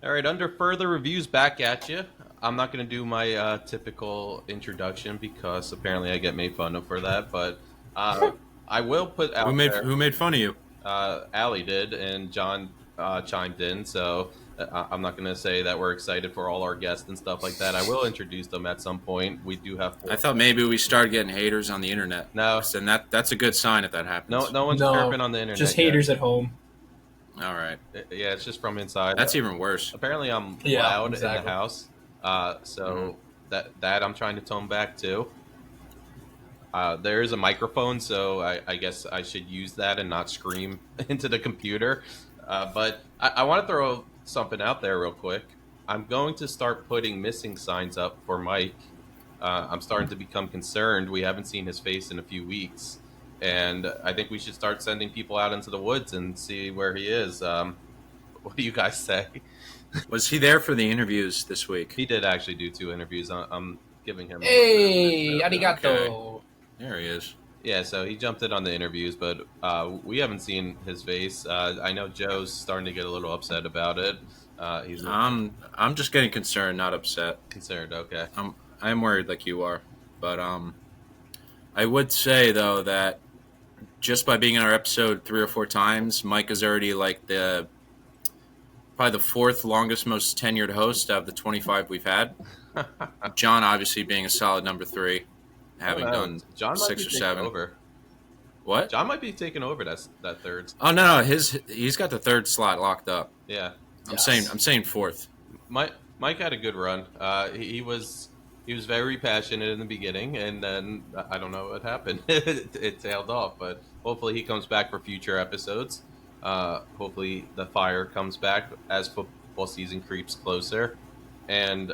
All right, under further reviews, back at you. I'm not going to do my typical introduction because apparently I get made fun of for that, but I will put out there. Who made fun of you? Allie did, and John chimed in, so I'm not going to say that we're excited for all our guests and stuff like that. I will introduce them at some point. We do have. I thought maybe we started getting haters on the internet. No, and that's a good sign if that happens. No one's chirping on the internet. Just haters at home. All right. Yeah, it's just from inside. That's even worse. Apparently, I'm loud in the house, so that I'm trying to tone back too. There is a microphone, so I guess I should use that and not scream into the computer. But I want to throw something out there real quick. I'm going to start putting missing signs up for Mike. I'm starting to become concerned. We haven't seen his face in a few weeks. And I think we should start sending people out into the woods and see where he is. What do you guys say? Was he there for the interviews this week? He did actually do 2 interviews. I'm giving him. Hey, arigato. Okay. There he is. Yeah, so he jumped in on the interviews, but we haven't seen his face. I know Joe's starting to get a little upset about it. I'm just getting concerned, not upset. Concerned, okay. I'm worried like you are, but I would say though that just by being in our episode 3 or 4 times, Mike is already like probably the 4th longest, most tenured host out of the 25 we've had. John obviously being a solid number 3, having done John 6 or 7. Over. What? John might be taking over that 3rd. Oh no, he's got the 3rd slot locked up. Yeah, I'm saying 4th. Mike had a good run. He was very passionate in the beginning, and then I don't know what happened. it tailed off, but hopefully he comes back for future episodes. Hopefully the fire comes back as football season creeps closer. And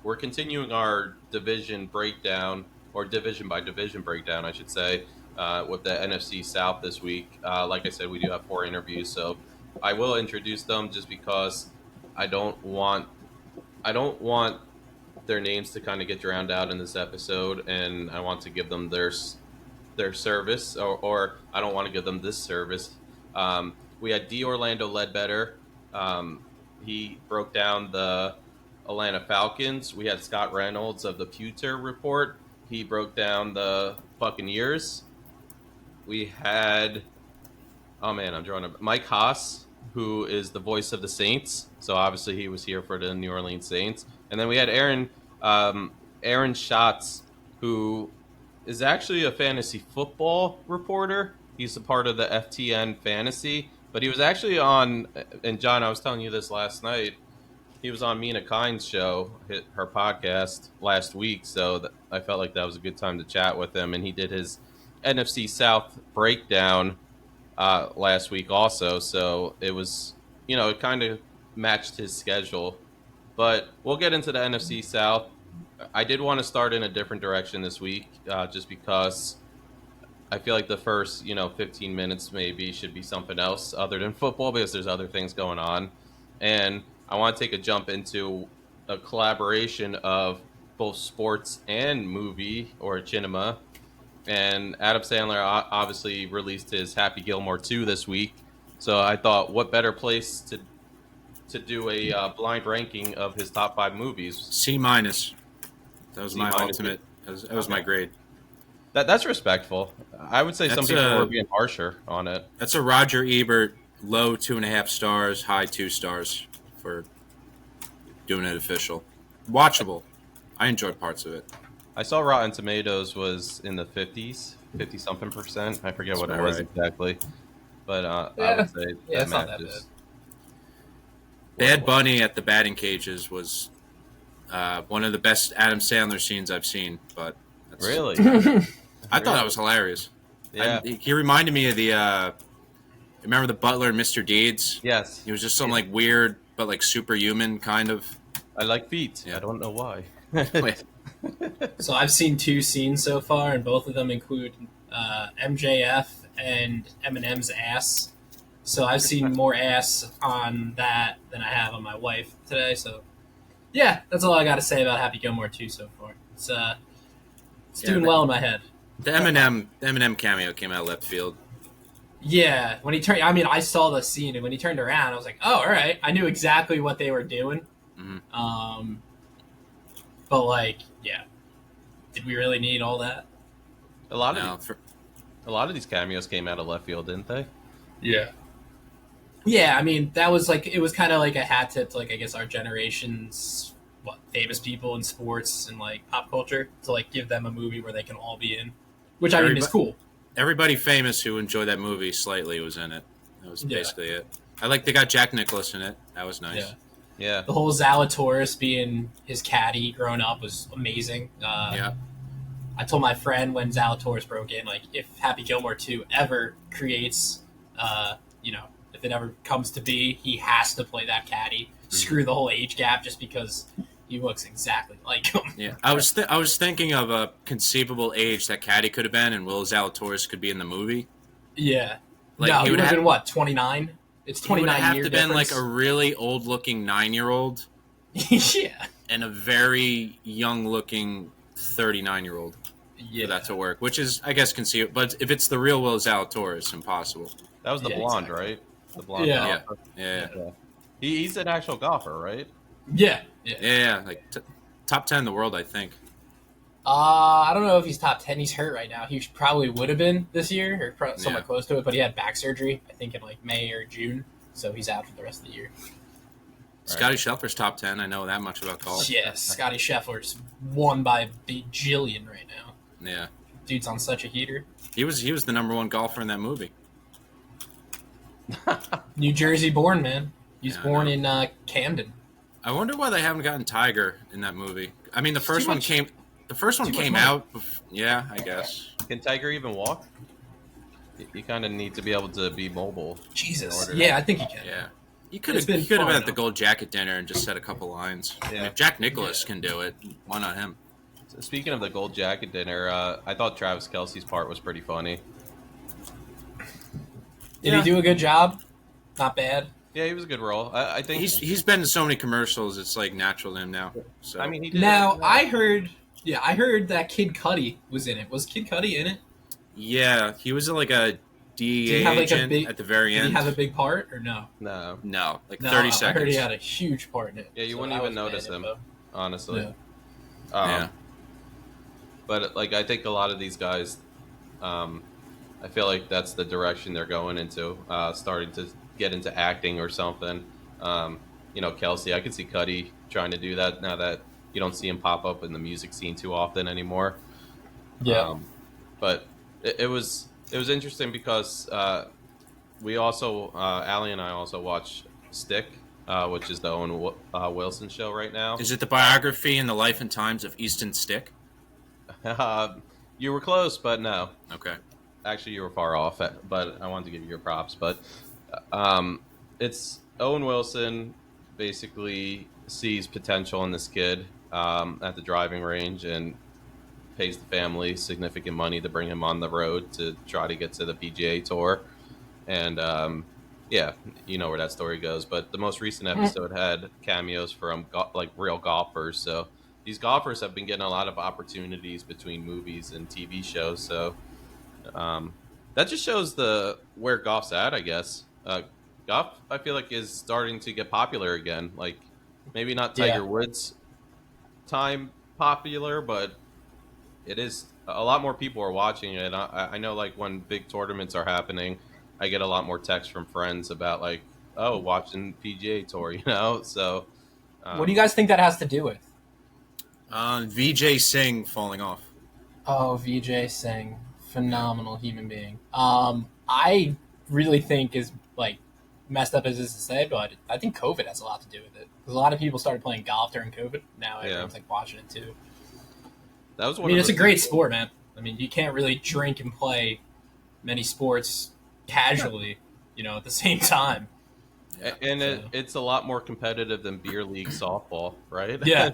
we're continuing our division breakdown, or division by division breakdown, I should say, with the NFC South this week. Like I said, we do have 4 interviews, so I will introduce them just because I don't want their names to kind of get drowned out in this episode, and I want to give them their service, or I don't want to give them this service. We had D. Orlando Ledbetter. He broke down the Atlanta Falcons. We had Scott Reynolds of the Pewter Report. He broke down the Buccaneers. We had, Mike Haas, who is the voice of the Saints. So obviously he was here for the New Orleans Saints. And then we had Aaron Schatz, who is actually a fantasy football reporter. He's a part of the FTN Fantasy, but he was actually on, and John, I was telling you this last night, he was on Mina Kine's show, her podcast last week, so I felt like that was a good time to chat with him, and he did his NFC South breakdown last week also, so it was, it kind of matched his schedule. But we'll get into the NFC South. I did want to start in a different direction this week, just because I feel like the first, 15 minutes maybe should be something else other than football, because there's other things going on. And I want to take a jump into a collaboration of both sports and movie or cinema. And Adam Sandler obviously released his Happy Gilmore 2 this week. So I thought, what better place to do a blind ranking of his top 5 movies. C-. That was my ultimate. That was my grade. That's respectful. I would say some people were being harsher on it. That's a Roger Ebert low 2.5 stars, high 2 stars for doing it official. Watchable. I enjoyed parts of it. I saw Rotten Tomatoes was in the 50s, 50-something percent. I forget what it was exactly. But I would say that matches. Bad Bunny at the batting cages was one of the best Adam Sandler scenes I've seen. But really, I thought that was hilarious. Yeah, he reminded me of the. Remember the Butler and Mr. Deeds? Yes, he was just some like weird but like superhuman kind of. I like feet. Yeah. I don't know why. So I've seen 2 scenes so far, and both of them include MJF and Eminem's ass. So I've seen more ass on that than I have on my wife today. So, yeah, that's all I got to say about Happy Gilmore 2 so far. It's doing well in my head. The Eminem cameo came out of left field. Yeah, when he turned, I mean, I saw the scene, and when he turned around, I was like, "Oh, all right." I knew exactly what they were doing. Mm-hmm. But like, yeah, did we really need all that? A lot of Now, a lot of these cameos came out of left field, didn't they? Yeah. Yeah, I mean, that was like it was kind of like a hat tip to like I guess our generation's famous people in sports and like pop culture to like give them a movie where they can all be in, which I mean is cool. Everybody famous who enjoyed that movie slightly was in it. That was basically it. I like they got Jack Nicklaus in it. That was nice. Yeah. The whole Zalatoris being his caddy growing up was amazing. Yeah. I told my friend when Zalatoris broke in, like, if Happy Gilmore 2 ever creates, if it ever comes to be, he has to play that caddy. Mm-hmm. Screw the whole age gap just because he looks exactly like him. Yeah, I was thinking of a conceivable age that caddy could have been, and Will Zalatoris could be in the movie. Yeah. Like, no, he would have been, what, 29? It's 29 years. He would have to been like a really old-looking 9-year-old. Yeah. And a very young-looking 39-year-old. Yeah. For that to work, which is, I guess, conceivable. But if it's the real Will Zalatoris, impossible. That was the blonde, exactly. Right? The blonde. Yeah. Yeah. He's an actual golfer, right? Yeah. Like top 10 in the world, I think. I don't know if he's top 10. He's hurt right now. He probably would have been this year, or somewhere close to it. But he had back surgery, I think, in like May or June, so he's out for the rest of the year. Scotty Scheffler's top 10. I know that much about golf. Yeah, Scotty Scheffler's won by a bajillion right now. Yeah, dude's on such a heater. He was the number one golfer in that movie. New Jersey born, man. He's born in Camden. I wonder why they haven't gotten Tiger in that movie. I mean, the first one came out. Yeah, I guess. Can Tiger even walk? You kind of need to be able to be mobile. Jesus. Yeah, I think he can. Yeah. He could have been at the Gold Jacket dinner and just said a couple lines. Yeah. I mean, if Jack Nicklaus can do it, why not him? So speaking of the Gold Jacket dinner, I thought Travis Kelce's part was pretty funny. Did he do a good job? Not bad. Yeah, he was a good role. I think he's been in so many commercials. It's like natural to him now. So I mean, he did. Now I heard that Kid Cudi was in it. Was Kid Cudi in it? Yeah, he was like a DEA agent at the very end. Did he have a big part or no? No, like 30 seconds. I heard he had a huge part in it. Yeah, you wouldn't even notice him, honestly. Yeah. But like, I think a lot of these guys, I feel like that's the direction they're going into, starting to get into acting or something. Kelsey, I could see Cudi trying to do that now that you don't see him pop up in the music scene too often anymore. Yeah. But it was interesting because we also, Allie and I also watch Stick, which is the Owen Wilson show right now. Is it the biography and the life and times of Easton Stick? You were close, but no. Okay. Actually, you were far off, but I wanted to give you your props. But it's Owen Wilson basically sees potential in this kid at the driving range and pays the family significant money to bring him on the road to try to get to the PGA Tour. And, you know where that story goes. But the most recent episode had cameos from, real golfers. So these golfers have been getting a lot of opportunities between movies and TV shows. So that just shows where golf's at, I guess. Golf, I feel like, is starting to get popular again. Like, maybe not Tiger Woods time popular, but it is. A lot more people are watching it. I know, like, when big tournaments are happening, I get a lot more texts from friends about, like, watching PGA Tour, you know? So, what do you guys think that has to do with? VJ Singh falling off. Oh, VJ Singh. Phenomenal human being. I really think is, like, messed up as this is to say, but I think COVID has a lot to do with it. Because a lot of people started playing golf during COVID. Now everyone's, like, watching it, too. That was it's a great sport, man. I mean, you can't really drink and play many sports casually, at the same time. And it's a lot more competitive than beer league softball, right? Yeah.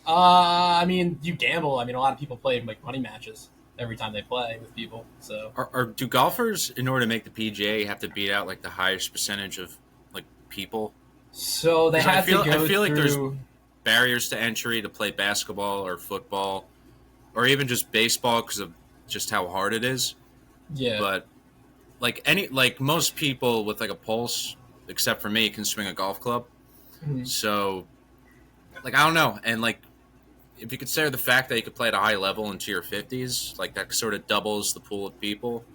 I mean, you gamble. I mean, a lot of people play, like, money matches every time they play with people. So, do golfers, in order to make the PGA, have to beat out, like, the highest percentage of, like, people? So they have to go I feel like there's through barriers to entry to play basketball or football, or even just baseball because of just how hard it is. Yeah. But like most people with like a pulse, except for me, can swing a golf club. Mhm. So, like, I don't know. And, like, if you consider the fact that you could play at a high level into your 50s, like, that sort of doubles the pool of people.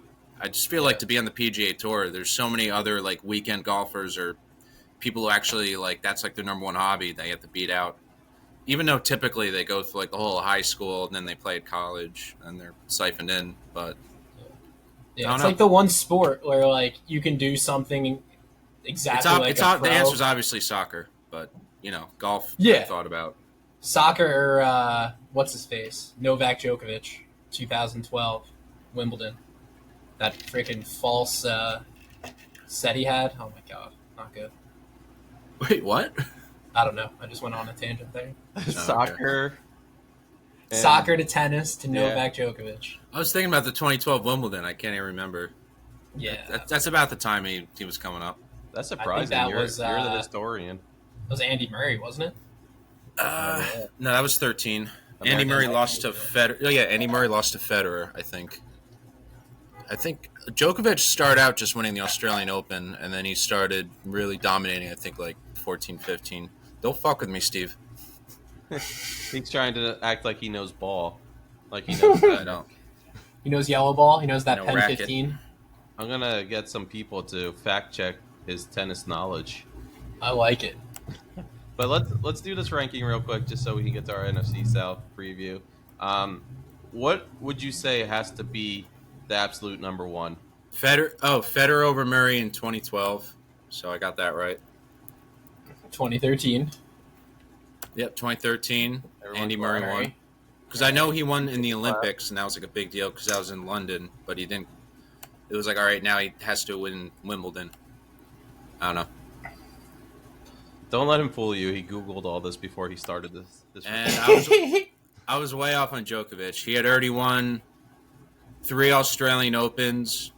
I just feel like to be on the PGA Tour, there's so many other, like, weekend golfers or people who actually, like, that's, like, their number one hobby they have to beat out. Even though typically they go through, like, the whole of high school and then they play at college and they're siphoned in. But, Yeah, it's like the one sport where, like, you can do something exactly like a pro. The answer is obviously soccer, but, you know, golf Yeah. I thought about. Soccer or, what's his face? Novak Djokovic, 2012, Wimbledon. That freaking false set he had. Oh, my God. Not good. Wait, what? I don't know. I just went on a tangent there. Soccer. And- Soccer to tennis to Novak Djokovic. I was thinking about the 2012 Wimbledon. I can't even remember. Yeah. That's about the time he was coming up. That's surprising. that You're was, the historian. That was Andy Murray, wasn't it? No, that was 13. Andy American Murray hockey lost to Federer. Oh, yeah, Andy Murray lost to Federer, I think. I think Djokovic started out just winning the Australian Open, and then he started really dominating, I think, like 14, 15. Don't fuck with me, Steve. He's trying to act like he knows ball. Like he knows I don't. He knows yellow ball. He knows that No Pen racket. 15. I'm going to get some people to fact check his tennis knowledge. I like it. But let's do this ranking real quick just so we can get to our NFC South preview. What would you say has to be the absolute number one? Federer over Murray in 2012. So I got that right. 2013. Yep, 2013. Everyone Andy Murray won. Because I know he won in the Olympics, and that was like a big deal because that was in London, but he didn't. It was like, all right, now he has to win Wimbledon. I don't know. Don't let him fool you. He Googled all this before he started this. And I was way off on Djokovic. He had already won 3 Australian Opens,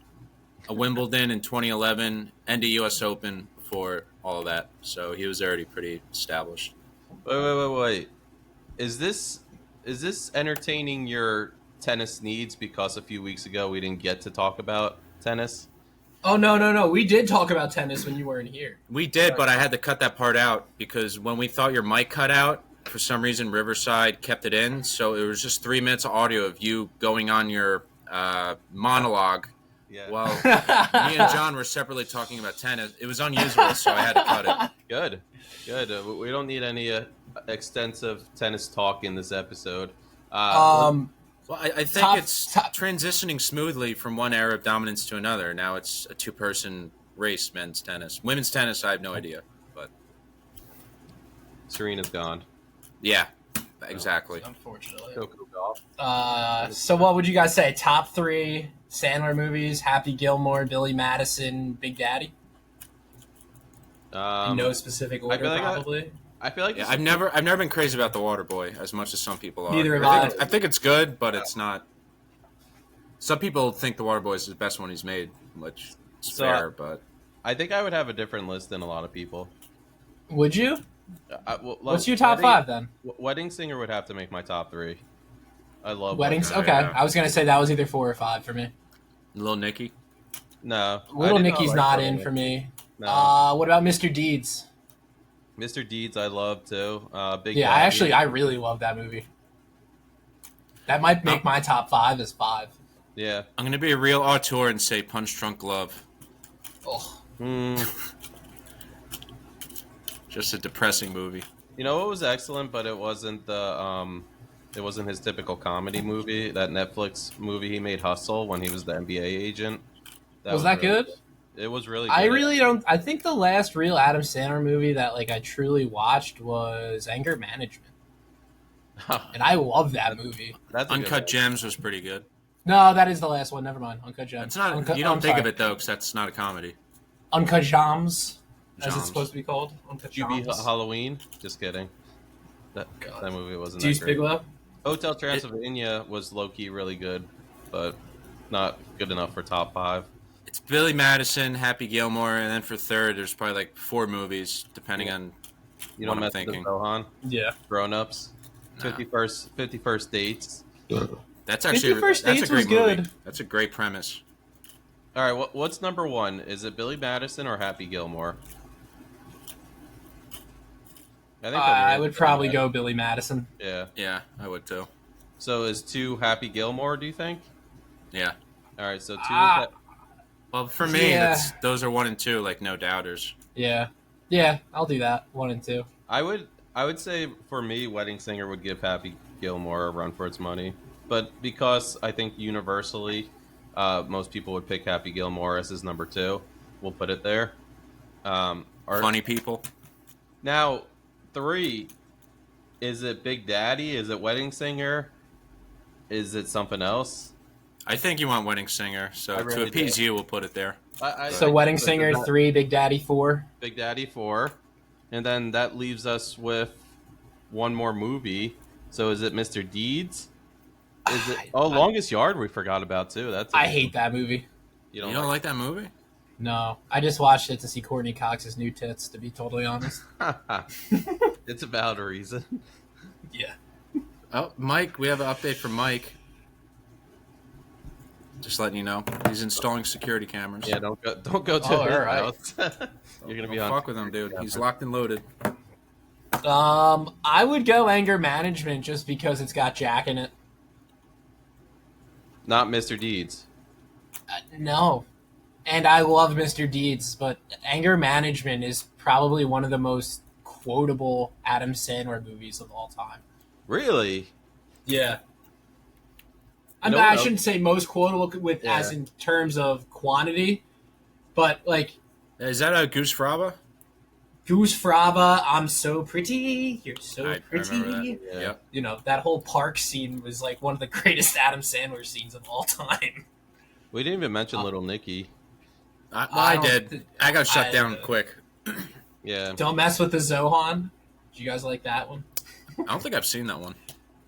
a Wimbledon in 2011, and a U.S. Open before all of that. So he was already pretty established. Wait. Is this entertaining your tennis needs because a few weeks ago we didn't get to talk about tennis? Oh, no. We did talk about tennis when you weren't here. We did, but I had to cut that part out because when we thought your mic cut out, for some reason Riverside kept it in. So it was just 3 minutes of audio of you going on your monologue. Yeah. Well, me and John were separately talking about tennis. It was unusable, so I had to cut it. Good. We don't need any extensive tennis talk in this episode. Well, I think it's transitioning smoothly from one era of dominance to another. Now it's a 2-person race, men's tennis. Women's tennis, I have no idea. But Serena's gone. yeah, exactly. Unfortunately. Go golf. So what would you guys say? Top 3 Sandler movies: Happy Gilmore, Billy Madison, Big Daddy? In no specific order, probably. I feel like I've never been crazy about The Waterboy as much as some people are. Neither have I. I think it's good, but it's not. Some people think The Waterboy is the best one he's made, which is fair. But I think I would have a different list than a lot of people. Would you? What's your top 5 then? Wedding Singer would have to make my top 3. I love Weddings. Wedding Okay, Singer, yeah. I was gonna say that was either 4 or 5 for me. Little Nicky. No, Little I did Nicky's like not Little in Nicky. for me. No. What about Mr. Deeds? Mr. Deeds, I love too. Big Yeah, Daddy. I really love that movie. That might make my top 5 as 5. Yeah. I'm gonna be a real auteur and say Punch Drunk Love. Oh, Just a depressing movie. You know, it was excellent, but it wasn't it wasn't his typical comedy movie. That Netflix movie he made, Hustle, when he was the NBA agent. was that really good? It was really good. I really don't. I think the last real Adam Sandler movie that I truly watched was Anger Management, and I love that movie. That's a good Uncut one. Gems was pretty good. No, that is the last one. Never mind. Uncut Gems. It's not. Uncut, You don't I'm think sorry. of it though, because that's not a comedy. Uncut Gems, as Gems. it's supposed to be called. Uncut QB Gems. Halloween. Just kidding. That movie wasn't that Deuce great. Bigelow. Hotel Transylvania was low key really good, but not good enough for top 5. It's Billy Madison, Happy Gilmore, and then for third, there's probably like 4 movies, depending on You what don't I'm mess thinking. with Gohan. Yeah. Grown Ups. No. 51st Dates. That's actually 51st that's Dates a great was good. movie. That's a great premise. All right, what's number one? Is it Billy Madison or Happy Gilmore? I think for me, I it's would Billy probably Madison. go Billy Madison. Yeah. Yeah, I would too. So is 2 Happy Gilmore, do you think? Yeah. All right, so 2 is Ah, that. Well, for me, Yeah. those are 1 and 2, like no doubters. yeah, yeah. I'll do that. 1 and 2. I would say for me, Wedding Singer would give Happy Gilmore a run for its money, but because I think universally, most people would pick Happy Gilmore as his number 2, we'll put it there. Funny people. Now 3, is it Big Daddy? Is it Wedding Singer? Is it something else? I think you want Wedding Singer, so I to really appease do. you, we'll put it there. So Wedding Singer 3, Big Daddy 4. Big Daddy 4, and then that leaves us with one more movie. So is it Mr. Deeds? Is it Longest Yard? We forgot about too. I hate that movie. You don't like that movie? No, I just watched it to see Courtney Cox's new tits. To be totally honest. It's about a reason. Yeah. Oh, Mike, we have an update from Mike. Just letting you know, he's installing security cameras. Yeah, don't go to his house. You're gonna be Don't on. fuck with him, dude. He's locked and loaded. I would go Anger Management just because it's got Jack in it. Not Mr. Deeds. No. And I love Mr. Deeds, but Anger Management is probably one of the most quotable Adam Sandler movies of all time. Really? Yeah. You know I what shouldn't say most quotable with as in terms of quantity, but like Is that a Goose Fraba? Goose Fraba, I'm so pretty, you're so I pretty. remember that. Yeah. Yep. You know, that whole park scene was like one of the greatest Adam Sandler scenes of all time. We didn't even mention Little Nicky. I did. I got shut down quick. Yeah. Don't mess with the Zohan. Did you guys like that one? I don't think I've seen that one.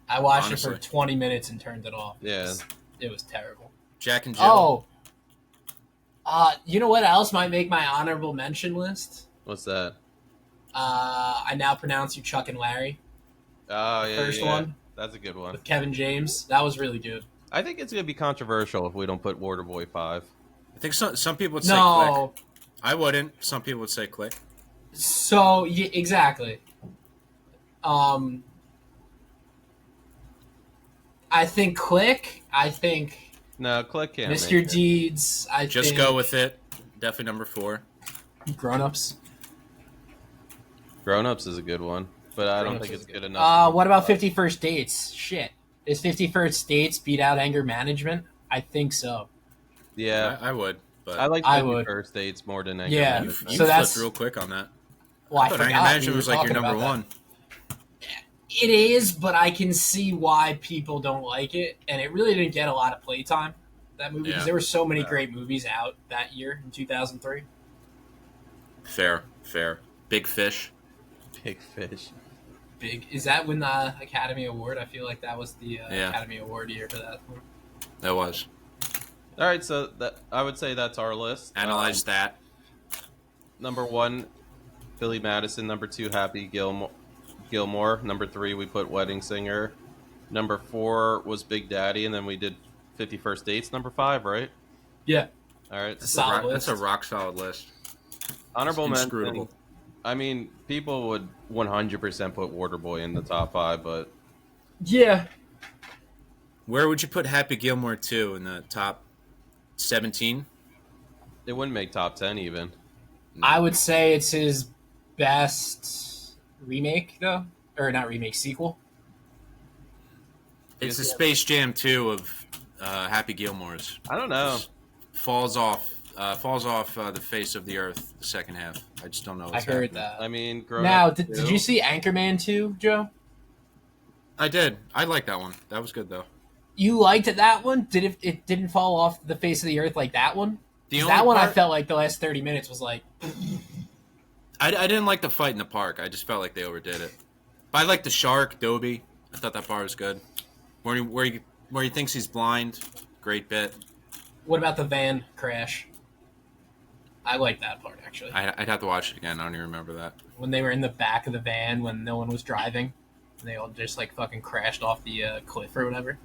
I watched Honestly. it for 20 minutes and turned it off. Yeah. It was terrible. Jack and Jill. You know what else might make my honorable mention list? What's that? I now pronounce you Chuck and Larry. Oh yeah. First yeah. one That's a good one. with Kevin James. That was really good. I think it's gonna be controversial if we don't put Waterboy 5. I think some people would say No. Click. I wouldn't. Some people would say Click. So, yeah, exactly. I think Click. I think No, Click can't. Mr. make it. Deeds. Just think go with it. Definitely number 4. Grown Ups. Grown Ups is a good one, but I don't think it's good enough. What about 51st Dates? Shit. Is 51st Dates beat out Anger Management? I think so. Yeah, I would. But I like I would. First Dates more than Anger Yeah. Management. you So flipped that's- real quick on that. Well, I But forgot Anger Management we were was like your talking number about that. 1. It is, but I can see why people don't like it, and it really didn't get a lot of playtime. That movie, because Yeah. there were so many great movies out that year in 2003. Fair. Big Fish. Big Fish. Big is that when the Academy Award? I feel like that was the Yeah. Academy Award year for that one. That was. All right, so I would say that's our list. Analyze that. Number 1, Billy Madison. Number 2, Happy Gilmore. Number 3, we put Wedding Singer. Number 4 was Big Daddy, and then we did 51st Dates. Number 5, right? Yeah, All right. It's a solid That's a list. rock solid list. Honorable mention. Inscrutable. I mean, people would 100% put Waterboy in the top 5, but Yeah, Where would you put Happy Gilmore 2 in the top 17? it wouldn't make top 10 even. I would say it's his best remake, though, or not remake, sequel. It's the Space Jam 2 of Happy Gilmore's. I don't know. Falls off the face of the earth the second half. I just don't know I what's heard happening. that. I mean, Grown Now, Ups did too. you see Anchorman 2, Joe? I did. I like that one. That was good though. You liked that one? It didn't fall off the face of the earth like that one? The 'Cause only that one I part- felt like the last 30 minutes was like, I didn't like the fight in the park. I just felt like they overdid it. But I like the shark, Dobie. I thought that part was good. Where he thinks he's blind, great bit. what about the van crash? I like that part, actually. I'd have to watch it again. I don't even remember that. When they were in the back of the van when no one was driving, and they all just like fucking crashed off the cliff or whatever.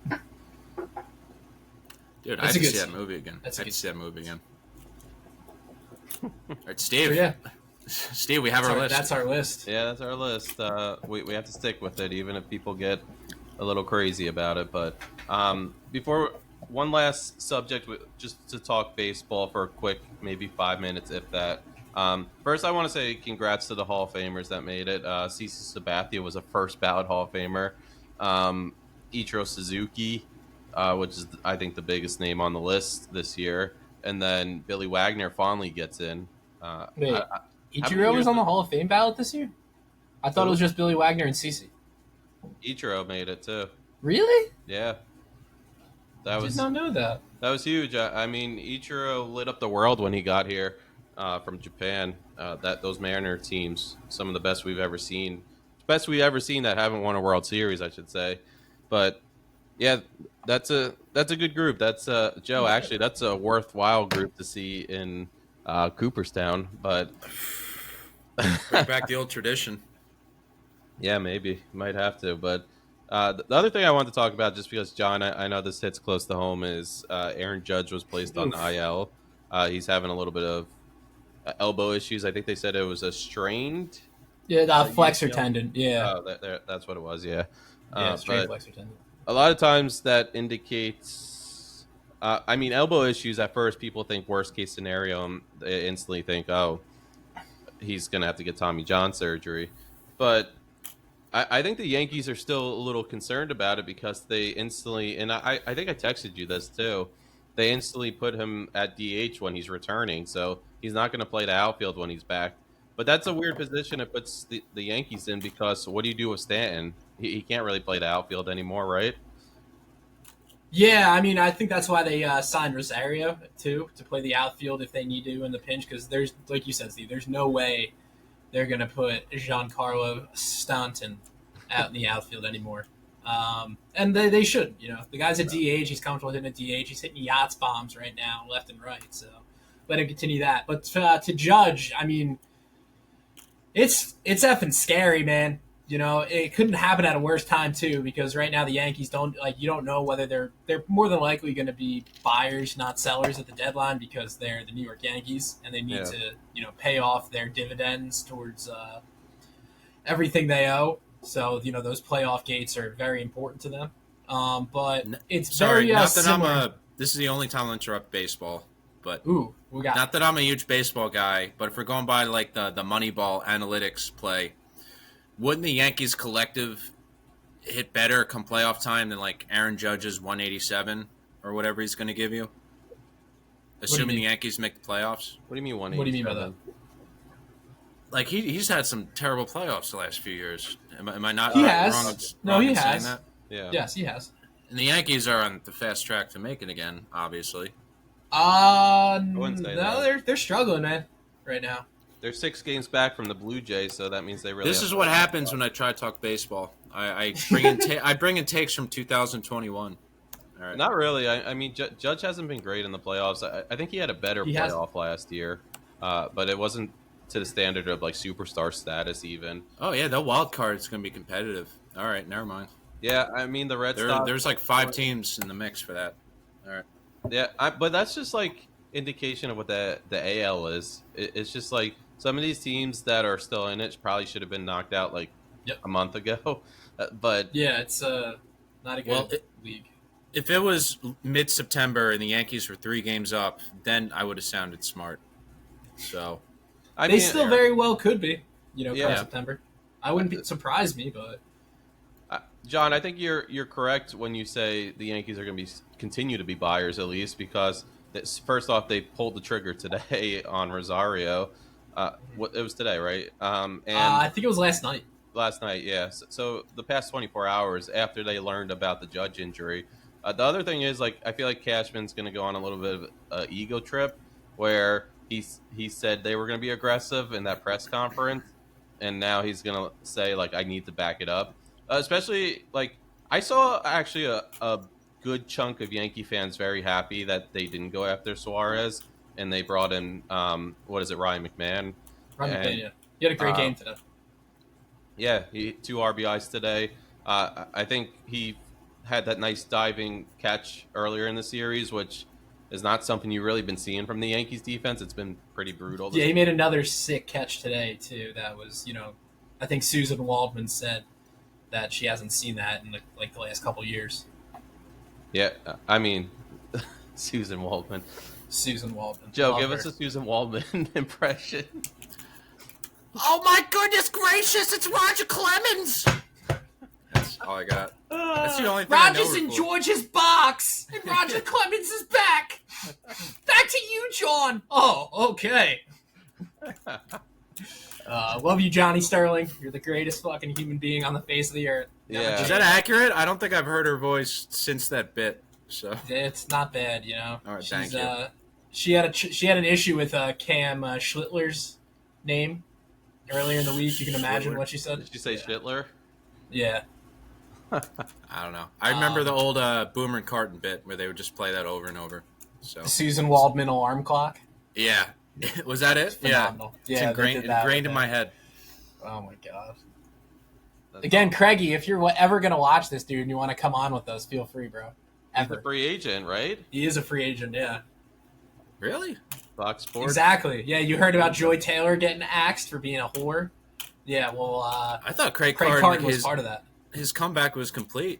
Dude, I That's have a to good see that scene. movie again. That's a I have good to see that movie again. All right, Steve. So, yeah, Steve, we have our list. that's our list. Yeah, that's our list. We have to stick with it, even if people get a little crazy about it. But before one last subject, just to talk baseball for a quick, maybe 5 minutes, if that. First, I want to say congrats to the Hall of Famers that made it. CeCe Sabathia was a first ballot Hall of Famer. Ichiro Suzuki, which is I think the biggest name on the list this year, and then Billy Wagner finally gets in. Wait, how many Ichiro was years on the did- Hall of Fame ballot this year? I thought it was just Billy Wagner and CeCe. Ichiro made it too. Really? Yeah, that I was did not know that. that was huge. I mean, Ichiro lit up the world when he got here from Japan. Those Mariner teams, some of the best we've ever seen, that haven't won a World Series, I should say. But yeah, that's a good group. That's Joe. Actually, that's a worthwhile group to see in Cooperstown. But Bring back the old tradition. yeah, maybe might have to. But the other thing I wanted to talk about, just because John, I know this hits close to home, is Aaron Judge was placed on the IL. He's having a little bit of elbow issues. I think they said it was a strained. Yeah, the flexor UCL. tendon. Yeah. Oh, that's what it was. Yeah. Yeah, straight But flexor tendon. a lot of times that indicates. I mean, elbow issues. At first, people think worst case scenario. And they instantly think, oh, he's gonna have to get Tommy John surgery. But I think the Yankees are still a little concerned about it because they instantly, and I think I texted you this too, they instantly put him at DH when he's returning, so he's not going to play the outfield when he's back. But that's a weird position it puts the Yankees in because what do you do with Stanton? He can't really play the outfield anymore, right? Yeah, I mean, I think that's why they signed Rosario too to play the outfield if they need to in the pinch. Because there's, like you said, Steve, there's no way they're gonna put Giancarlo Stanton out in the outfield anymore. And they should. You know, the guy's a DH. He's comfortable hitting a DH. He's hitting yachts bombs right now, left and right. So let him continue that. But to Judge, I mean, it's effing scary, man. You know, it couldn't happen at a worse time too, because right now the Yankees you don't know whether they're more than likely going to be buyers, not sellers at the deadline, because they're the New York Yankees and they need to pay off their dividends towards everything they owe. So those playoff gates are very important to them. But it's Sorry, very not that similar. this is the only time I'll interrupt baseball, but Ooh, we got not that I'm a huge baseball guy, but if we're going by like the Moneyball analytics play, wouldn't the Yankees collective hit better come playoff time than like Aaron Judge's 187 or whatever he's going to give you? Assuming the Yankees make the playoffs. What do you mean 187? What do you mean by that? Like he's had some terrible playoffs the last few years. Am I not He wrong? has. No, he in saying has. that? Yeah. Yes, he has. And the Yankees are on the fast track to make it again, obviously. wouldn't say No, that. they're struggling, man, right now. They're 6 games back from the Blue Jays, so that means they really. This is what happens when I try to talk baseball. I bring in takes from 2021. All right. Not really. I mean, Judge hasn't been great in the playoffs. I think he had a better playoff last year, but it wasn't to the standard of like superstar status even. Oh yeah, the wild card is going to be competitive. All right, never mind. Yeah, I mean the Red Sox. There's like 5 teams in the mix for that. All right. Yeah, but that's just like indication of what the AL is. It's just like some of these teams that are still in it probably should have been knocked out like a month ago. But yeah, it's not a good league. If it was mid-September and the Yankees were 3 games up, then I would have sounded smart. So they still very well could be, come September. I wouldn't surprise me, but John, I think you're correct when you say the Yankees are going to continue to be buyers at least because first off they pulled the trigger today on Rosario. It was today, right? And I think it was last night. Last night, yeah. So the past 24 hours after they learned about the Judge injury. The other thing is, like, I feel like Cashman's going to go on a little bit of an ego trip where he said they were going to be aggressive in that press conference, and now he's going to say, like, I need to back it up. Especially, like, I saw actually a good chunk of Yankee fans very happy that they didn't go after Suarez, and they brought in, Ryan McMahon. Yeah. He had a great game today. Yeah, 2 RBIs today. I think he had that nice diving catch earlier in the series, which is not something you've really been seeing from the Yankees defense. It's been pretty brutal. Yeah, he made another sick catch today too. That was, I think Susan Waldman said that she hasn't seen that in the last couple years. Yeah, I mean, Susan Waldman. Susan Waldman. Joe, Love give her. us a Susan Waldman impression. Oh my goodness gracious! It's Roger Clemens. That's all I got. That's the only thing I know Rogers her in for. George's box, and Roger Clemens is back. Back to you, John. Oh, okay. Love you, Johnny Sterling. You're the greatest fucking human being on the face of the earth. Yeah. Is that accurate? I don't think I've heard her voice since that bit. So It's not bad, All right, She's, thank you. She had an issue with Cam Schlittler's name earlier in the week. You can imagine Schlittler? what she said. Did you say Schlittler? Yeah. I don't know. I remember the old Boomer and Carton bit where they would just play that over and over. So The Susan Waldman alarm clock. yeah, was that it? Phenomenal. It's Yeah, ingrained, they did that ingrained with in it. my head. Oh my god. That's Again, Craigie, if you're ever gonna watch this dude and you want to come on with us, feel free, bro. He's the Ever. free agent, right? He is a free agent, yeah. Really? Fox Sports. Exactly. Yeah, you heard about Joy Taylor getting axed for being a whore. Yeah, well, I thought Craig Carton Carton, was part of that. his comeback was complete.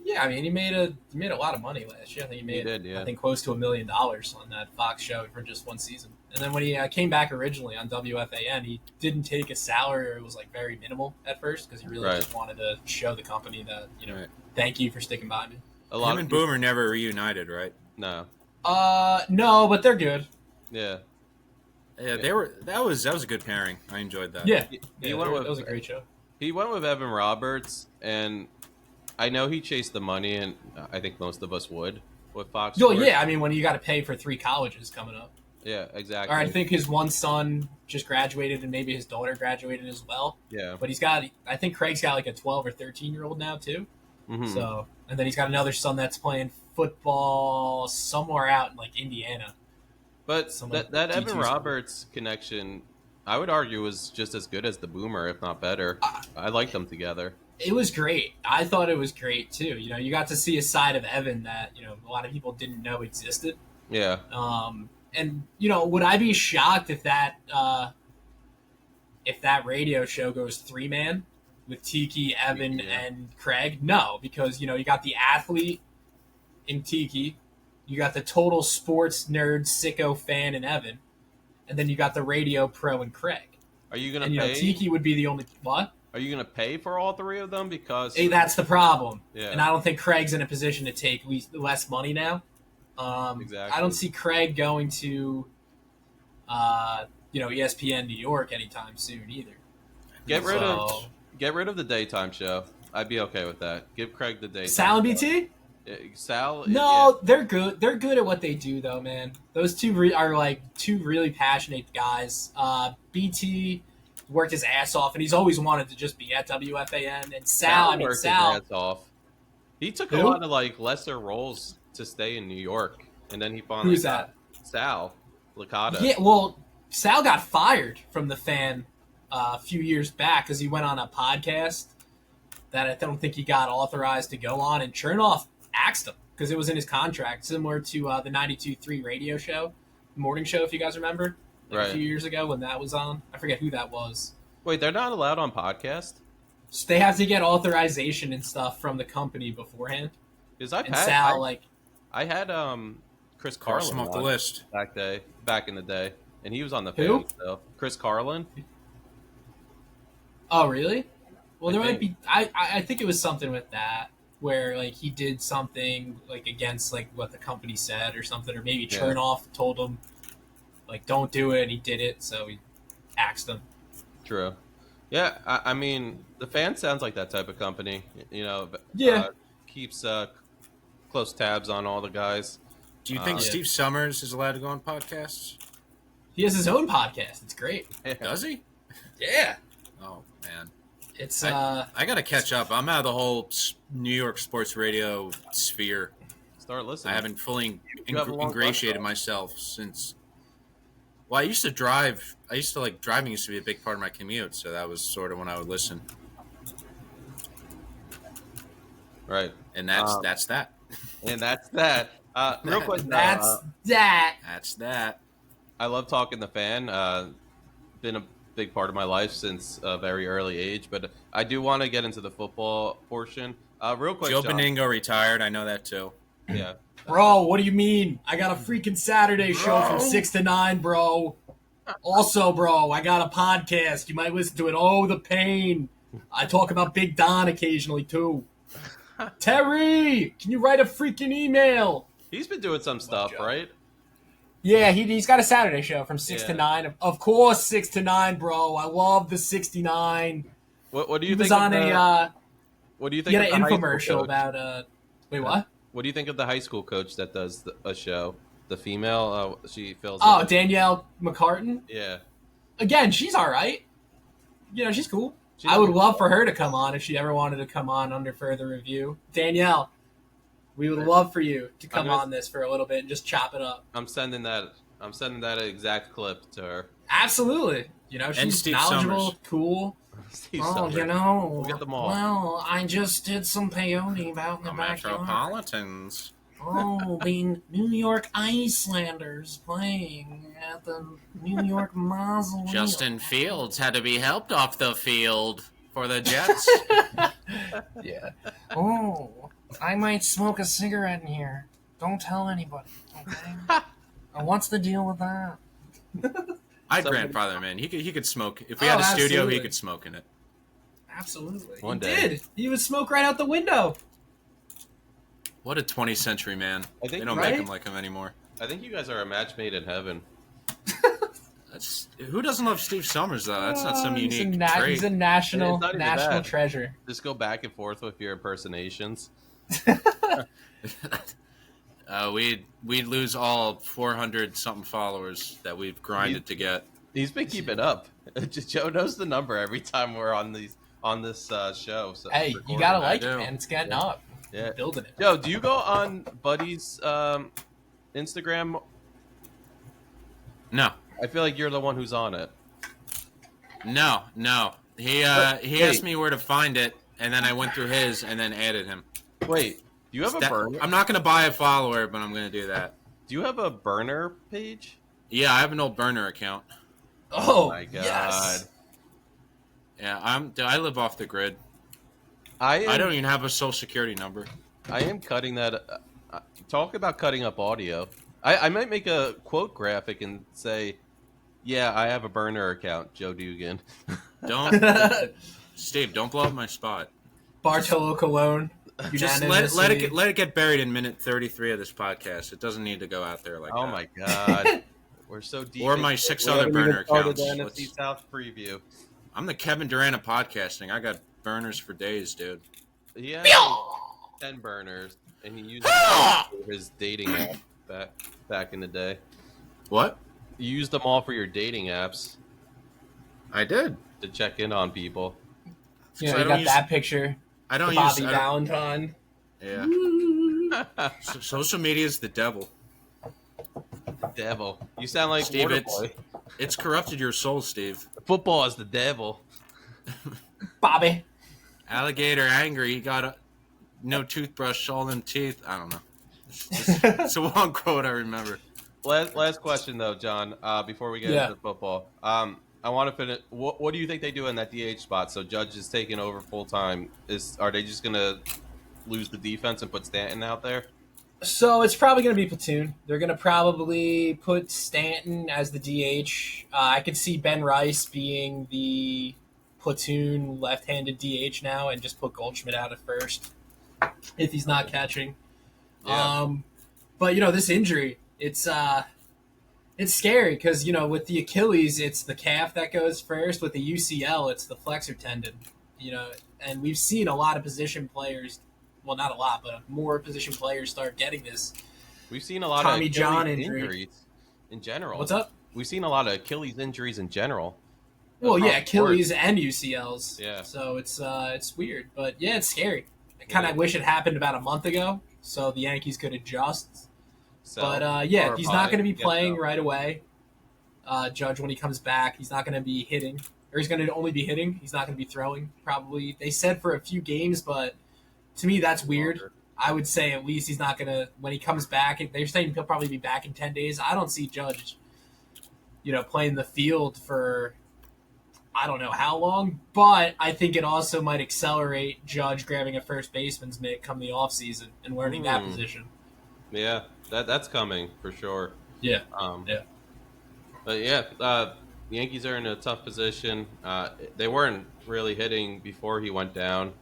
Yeah, I mean, he made a lot of money last year. I think he made, did, yeah. I think, close to $1 million on that Fox show for just one season. And then when he came back originally on WFAN, he didn't take a salary, or it was like very minimal at first because he really Right. just wanted to show the company that Right. thank you for sticking by me. A lot Him and Boomer never reunited, right? No. No, but they're good. Yeah. Yeah, they were. That was a good pairing. I enjoyed that. Yeah, He went with, it was a great show. He went with Evan Roberts, and I know he chased the money, and I think most of us would with Fox. Well, Sports. yeah, I mean, when you got to pay for 3 colleges coming up. Yeah, exactly. Or I think his one son just graduated, and maybe his daughter graduated as well. Yeah. But I think Craig's got like a 12 or 13-year-old now too. Mhm. So, and then he's got another son that's playing football somewhere out in like Indiana. But Some that D2 Evan school. Roberts connection, I would argue, was just as good as the Boomer, if not better. I like them together. It was great. I thought it was great too. You got to see a side of Evan that a lot of people didn't know existed. Yeah. And would I be shocked if that radio show goes 3-man with Tiki, Evan, Yeah. and Craig? No, because you got the athlete in Tiki, you got the total sports nerd sicko fan in Evan, and then you got the radio pro in Craig. Are you gonna And pay? Tiki would be the only what? Are you gonna pay for all 3 of them? Because Hey, that's the problem. Yeah. And I don't think Craig's in a position to take less money now. Exactly. I don't see Craig going to, ESPN New York anytime soon either. get rid So- of the daytime show. I'd be okay with that. Give Craig the daytime. Sal and show. BT? Sal. No, they're good. They're good at what they do, though, man. Those two are like two really passionate guys. BT worked his ass off, and he's always wanted to just be at WFAN. And Sal, worked his ass off. He took a Who? lot of lesser roles to stay in New York, and then he finally Who's got Sal Licata. Yeah, well, Sal got fired from the Fan a few years back because he went on a podcast that I don't think he got authorized to go on, and Chernoff axed him because it was in his contract, similar to the 92.3 radio show, morning show, if you guys remember, Right. a few years ago when that was on. I forget who that was. Wait, they're not allowed on podcast? So they have to get authorization and stuff from the company beforehand. Because I've And had Sal, I had Chris Cross Carlin them off the on list. back in the day, and he was on the Who? Fan, so Chris Carlin. oh, really? Well, I there might think. be. I think it was something with that where he did something against what the company said or something, or maybe Yeah. Chernoff told him don't do it, and he did it, so he axed him. True. Yeah, I mean, the Fan sounds like that type of company. Yeah. Keeps close tabs on all the guys. Do you think Yeah. Steve Summers is allowed to go on podcasts? He has his own podcast. It's great. Does he? Yeah, Oh man, it's I got to catch up. I'm out of the whole New York sports radio sphere. Start listening. I haven't fully You have a long ingratiated bus, myself since. Well, I used to drive. I used to driving used to be a big part of my commute, so that was sort of when I would listen. Right. And that's that. And that's that. Real quick, That's that. That's that. I love talking the fan. Been a big part of my life since a very early age, but I do want to get into the football portion. Real quick, Joe John. Beningo retired. I know that too. Yeah. Bro, what do you mean? I got a freaking Saturday show from 6 to 9, bro. Also, bro, I got a podcast. You might listen to it. Oh, the pain. I talk about Big Don occasionally, too. Terry, can you write a freaking email? He's been doing some stuff, Joe. right? Yeah, he's got a Saturday show from 6 to Yeah. 9. Of course, 6 to 9, bro. I love the 69. What do He you was think? on of the, a, what do you he think? had of an the high school infomercial coach? about, wait, what? What do you think of the high school coach that does a show? The female, she fills. Oh, in. Danielle McCartan? Yeah. Again, she's all right. You know, she's cool. I would love for her to come on if she ever wanted to come on under further review. Danielle, we would love for you to come on this for a little bit and just chop it up. I'm sending that exact clip to her. Absolutely. You know, she's Steve knowledgeable, Summers. cool. Steve Oh, Summers. you know. We'll get them all. Well, I just did some peyote out in the The backyard. Metropolitans. Oh, the New York Icelanders playing at the New York Mausoleum. Justin Fields had to be helped off the field for the Jets. Yeah. Oh, I might smoke a cigarette in here. Don't tell anybody, okay? What's the deal with that? I'd Somebody- grandfather him in. He could smoke. If we Oh, had a studio, absolutely. he could smoke in it. Absolutely. One he day. did. He would smoke right out the window. What a 20th century man. I think- They don't right? make him like him anymore. I think you guys are a match made in heaven. That's who doesn't love Steve Summers though. That's not some He's unique a trait. He's a national It's not even that. treasure. Just go back and forth with your impersonations. We'd lose all 400 something followers that we've grinded to get. He's been keeping up. Joe knows the number every time we're on this show. So Hey, you recording. gotta I like it, do. man. It's getting up. Yeah. Building it. Joe, do you go on Buddy's Instagram? No, I feel like you're the one who's on it. no. He Wait. asked me where to find it, and then I went through his and then added him. Wait, do you have a burner? I'm not gonna buy a follower, but I'm gonna do that. Do you have a burner page? Yeah, I have an old burner account. Oh, my God. yes. Yeah, I live off the grid. I I don't even have a social security number. I am cutting that. Talk about cutting up audio. I might make a quote graphic and say, "Yeah, I have a burner account, Joe Dugan." Don't, Steve. Don't blow up my spot. Bartolo Colon. Just let it get buried in minute 33 of this podcast. It doesn't need to go out there like Oh that. my God, we're so deep. Or my into it. 6 We other haven't even burner started accounts. The Let's- NFC South preview. I'm the Kevin Durant of podcasting. I got burners for days, dude. He has 10 burners, and he uses his dating app back in the day. What? You used them all for your dating apps I did. to check in on people. You know, So I you don't got use- that picture. I don't The use. Bobby I don't- Valentine. yeah. Social media is the devil. Devil. You sound like Steve, Waterboy. It's corrupted your soul, Steve. Football is the devil. Bobby. Alligator angry. He got no toothbrush, all them teeth. I don't know. It's a long quote I remember. Last question though, John. Before we get Yeah. into football, I want to finish. What do you think they do in that DH spot? So Judge is taking over full time. Are they just gonna lose the defense and put Stanton out there? So it's probably going to be platoon. They're going to probably put Stanton as the DH. I could see Ben Rice being the platoon left-handed DH now and just put Goldschmidt out at first if he's not catching. Yeah. But, you know, this injury, it's scary because, you know, with the Achilles, it's the calf that goes first. With the UCL, it's the flexor tendon, you know, and we've seen a lot of position players, well, not a lot, but more position players start getting this. We've seen a lot Tommy of John Achilles injury. injuries in general. What's up? We've seen a lot of Achilles injuries in general. Well, yeah, Across the board. Achilles and UCLs. Yeah. So it's weird, but yeah, it's scary. I kind of Yeah. wish it happened about a month ago, so the Yankees could adjust. So, But yeah, or he's buy. not going to be Yeah, playing so. right away. Judge, when he comes back, he's not going to be hitting, or he's going to only be hitting. He's not going to be throwing. Probably they said for a few games, but to me that's weird. I would say at least he's not going to, when he comes back, they're saying he'll probably be back in 10 days. I don't see Judge, playing the field for I don't know how long, but I think it also might accelerate Judge grabbing a first baseman's mitt come the offseason and learning that position. Yeah, that's coming for sure. Yeah. Yeah. But yeah, the Yankees are in a tough position. They weren't really hitting before he went down,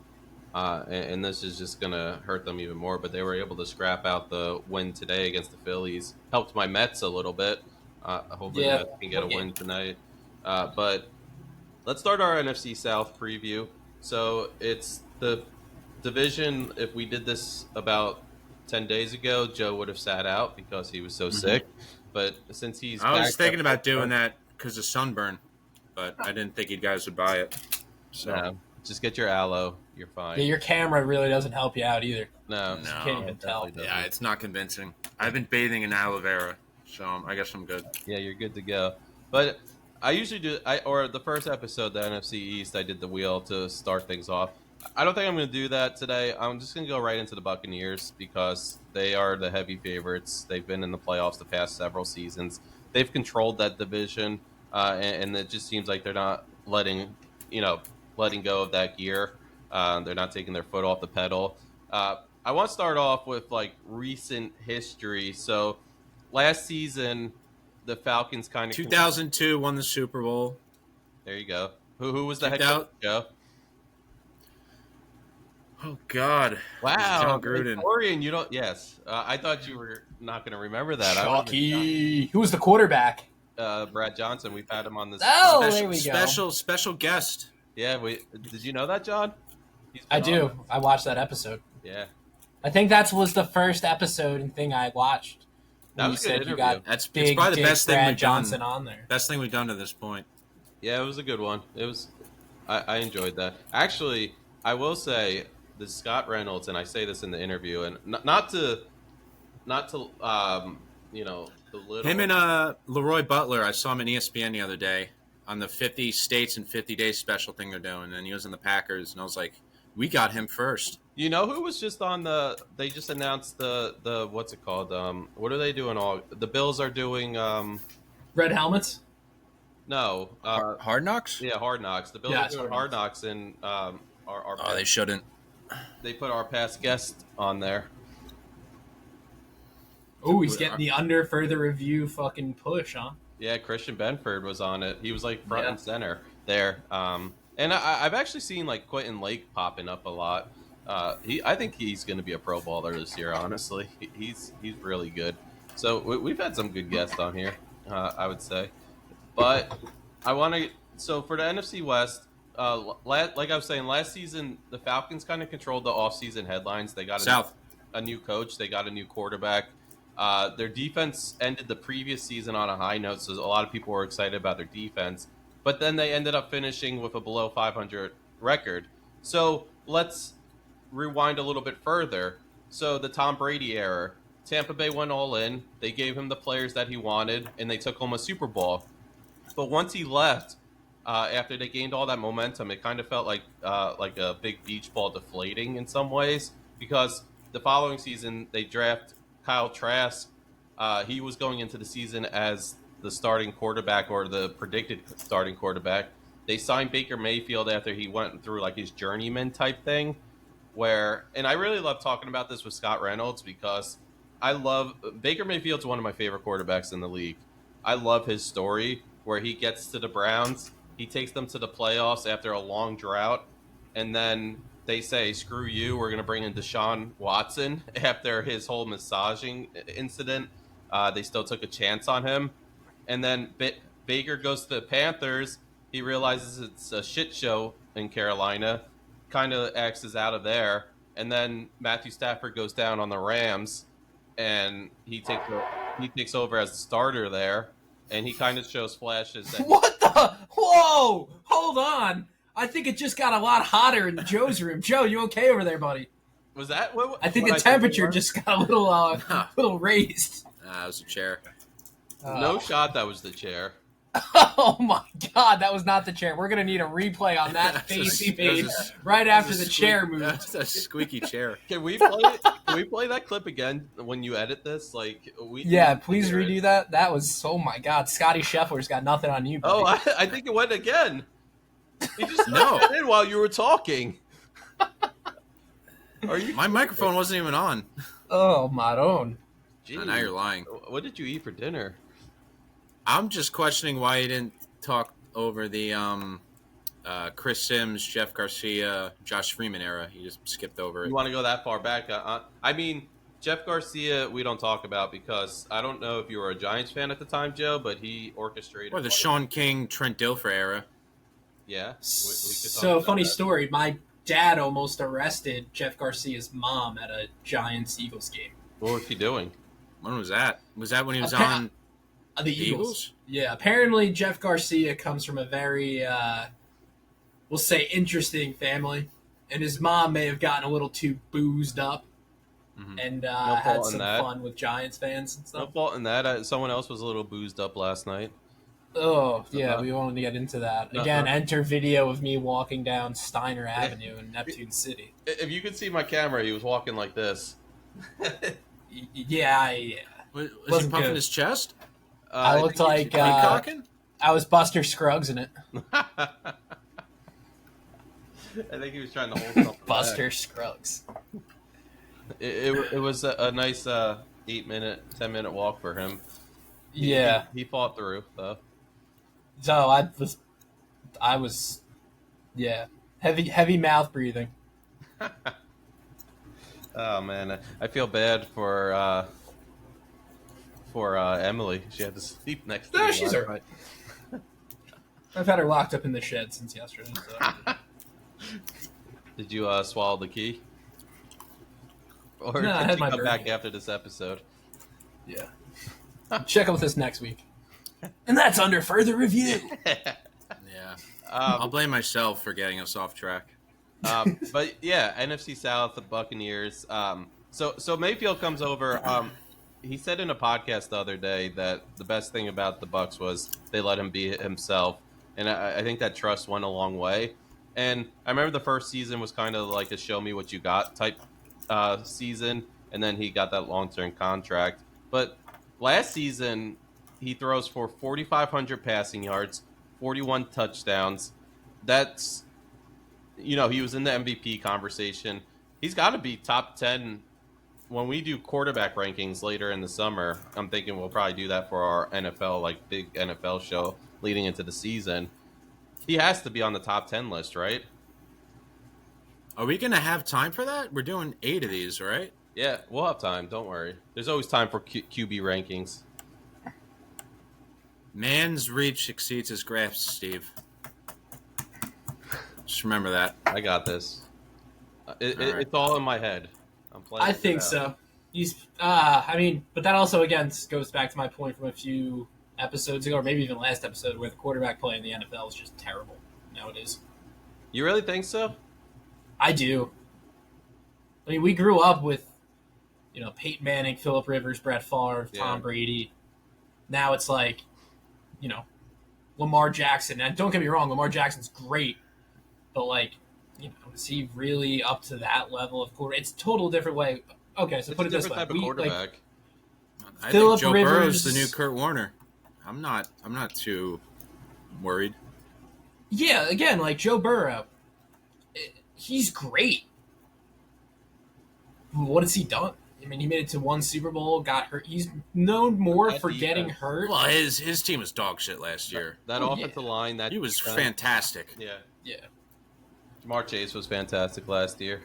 and this is just going to hurt them even more. But they were able to scrap out the win today against the Phillies. Helped my Mets a little bit. Hopefully the Mets can get a win tonight. But let's start our NFC South preview. So it's the division. If we did this about 10 days ago, Joe would have sat out because he was so sick. But since he's I was thinking about doing that because of sunburn, but I didn't think you guys would buy it. So just get your aloe. You're fine. Yeah, your camera really doesn't help you out either. No. You can't even tell. Yeah, it's not convincing. I've been bathing in aloe vera, so I guess I'm good. Yeah, you're good to go. But I usually do, or the first episode, the NFC East, I did the wheel to start things off. I don't think I'm going to do that today. I'm just going to go right into the Buccaneers because they are the heavy favorites. They've been in the playoffs the past several seasons. They've controlled that division, and it just seems like they're not letting go of that gear. They're not taking their foot off the pedal. I want to start off with like recent history. So last season, the Falcons kind of 2002 won the Super Bowl. There you go. Who was the head coach, Joe? Oh God! Wow, John Gruden. Victorian, you don't. Yes, I thought you were not going to remember that. Shocky. Who was the quarterback? Brad Johnson. We've had him on this. There we go. Special guest. Yeah, did you know that, John? I do. I watched that episode. Yeah, I think that was the first episode and thing I watched. That was a good interview. It's probably the best thing we've Johnson done. On there. Best thing we've done to this point. Yeah, it was a good one. It was. I enjoyed that. Actually, I will say the Scott Reynolds, and I say this in the interview, and not to belittle him and Leroy Butler. I saw him on ESPN the other day on the 50 states and 50 days special thing they're doing, and he was in the Packers, and I was like, we got him first. You know who was just on they just announced the what's it called? What are they doing? The Bills are doing Red helmets? No. Hard Knocks? Yeah, Hard Knocks. The Bills are doing Hard Knocks, and they shouldn't. They put our past guest on there. Oh, he's getting the under further review fucking push, huh? Yeah, Christian Benford was on it. He was like front and center there. And I've actually seen like Quentin Lake popping up a lot. I think he's going to be a Pro Bowler this year. Honestly, he's really good. So we've had some good guests on here, I would say. But I want to. So for the NFC West, like I was saying, last season the Falcons kind of controlled the offseason headlines. They got a new coach. They got a new quarterback. Their defense ended the previous season on a high note, so a lot of people were excited about their defense. But then they ended up finishing with a below 500 record. So let's rewind a little bit further. So the Tom Brady era, Tampa Bay went all in. They gave him the players that he wanted, and they took home a Super Bowl. But once he left, after they gained all that momentum, it kind of felt like a big beach ball deflating in some ways, because the following season they draft Kyle Trask. He was going into the season as the starting quarterback, or the predicted starting quarterback. They signed Baker Mayfield after he went through like his journeyman type thing, and I really love talking about this with Scott Reynolds because Baker Mayfield's one of my favorite quarterbacks in the league. I love his story where he gets to the Browns, he takes them to the playoffs after a long drought, and then they say, screw you, we're going to bring in Deshaun Watson after his whole massaging incident. They still took a chance on him. And then Baker goes to the Panthers. He realizes it's a shit show in Carolina, kind of axes out of there. And then Matthew Stafford goes down on the Rams, and he takes over as the starter there. And he kind of shows flashes. What the? Whoa! Hold on. I think it just got a lot hotter in Joe's room. Joe, you okay over there, buddy? Was that what? I think the temperature just got a little raised. It was a chair. No shot. That was the chair. Oh my God, that was not the chair. We're gonna need a replay on that facey page right after the chair moved. That's a squeaky chair. Can we play that clip again when you edit this? Like, Yeah, please redo that. That was, oh my God, Scotty Scheffler's got nothing on you, buddy. Oh, I think it went again. You just it in while you were talking. My microphone wasn't even on. Oh, Maron. Oh, now you're lying. What did you eat for dinner? I'm just questioning why you didn't talk over the Chris Sims, Jeff Garcia, Josh Freeman era. You just skipped over it. You want to go that far back? I mean, Jeff Garcia, we don't talk about because I don't know if you were a Giants fan at the time, Joe, but he orchestrated. Or the Sean King, Trent Dilfer era. Yeah. We could So, funny story. My dad almost arrested Jeff Garcia's mom at a Giants-Eagles game. What was he doing? When was that? Was that when he was on the Eagles? Yeah. Apparently, Jeff Garcia comes from a very, we'll say, interesting family. And his mom may have gotten a little too boozed up and had some fun with Giants fans and stuff. No fault in that. Someone else was a little boozed up last night. Oh, yeah, we won't get into that. Again, enter video of me walking down Steiner Avenue in Neptune City. If you could see my camera, he was walking like this. Yeah. Was he puffing his chest? I looked like cocking? I was Buster Scruggs in it. I think he was trying to hold something Buster Scruggs. It was a nice 8-minute, 10-minute walk for him. Yeah. He fought through, though. So I was, yeah, heavy mouth breathing. Oh man, I feel bad for Emily. She had to sleep next to me. No, she's all right. I've had her locked up in the shed since yesterday. So. Did you swallow the key? Or No, I did had you my come back burger. after this episode? Yeah. Check out with us next week. And that's under further review. Yeah. I'll blame myself for getting us off track. But yeah, NFC South, the Buccaneers. So Mayfield comes over. He said in a podcast the other day that the best thing about the Bucs was they let him be himself, and I think that trust went a long way. And I remember the first season was kind of like a show me what you got type season, and then he got that long-term contract. But last season, he throws for 4,500 passing yards, 41 touchdowns. That's, he was in the MVP conversation. He's got to be top 10. When we do quarterback rankings later in the summer, I'm thinking we'll probably do that for our NFL, like big NFL show leading into the season. He has to be on the top 10 list, right? Are we going to have time for that? We're doing 8 of these, right? Yeah, we'll have time. Don't worry. There's always time for QB rankings. Man's reach exceeds his grasp, Steve. Just remember that. I got this. It's all in my head. I'm playing. I think so. But that also, again, goes back to my point from a few episodes ago, or maybe even last episode, where the quarterback play in the NFL is just terrible nowadays. You really think so? I do. I mean, we grew up with, Peyton Manning, Phillip Rivers, Brett Favre, Tom Brady. Now it's like, Lamar Jackson. And don't get me wrong, Lamar Jackson's great. But, is he really up to that level of quarterback? It's a total different way. Okay, so put it this way. Type of quarterback. I think Joe Burrow's the new Kurt Warner. I'm not too worried. Yeah, again, like Joe Burrow. He's great. What has he done? I mean, he made it to one Super Bowl, got hurt. He's known more for getting hurt. Well, his team was dog shit last year. That offensive line, he was fantastic. Yeah. Yeah. Jamar Chase was fantastic last year.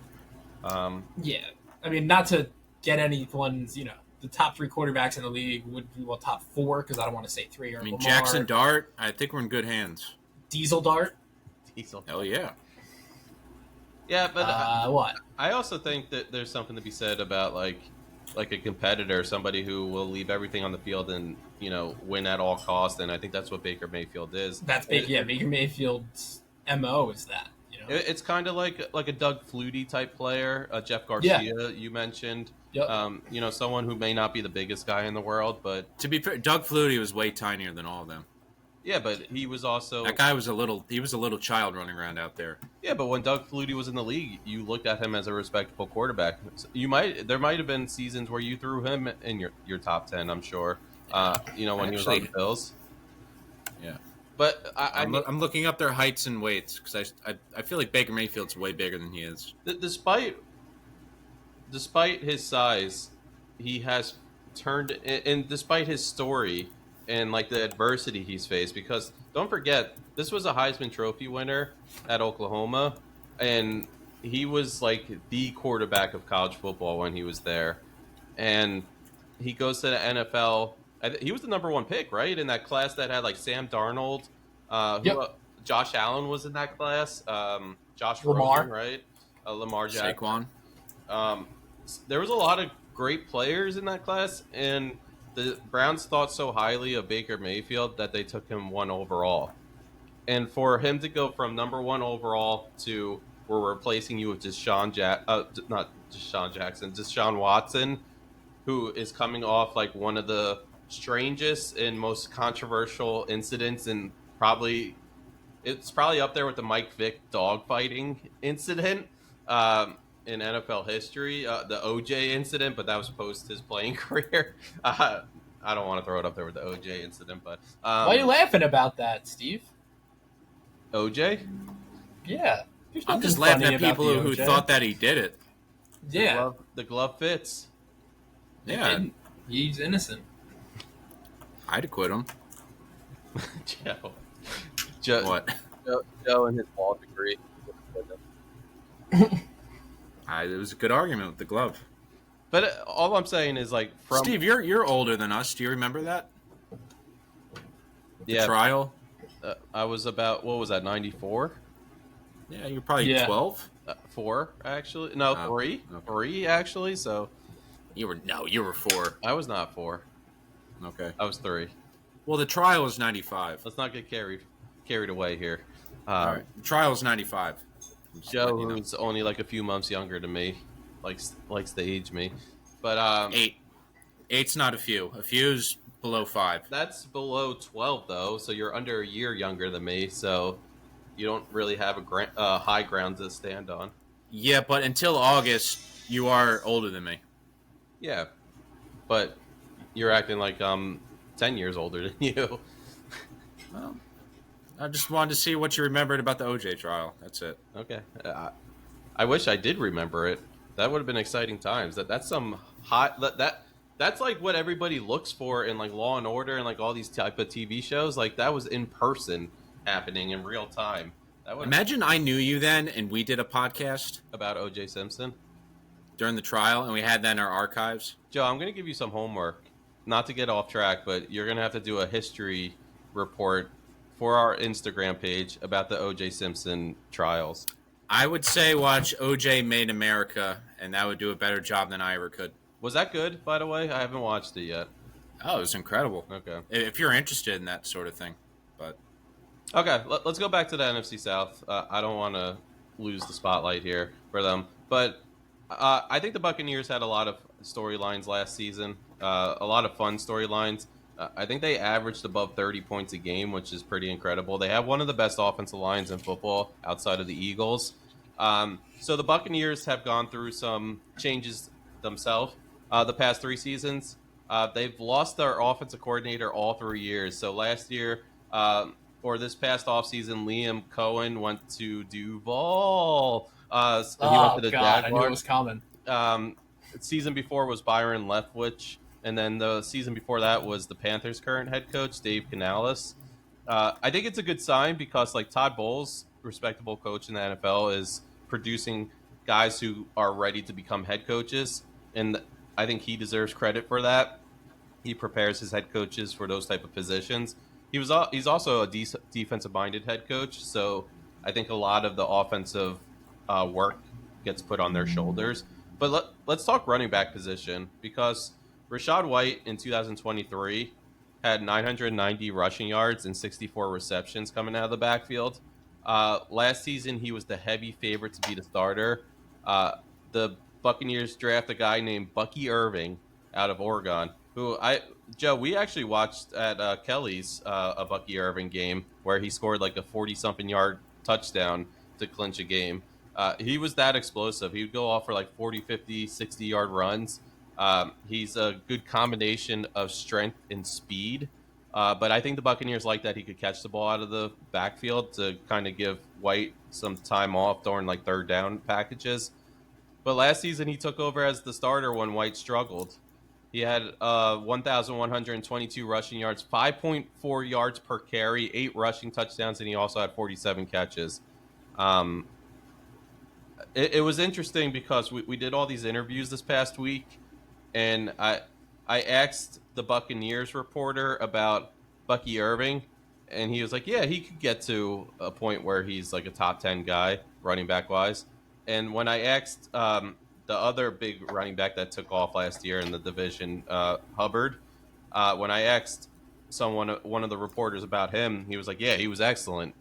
Yeah. I mean, not to get anyone's, the top 3 quarterbacks in the league would be, top 4, because I don't want to say 3. Or Lamar, Jackson Dart, I think we're in good hands. Diesel Dart. Hell yeah. Yeah, but what? I also think that there's something to be said about like a competitor, somebody who will leave everything on the field and win at all costs. And I think that's what Baker Mayfield is. That's big. Yeah, Baker Mayfield's MO is that. It's kind of like a Doug Flutie type player, Jeff Garcia you mentioned. Yep. Someone who may not be the biggest guy in the world, but to be fair, Doug Flutie was way tinier than all of them. Yeah, but he was also That guy was a little child running around out there. yeah. But when Doug Flutie was in the league, you looked at him as a respectable quarterback. So there might have been seasons where you threw him in your top 10. I'm sure. When he was on the Bills. Yeah. But I'm looking up their heights and weights because I feel like Baker Mayfield's way bigger than he is. Despite his size, he has turned, and despite his story and like the adversity he's faced, because don't forget this was a Heisman Trophy winner at Oklahoma, and he was like the quarterback of college football when he was there, and he goes to the NFL. He was the number one pick, right, in that class that had like Sam Darnold. Josh Allen was in that class. Josh Lamar. Rosen, right? Lamar Jackson. Saquon. There was a lot of great players in that class, and the Browns thought so highly of Baker Mayfield that they took him 1 overall. And for him to go from number 1 overall to we're replacing you with Deshaun Watson, who is coming off like one of the strangest and most controversial incidents, and it's probably up there with the Mike Vick dogfighting incident in NFL history, the OJ incident, but that was post his playing career. I don't want to throw it up there with the OJ incident, but why are you laughing about that, Steve? OJ? Yeah, I'm just laughing at people who thought that he did it. Yeah, the glove fits. Yeah, he's innocent. I'd acquit him. Joe. What? Joe and his law degree. It was a good argument with the glove. But all I'm saying is, like, Steve, you're older than us. Do you remember that? The trial. I was about, what was that, 94? Yeah, you're probably 12. 4 actually. No, 3. Okay. 3 actually. So you were 4. I was not 4. Okay, I was 3. Well, the trial was 95. Let's not get carried away here. All right, the trial was 95. Joe, who's only like a few months younger than me, likes to age me. But 8. 8's not a few. A few's below 5. That's below 12 though, so you're under a year younger than me. So you don't really have a high ground to stand on. Yeah, but until August, you are older than me. Yeah, but you're acting like I'm 10 years older than you. Well, I just wanted to see what you remembered about the OJ trial. That's it. Okay. I wish I did remember it. That would have been exciting times. That's some hot that's like what everybody looks for in like Law and Order and like all these type of TV shows. Like that was in person happening in real time. Imagine I knew you then and we did a podcast about OJ Simpson during the trial and we had that in our archives. Joe, I'm going to give you some homework. Not to get off track, but you're going to have to do a history report for our Instagram page about the OJ Simpson trials. I would say watch OJ Made in America, and that would do a better job than I ever could. Was that good, by the way? I haven't watched it yet. Oh, it was incredible. Okay. If you're interested in that sort of thing. But okay, let's go back to the NFC South. I don't want to lose the spotlight here for them. But I think the Buccaneers had a lot of storylines last season, a lot of fun storylines. I think they averaged above 30 points a game, which is pretty incredible. They have one of the best offensive lines in football outside of the Eagles. So the Buccaneers have gone through some changes themselves the past 3 seasons. They've lost their offensive coordinator all 3 years. So last year, or this past offseason, Liam Cohen went to Duval. He went to the Jaguars. I knew it was coming. Season before was Byron Leftwich. And then the season before that was the Panthers' current head coach, Dave Canales. I think it's a good sign because, like, Todd Bowles, respectable coach in the NFL, is producing guys who are ready to become head coaches. And I think he deserves credit for that. He prepares his head coaches for those type of positions. He's also a defensive-minded head coach, so I think a lot of the offensive work gets put on their shoulders. But let's talk running back position because Rachaad White in 2023 had 990 rushing yards and 64 receptions coming out of the backfield. Last season, he was the heavy favorite to be the starter. The Buccaneers draft a guy named Bucky Irving out of Oregon, who Joe, we actually watched at Kelly's a Bucky Irving game where he scored like a 40-something yard touchdown to clinch a game. He was that explosive. He would go off for like 40, 50, 60-yard runs. He's a good combination of strength and speed. But I think the Buccaneers like that he could catch the ball out of the backfield to kind of give White some time off during like third down packages. But last season he took over as the starter when White struggled. He had 1,122 rushing yards, 5.4 yards per carry, 8 rushing touchdowns, and he also had 47 catches. Um, it was interesting because we did all these interviews this past week, and I asked the Buccaneers reporter about Bucky Irving, and he was like, "Yeah, he could get to a point where he's like a top 10 guy running back wise." And when I asked the other big running back that took off last year in the division, Hubbard, when I asked one of the reporters about him, he was like, "Yeah, he was excellent."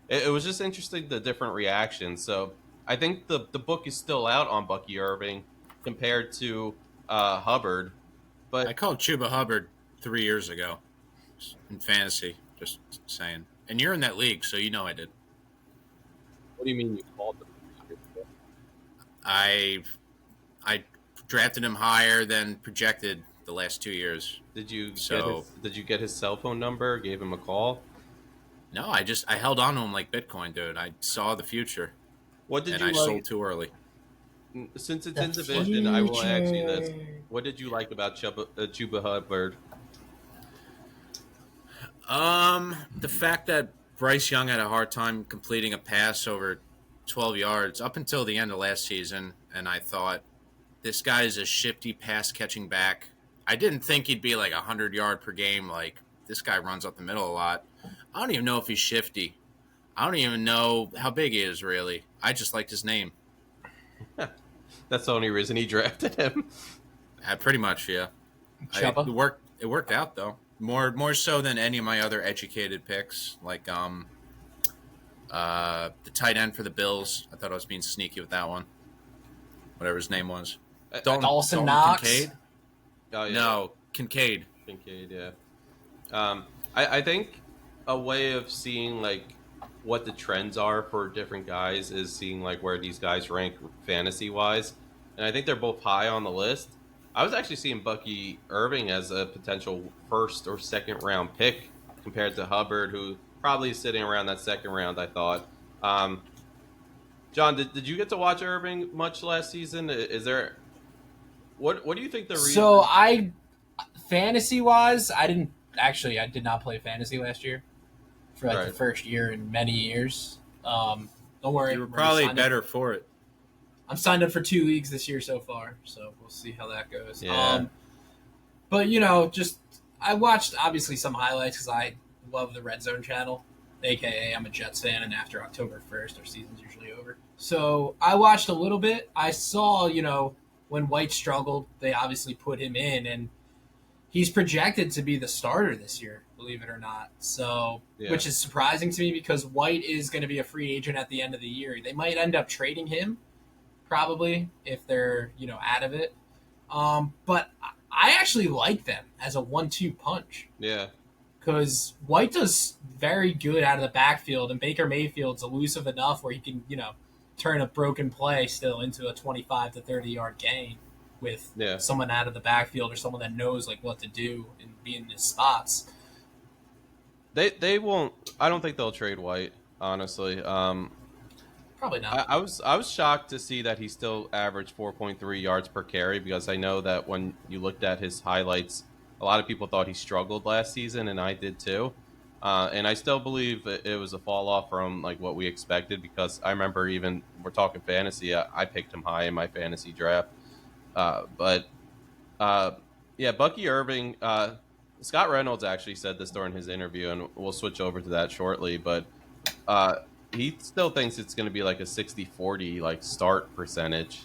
It was just interesting the different reactions. So I think the book is still out on Bucky Irving compared to Hubbard, I but called Chuba Hubbard 3 years ago in fantasy. Just saying. And you're in that league, so you know I did. what do you mean you called them? I I drafted him higher than projected the last 2 years. So Did you get his cell phone number? Gave him a call? no, I held on to him like Bitcoin, dude. I saw the future, What did and you I like? sold too early. Since it's The in division, I will ask you this: future. what did you like about Chuba Hubbard? The fact that Bryce Young had a hard time completing a pass over 12 yards up until the end of last season, and I thought this guy is a shifty pass catching back. I didn't think he'd be like 100 yard per game. Like this guy runs up the middle a lot. I don't even know if he's shifty. I don't even know how big he is really. I just liked his name. That's the only reason he drafted him. Pretty much, yeah. Chubba. It worked out though. More so than any of my other educated picks, like the tight end for the Bills. I thought I was being sneaky with that one. Whatever his name was. Dawson Knox? Kincaid? Oh, yeah. No, Kincaid. Kincaid, yeah. I think a way of seeing like what the trends are for different guys is seeing like where these guys rank fantasy wise, and I think they're both high on the list. I was actually seeing Bucky Irving as a potential first or second round pick compared to Hubbard, who probably is sitting around that second round. I thought. John, did you get to watch Irving much last season? Is there what do you think the reason? So I, fantasy wise, I did not play fantasy last year for like the Right. first year in many years. Don't worry, You were we're probably signed up- better for it. I'm signed up for 2 leagues this year so far, so we'll see how that goes. Yeah. But just I watched obviously some highlights because I love the Red Zone channel, aka I'm a Jets fan, and after October 1st, our season's usually over. So I watched a little bit. I saw when White struggled, they obviously put him in, and he's projected to be the starter this year, believe it or not. So, Yeah. which is surprising to me because White is going to be a free agent at the end of the year. They might end up trading him, probably, if they're out of it. But I actually like them as a 1-2 punch Yeah. because White does very good out of the backfield, and Baker Mayfield's elusive enough where he can turn a broken play still into a 25 to 30 yard gain with Yeah. someone out of the backfield or someone that knows like what to do and be in his spots. They won't. I don't think they'll trade White. Honestly, Probably not. I was shocked to see that he still averaged 4.3 yards per carry because I know that when you looked at his highlights, a lot of people thought he struggled last season, and I did too. And I still believe it was a fall off from like what we expected because I remember even we're talking fantasy. I picked him high in my fantasy draft, but yeah, Bucky Irving. Scott Reynolds actually said this during his interview, and we'll switch over to that shortly. But he still thinks it's going to be like a 60-40 like start percentage,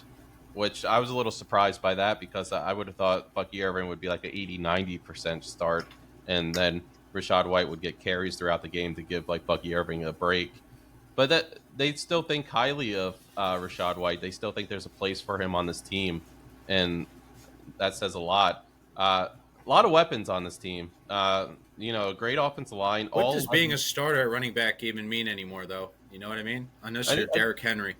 which I was a little surprised by that because I would have thought Bucky Irving would be like an 80-90% start, and then Rachaad White would get carries throughout the game to give like Bucky Irving a break. But that they still think highly of Rachaad White. They still think there's a place for him on this team, and that says a lot. lot of weapons on this team. Great offensive line. What does being a starter at running back even mean anymore, though? You know what I mean? Unless you're Derrick Henry.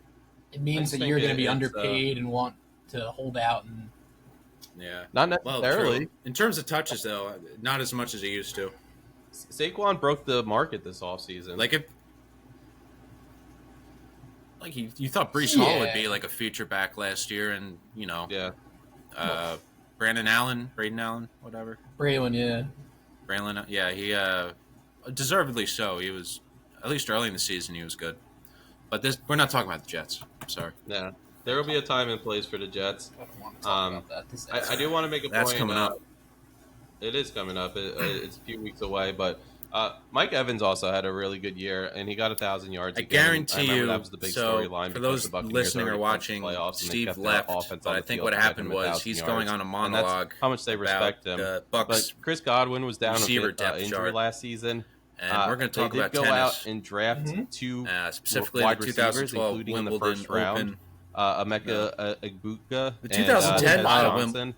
It means that you're going to be underpaid and want to hold out. And yeah, not necessarily. Well, in terms of touches, though, not as much as he used to. Saquon broke the market this offseason. You thought Breece Hall would be like a feature back last year, and Braden Allen, whatever. Braylon, he deservedly so. He was, at least early in the season, he was good. But we're not talking about the Jets. Sorry. Yeah, there will be a time and place for the Jets. I don't want to talk about that. I do want to make a point. That's coming up. It is coming up. It's a few weeks away, but Mike Evans also had a really good year, and he got 1,000 yards. I guarantee you. That was the big storyline. For those listening or watching, Steve left, but I think what happened was he's going on a monologue. How much they respect him. Bucs, but Chris Godwin was down with injury chart. Last season. And we're going to talk about tennis. Go out and draft two specifically wide the receivers, 2012 including Wimbledon in the first round. Emeka Egbuka, the 2010 Johnson,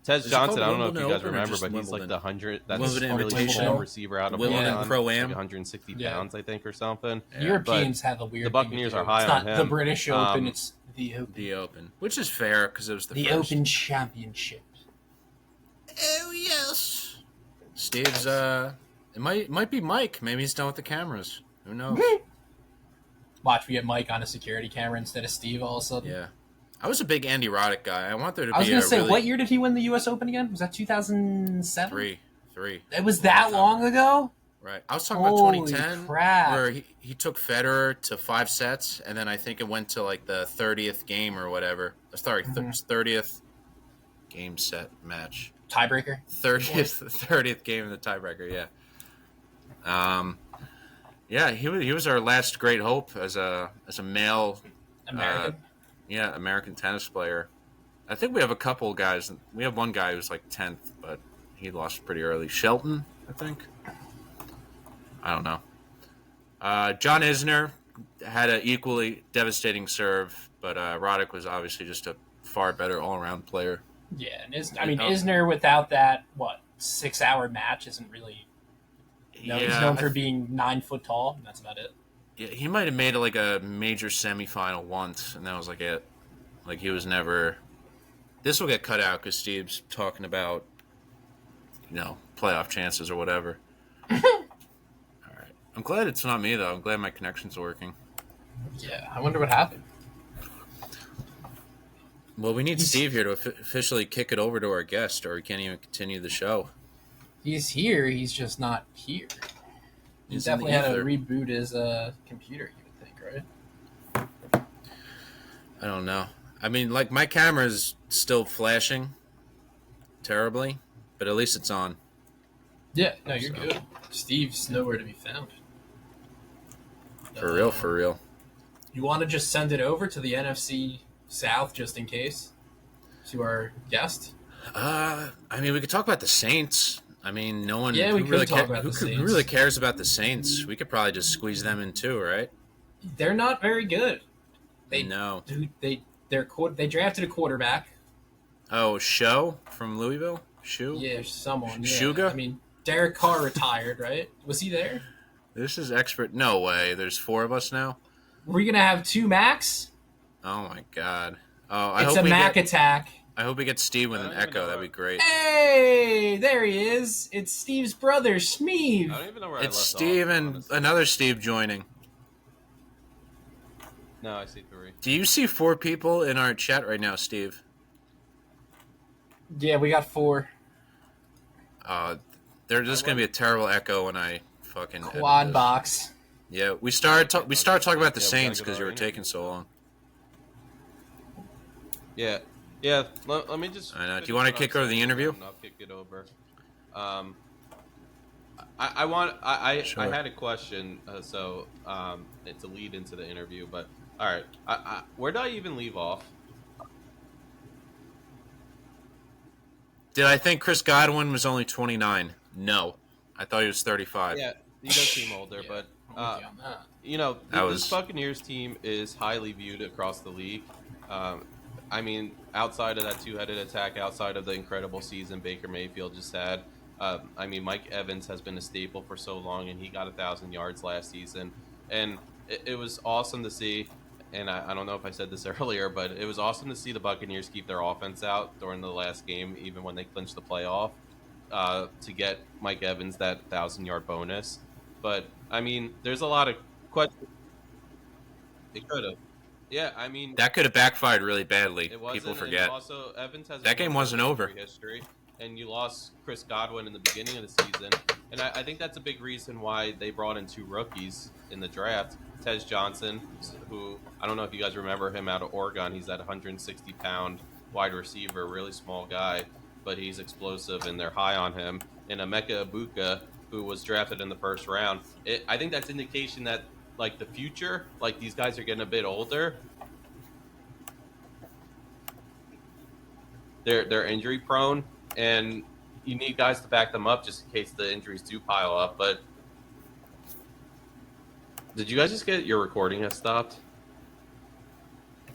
Tez Johnson. I don't know if you guys remember, but he's like the 100. That's a really tall receiver out of Wimbledon Pro-Am, like 160 pounds, I think, or something. Europeans have a weird. The Buccaneers are high on him. It's not the British Open. It's the Open. The Open, which is fair because it was the first. Open Championship. Oh yes, Steve's. It might be Mike. Maybe he's done with the cameras. Who knows? Watch, we get Mike on a security camera instead of Steve all of a sudden. Yeah. I was a big Andy Roddick guy. I want there to be I was going to say, what year did he win the U.S. Open again? Was that 2007? Three. It was that long ago? Right. I was talking about 2010, crap. where he took Federer to 5 sets, and then I think it went to like the 30th game or whatever. Sorry, 30th game set match. Tiebreaker? 30th game in the tiebreaker, yeah. He was our last great hope as a male American. American tennis player. I think we have a couple guys. We have one guy who's like 10th, but he lost pretty early. Shelton, I think. I don't know. John Isner had an equally devastating serve, but Roddick was obviously just a far better all-around player. Yeah, and Isner without that 6-hour match isn't really. He's known for being 9 foot tall, and that's about it. Yeah, he might have made like a major semifinal once, and that was like it. Like he was never. This will get cut out because Steve's talking about, playoff chances or whatever. All right, I'm glad it's not me though. I'm glad my connection's working. Yeah, I wonder what happened. Well, we need Steve here to officially kick it over to our guest, or we can't even continue the show. He's here. He's just not here. He definitely had to reboot his computer, you would think, right? I don't know. I mean, like, my camera's still flashing terribly, but at least it's on. Yeah, no, you're good. Steve's nowhere to be found. For real. You want to just send it over to the NFC South just in case? To our guest? I mean, we could talk about the Saints. I mean, no one. Yeah, we could talk about the Saints. Who really cares about the Saints? We could probably just squeeze them in too, right? They're not very good. They drafted a quarterback. Oh, Show from Louisville. Shoe. Yeah, someone. Yeah. Shuga. I mean, Derek Carr retired, right? Was he there? This is expert. No way. There's 4 of us now. We're gonna have 2 Macs. Oh my god. Oh, it's a Mac attack. I hope we get Steve with an echo. That'd be great. Hey, there he is. It's Steve's brother, Smeeve. I don't even know where it's Steve and another Steve joining. No, I see 3. Do you see 4 people in our chat right now, Steve? Yeah, we got 4. There's just gonna be a terrible echo when I fucking quad box. Yeah, we started talking about the Saints because you were taking so long. Yeah. Let me just. I know. Do you want to kick over the interview? I'll kick it over. I had a question, so it's a lead into the interview. But all right, where did I even leave off? Did I think Chris Godwin was only 29? No, I thought he was 35. Yeah, he does seem older, but this Buccaneers team is highly viewed across the league. I mean, outside of that two-headed attack, outside of the incredible season Baker Mayfield just had, I mean, Mike Evans has been a staple for so long, and he got 1,000 yards last season, and it was awesome to see. And I don't know if I said this earlier, but it was awesome to see the Buccaneers keep their offense out during the last game, even when they clinched the playoff, to get Mike Evans that 1,000-yard bonus. But I mean, there's a lot of questions. It could have. Yeah, I mean, That could have backfired really badly. it wasn't. People And forget. also, Evans has a That game little bit wasn't of over. injury history, and you lost Chris Godwin in the beginning of the season, and I think that's a big reason why they brought in 2 rookies in the draft. Tez Johnson, who I don't know if you guys remember him out of Oregon. He's that 160-pound wide receiver, really small guy, but he's explosive, and they're high on him. And Emeka Egbuka, who was drafted in the first round. I think that's indication that like the future, like these guys are getting a bit older. They're injury prone, and you need guys to back them up just in case the injuries do pile up. But did you guys just get your recording has stopped?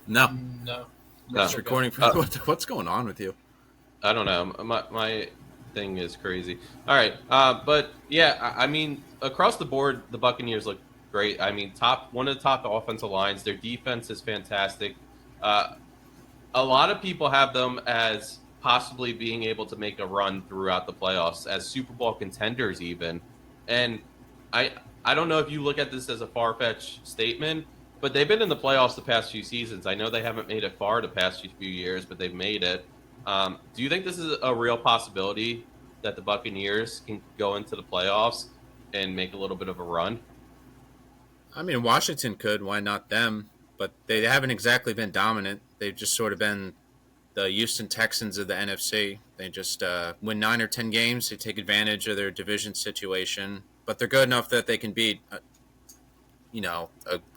No. No. No. It's recording. What's going on with you? I don't know. My thing is crazy. All right, but yeah, I mean, across the board, the Buccaneers look great. I mean, one of the top offensive lines. Their defense is fantastic. A lot of people have them as possibly being able to make a run throughout the playoffs as Super Bowl contenders, even. And I don't know if you look at this as a far-fetched statement, but they've been in the playoffs the past few seasons. I know they haven't made it far the past few years, but they've made it. Do you think this is a real possibility that the Buccaneers can go into the playoffs and make a little bit of a run? I mean, Washington could. Why not them? But they haven't exactly been dominant. They've just sort of been the Houston Texans of the NFC. They just win 9 or 10 games. They take advantage of their division situation. But they're good enough that they can beat, a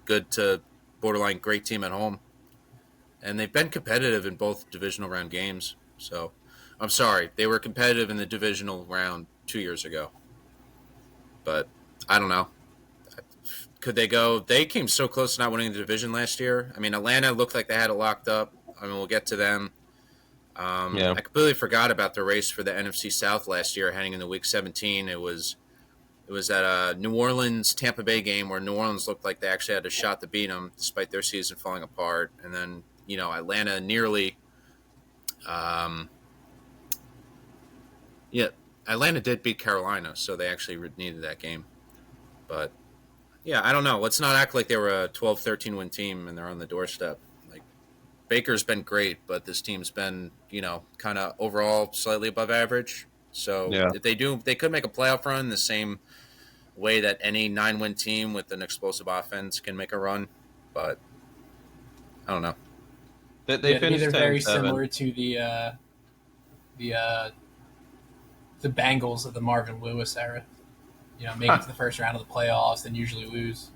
good to borderline great team at home. And they've been competitive in both divisional round games. So, I'm sorry. They were competitive in the divisional round 2 years ago. But, I don't know. Could they go? They came so close to not winning the division last year. I mean, Atlanta looked like they had it locked up. I mean, we'll get to them. I completely forgot about the race for the NFC South last year heading into Week 17. It was that New Orleans Tampa Bay game where New Orleans looked like they actually had a shot to beat them despite their season falling apart. And then, Atlanta nearly Atlanta did beat Carolina, so they actually needed that game. But, yeah, I don't know. Let's not act like they were a 12, 13-win team and they're on the doorstep. Like, Baker's been great, but this team's been, kind of overall slightly above average. So if they do, they could make a playoff run the same way that any 9-win team with an explosive offense can make a run. But, I don't know. They finished they're very 10-7. similar to the Bengals of the Marvin Lewis era. Make it to the first round of the playoffs, then usually lose.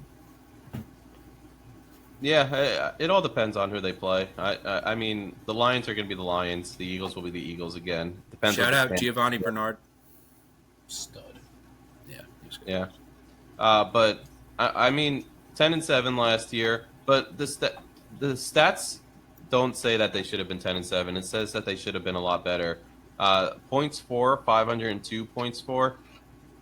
Yeah, it all depends on who they play. I mean, the Lions are going to be the Lions. The Eagles will be the Eagles again. Depends. Shout out Giovanni Bernard. Stud. Yeah, he's good. Yeah, but I mean, 10-7 last year. But the stats don't say that they should have been 10-7. It says that they should have been a lot better. Points for 502 points for.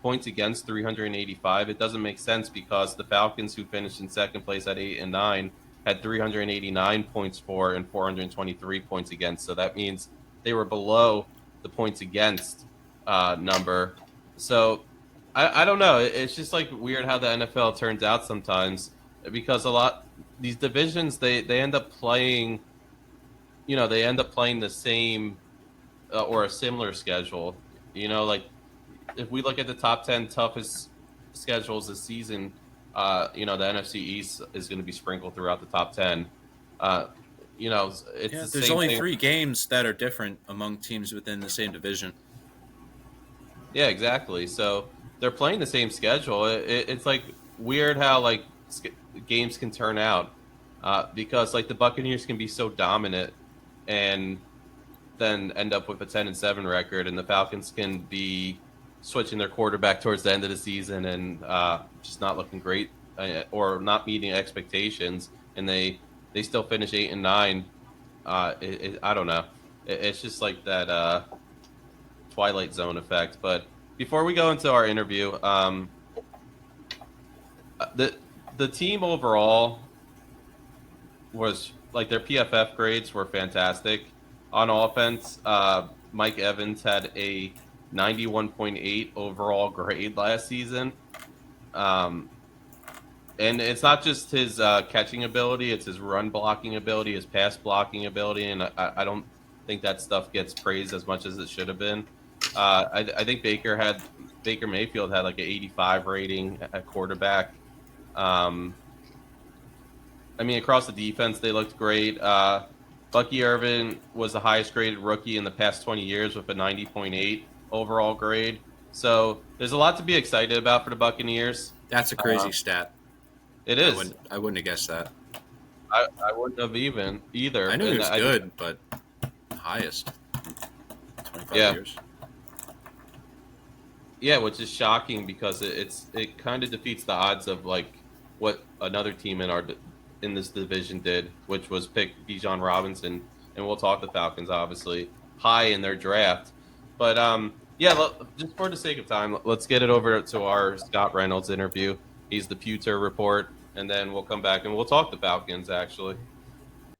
Points against 385. It doesn't make sense because the Falcons, who finished in second place at 8-9, had 389 points for and 423 points against. So that means they were below the points against number. So I don't know. It's just like weird how the NFL turns out sometimes because these divisions they end up playing. They end up playing the same or a similar schedule. Like. If we look at the top 10 toughest schedules this season, the NFC East is going to be sprinkled throughout the top 10. It's there's only 3 games that are different among teams within the same division. Yeah, exactly. So they're playing the same schedule. It's like weird how games can turn out because the Buccaneers can be so dominant and then end up with a 10-7 record, and the Falcons can be switching their quarterback towards the end of the season and just not looking great or not meeting expectations, and they still finish 8-9 I don't know. It's just like that Twilight Zone effect. But before we go into our interview, the team overall was like their PFF grades were fantastic. On offense, Mike Evans had a 91.8 overall grade last season. Um, and it's not just his catching ability; it's his run blocking ability, his pass blocking ability, and I don't think that stuff gets praised as much as it should have been. I think Baker Mayfield had like an 85 rating at quarterback. Um, I mean, across the defense, they looked great. Bucky Irving was the highest graded rookie in the past 20 years with a 90.8 overall grade. So there's a lot to be excited about for the Buccaneers. That's a crazy stat. It is. I wouldn't have guessed that. I wouldn't have either. I knew he was good, but highest 25 years. Yeah, which is shocking because it kind of defeats the odds of like what another team in this division did, which was pick Bijan Robinson, and we'll talk the Falcons obviously high in their draft. But just for the sake of time, let's get it over to our Scott Reynolds interview. He's the Pewter Report, and then we'll come back and we'll talk the Falcons actually.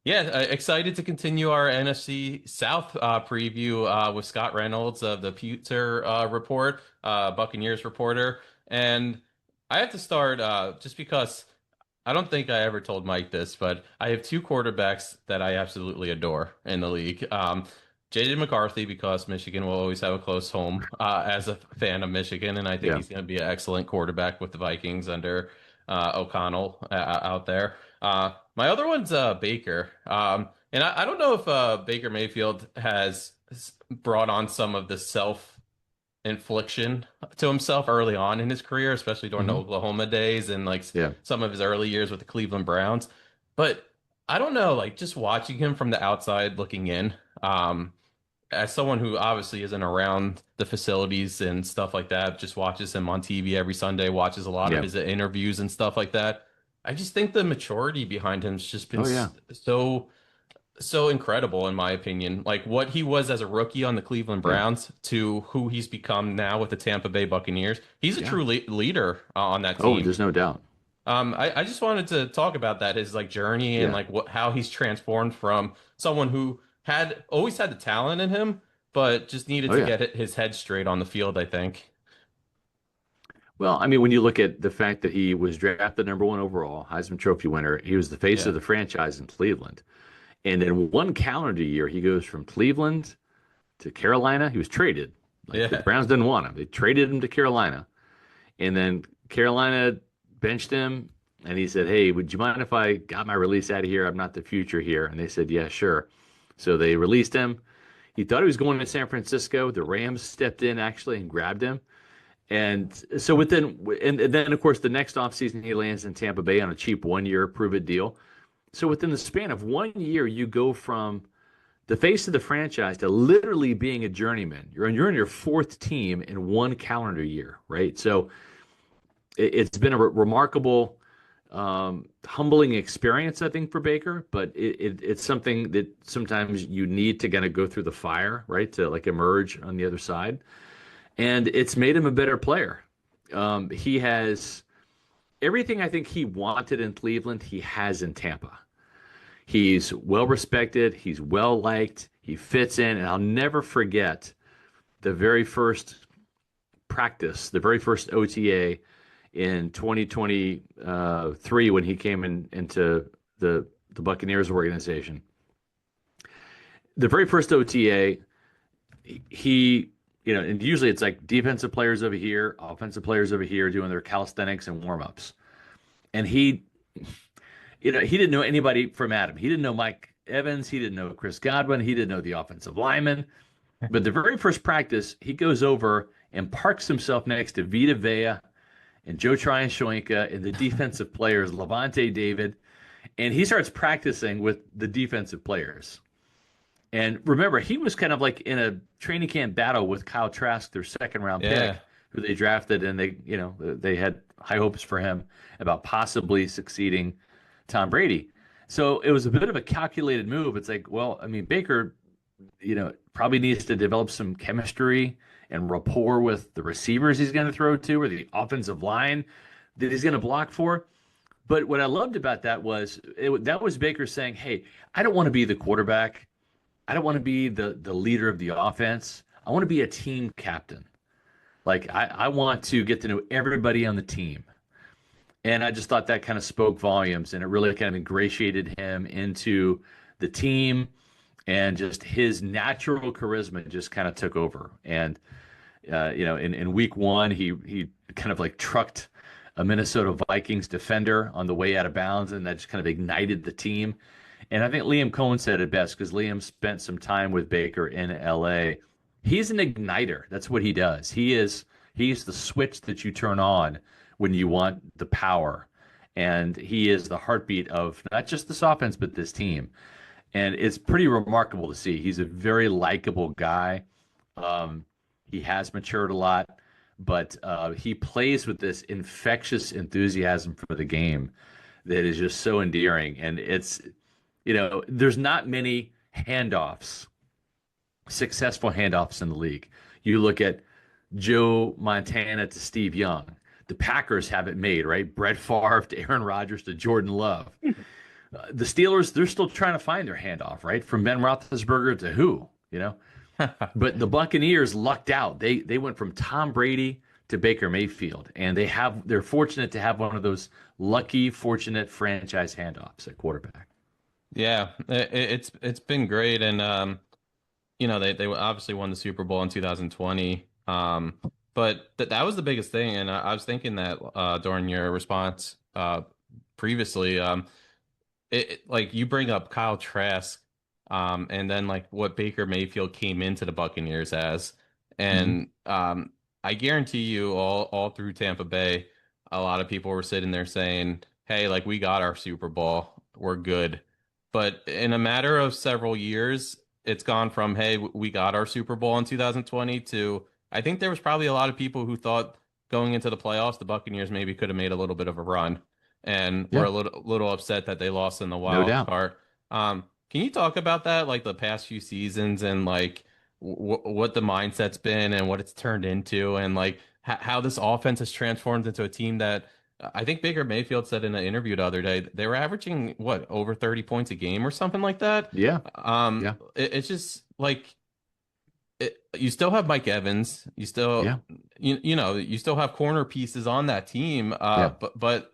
Yeah, excited to continue our NFC South preview with Scott Reynolds of the Pewter Report, Buccaneers reporter. And I have to start just because I don't think I ever told Mike this, but I have two quarterbacks that I absolutely adore in the league. JJ McCarthy, because Michigan will always have a close home as a fan of Michigan, and I think he's going to be an excellent quarterback with the Vikings under O'Connell out there. My other one's Baker. And I don't know if Baker Mayfield has brought on some of the self-infliction to himself early on in his career, especially during the Oklahoma days and some of his early years with the Cleveland Browns. But I don't know, like just watching him from the outside looking in, as someone who obviously isn't around the facilities and stuff like that, just watches him on TV every Sunday, watches a lot of his interviews and stuff like that. I just think the maturity behind him has just been so incredible, in my opinion. Like what he was as a rookie on the Cleveland Browns to who he's become now with the Tampa Bay Buccaneers. He's a true leader on that team. Oh, there's no doubt. I just wanted to talk about that, his like journey and like how he's transformed from someone who always had the talent in him, but just needed to get his head straight on the field, I think. Well, I mean, when you look at the fact that he was drafted #1 overall, Heisman Trophy winner, he was the face of the franchise in Cleveland. And in one calendar year, he goes from Cleveland to Carolina. He was traded. The Browns didn't want him. They traded him to Carolina. And then Carolina benched him, and he said, hey, would you mind if I got my release out of here? I'm not the future here. And they said, yeah, sure. So they released him. He thought he was going to San Francisco. The Rams stepped in, actually, and grabbed him. And so and then, of course, the next offseason, he lands in Tampa Bay on a cheap one-year prove-it deal. So within the span of 1 year, you go from the face of the franchise to literally being a journeyman. You're in your fourth team in one calendar year, right? So it's been a remarkable, humbling experience, I think, for Baker. But it's something that sometimes you need to kind of go through the fire, right, to like emerge on the other side. And it's made him a better player. He has everything I think he wanted in Cleveland, he has in Tampa. He's well respected. He's well liked. He fits in. And I'll never forget the very first practice, the very first OTA in 2023 when he came into the Buccaneers organization. The very first OTA, he, and usually it's like defensive players over here, offensive players over here doing their calisthenics and warm-ups. And he didn't know anybody from Adam. He didn't know Mike Evans. He didn't know Chris Godwin. He didn't know the offensive lineman. But the very first practice, he goes over and parks himself next to Vita Vea and Joe Tryon-Shoyinka and the defensive players, Lavonte David. And he starts practicing with the defensive players. And remember, he was kind of like in a training camp battle with Kyle Trask, their second-round pick, who they drafted, and they had high hopes for him about possibly succeeding Tom Brady. So it was a bit of a calculated move. It's like, well, I mean, Baker, probably needs to develop some chemistry and rapport with the receivers he's going to throw to or the offensive line that he's going to block for. But what I loved about that was that was Baker saying, hey, I don't want to be the quarterback. I don't want to be the leader of the offense. I want to be a team captain. Like, I want to get to know everybody on the team. And I just thought that kind of spoke volumes, and it really kind of ingratiated him into the team, and just his natural charisma just kind of took over. And, in week one, he kind of like trucked a Minnesota Vikings defender on the way out of bounds, and that just kind of ignited the team. And I think Liam Cohen said it best, because Liam spent some time with Baker in LA. He's an igniter. That's what he does. He's the switch that you turn on when you want the power. And he is the heartbeat of not just this offense, but this team. And it's pretty remarkable to see. He's a very likable guy. He has matured a lot, but he plays with this infectious enthusiasm for the game that is just so endearing. And it's, there's not many successful handoffs in the league. You look at Joe Montana to Steve Young. The Packers have it made, right? Brett Favre to Aaron Rodgers to Jordan Love. The Steelers, they're still trying to find their handoff, right? From Ben Roethlisberger to who, But the Buccaneers lucked out. They went from Tom Brady to Baker Mayfield, and they're fortunate to have one of those lucky, fortunate franchise handoffs at quarterback. Yeah, it's been great, and they obviously won the Super Bowl in 2020. But that was the biggest thing, and I was thinking that during your response previously, like you bring up Kyle Trask, and then like what Baker Mayfield came into the Buccaneers as, and I guarantee you, all through Tampa Bay, a lot of people were sitting there saying, "Hey, like we got our Super Bowl, we're good." But in a matter of several years, it's gone from, "Hey, we got our Super Bowl in 2020" to, I think there was probably a lot of people who thought going into the playoffs, the Buccaneers maybe could have made a little bit of a run, and were a little upset that they lost in the wild card. Can you talk about that, like the past few seasons, and like what the mindset's been and what it's turned into, and like how this offense has transformed into a team that I think Baker Mayfield said in an interview the other day they were averaging over 30 points a game or something like that. Yeah. It's just like. You still have Mike Evans. You still, you still have corner pieces on that team. But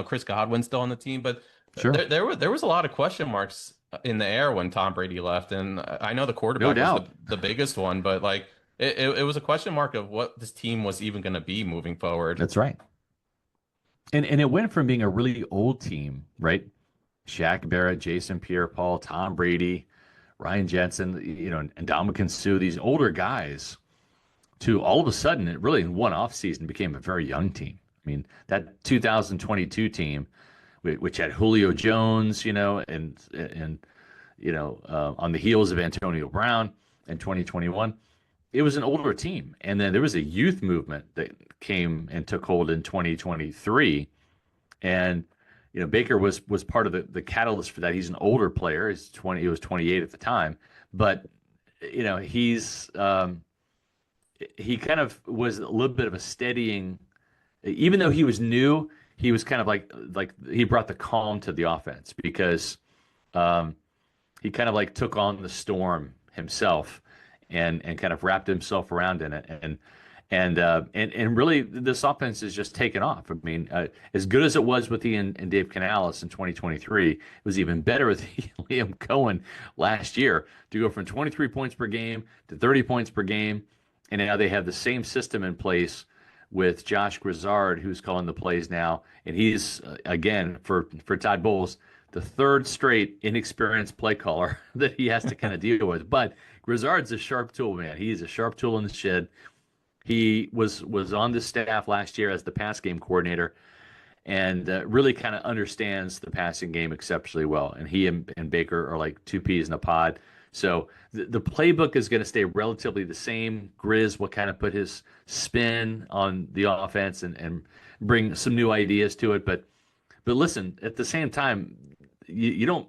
Chris Godwin's still on the team. But sure, there was a lot of question marks in the air when Tom Brady left, and I know the quarterback was the biggest one. But like it was a question mark of what this team was even going to be moving forward. That's right. And it went from being a really old team, right? Shaq Barrett, Jason Pierre-Paul, Tom Brady, Ryan Jensen, and Ndamukong Suh, these older guys, to all of a sudden, it really in one offseason became a very young team. I mean, that 2022 team, which had Julio Jones, and on the heels of Antonio Brown in 2021, it was an older team. And then there was a youth movement that came and took hold in 2023, and Baker was part of the catalyst for that. He's an older player. He was 28 at the time, but he kind of was a little bit of a steadying. Even though he was new, he was kind of like he brought the calm to the offense, because he kind of like took on the storm himself and kind of wrapped himself around in it. And really, this offense has just taken off. I mean, as good as it was with Ian and Dave Canales in 2023, it was even better with Liam Cohen last year, to go from 23 points per game to 30 points per game. And now they have the same system in place with Josh Grizzard, who's calling the plays now. And he's, again, for Todd Bowles, the third straight inexperienced play caller that he has to kind of deal with. But Grizzard's a sharp tool, man. He's a sharp tool in the shed. He was on the staff last year as the pass game coordinator, and really kind of understands the passing game exceptionally well. And he and Baker are like two peas in a pod. So the playbook is going to stay relatively the same. Grizz will kind of put his spin on the offense and bring some new ideas to it. But listen, at the same time, you don't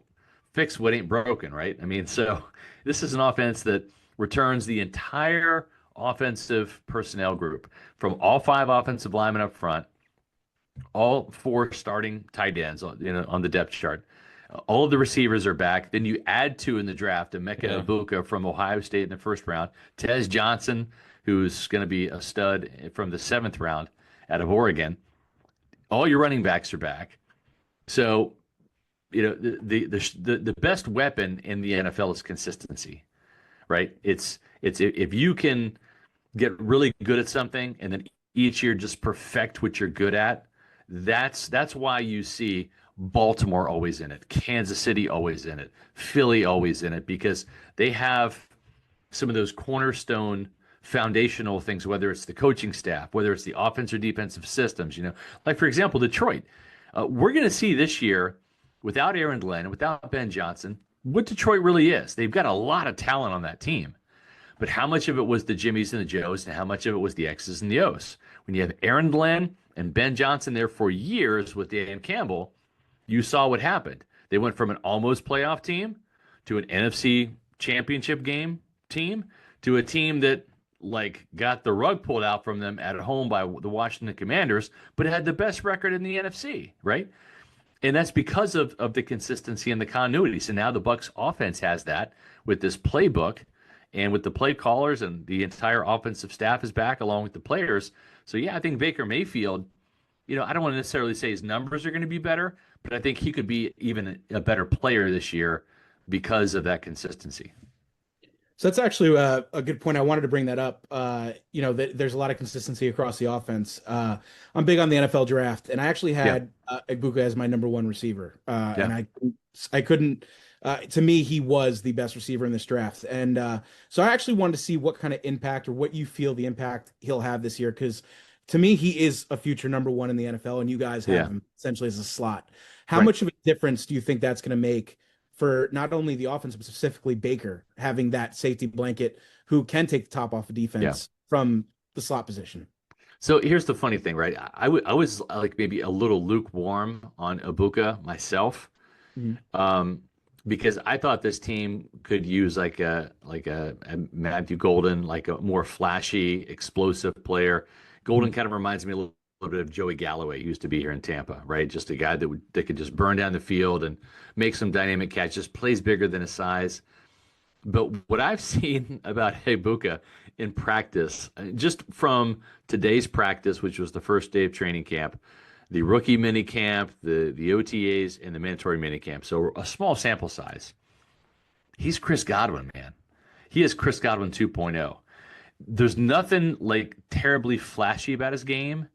fix what ain't broken, right? I mean, so this is an offense that returns the entire offensive personnel group from all 5 offensive linemen up front, all 4 starting tight ends on the depth chart. All of the receivers are back. Then you add 2 in the draft: Emeka Egbuka from Ohio State in the first round, Tez Johnson, who's going to be a stud from the 7th round out of Oregon. All your running backs are back. So, the best weapon in the NFL is consistency, right? It's if you can get really good at something and then each year just perfect what you're good at, that's why you see Baltimore always in it, Kansas City always in it, Philly always in it, because they have some of those cornerstone foundational things, whether it's the coaching staff, whether it's the offense or defensive systems. Like, for example, Detroit. We're going to see this year, without Aaron Glenn, without Ben Johnson, what Detroit really is. They've got a lot of talent on that team. But how much of it was the Jimmies and the Joes, and how much of it was the X's and the O's? When you have Aaron Glenn and Ben Johnson there for years with Dan Campbell, you saw what happened. They went from an almost playoff team to an NFC championship game team to a team that got the rug pulled out from them at home by the Washington Commanders, but had the best record in the NFC, right? And that's because of the consistency and the continuity. So now the Bucs offense has that with this playbook, and with the play callers, and the entire offensive staff is back along with the players. So yeah, I think Baker Mayfield, I don't want to necessarily say his numbers are going to be better, but I think he could be even a better player this year because of that consistency. So that's actually a good point. I wanted to bring that up. There's a lot of consistency across the offense. I'm big on the NFL draft, and I actually had Egbuka as my number 1 receiver. And I couldn't. To me, he was the best receiver in this draft. And so I actually wanted to see what kind of impact, or what you feel the impact he'll have this year, because to me, he is a future number 1 in the NFL, and you guys have him essentially as a slot. How much of a difference do you think that's going to make for not only the offense, but specifically Baker having that safety blanket who can take the top off of defense from the slot position? So here's the funny thing, right? I was like maybe a little lukewarm on Egbuka myself, because I thought this team could use like a Matthew Golden, like a more flashy, explosive player. Golden kind of reminds me a little bit of Joey Galloway, who used to be here in Tampa, right? Just a guy that could just burn down the field and make some dynamic catches, plays bigger than his size. But what I've seen about Egbuka in practice, just from today's practice, which was the first day of training camp, the rookie mini camp, the OTAs, and the mandatory mini camp, so a small sample size, he's Chris Godwin, man. He is Chris Godwin 2.0. There's nothing terribly flashy about his game,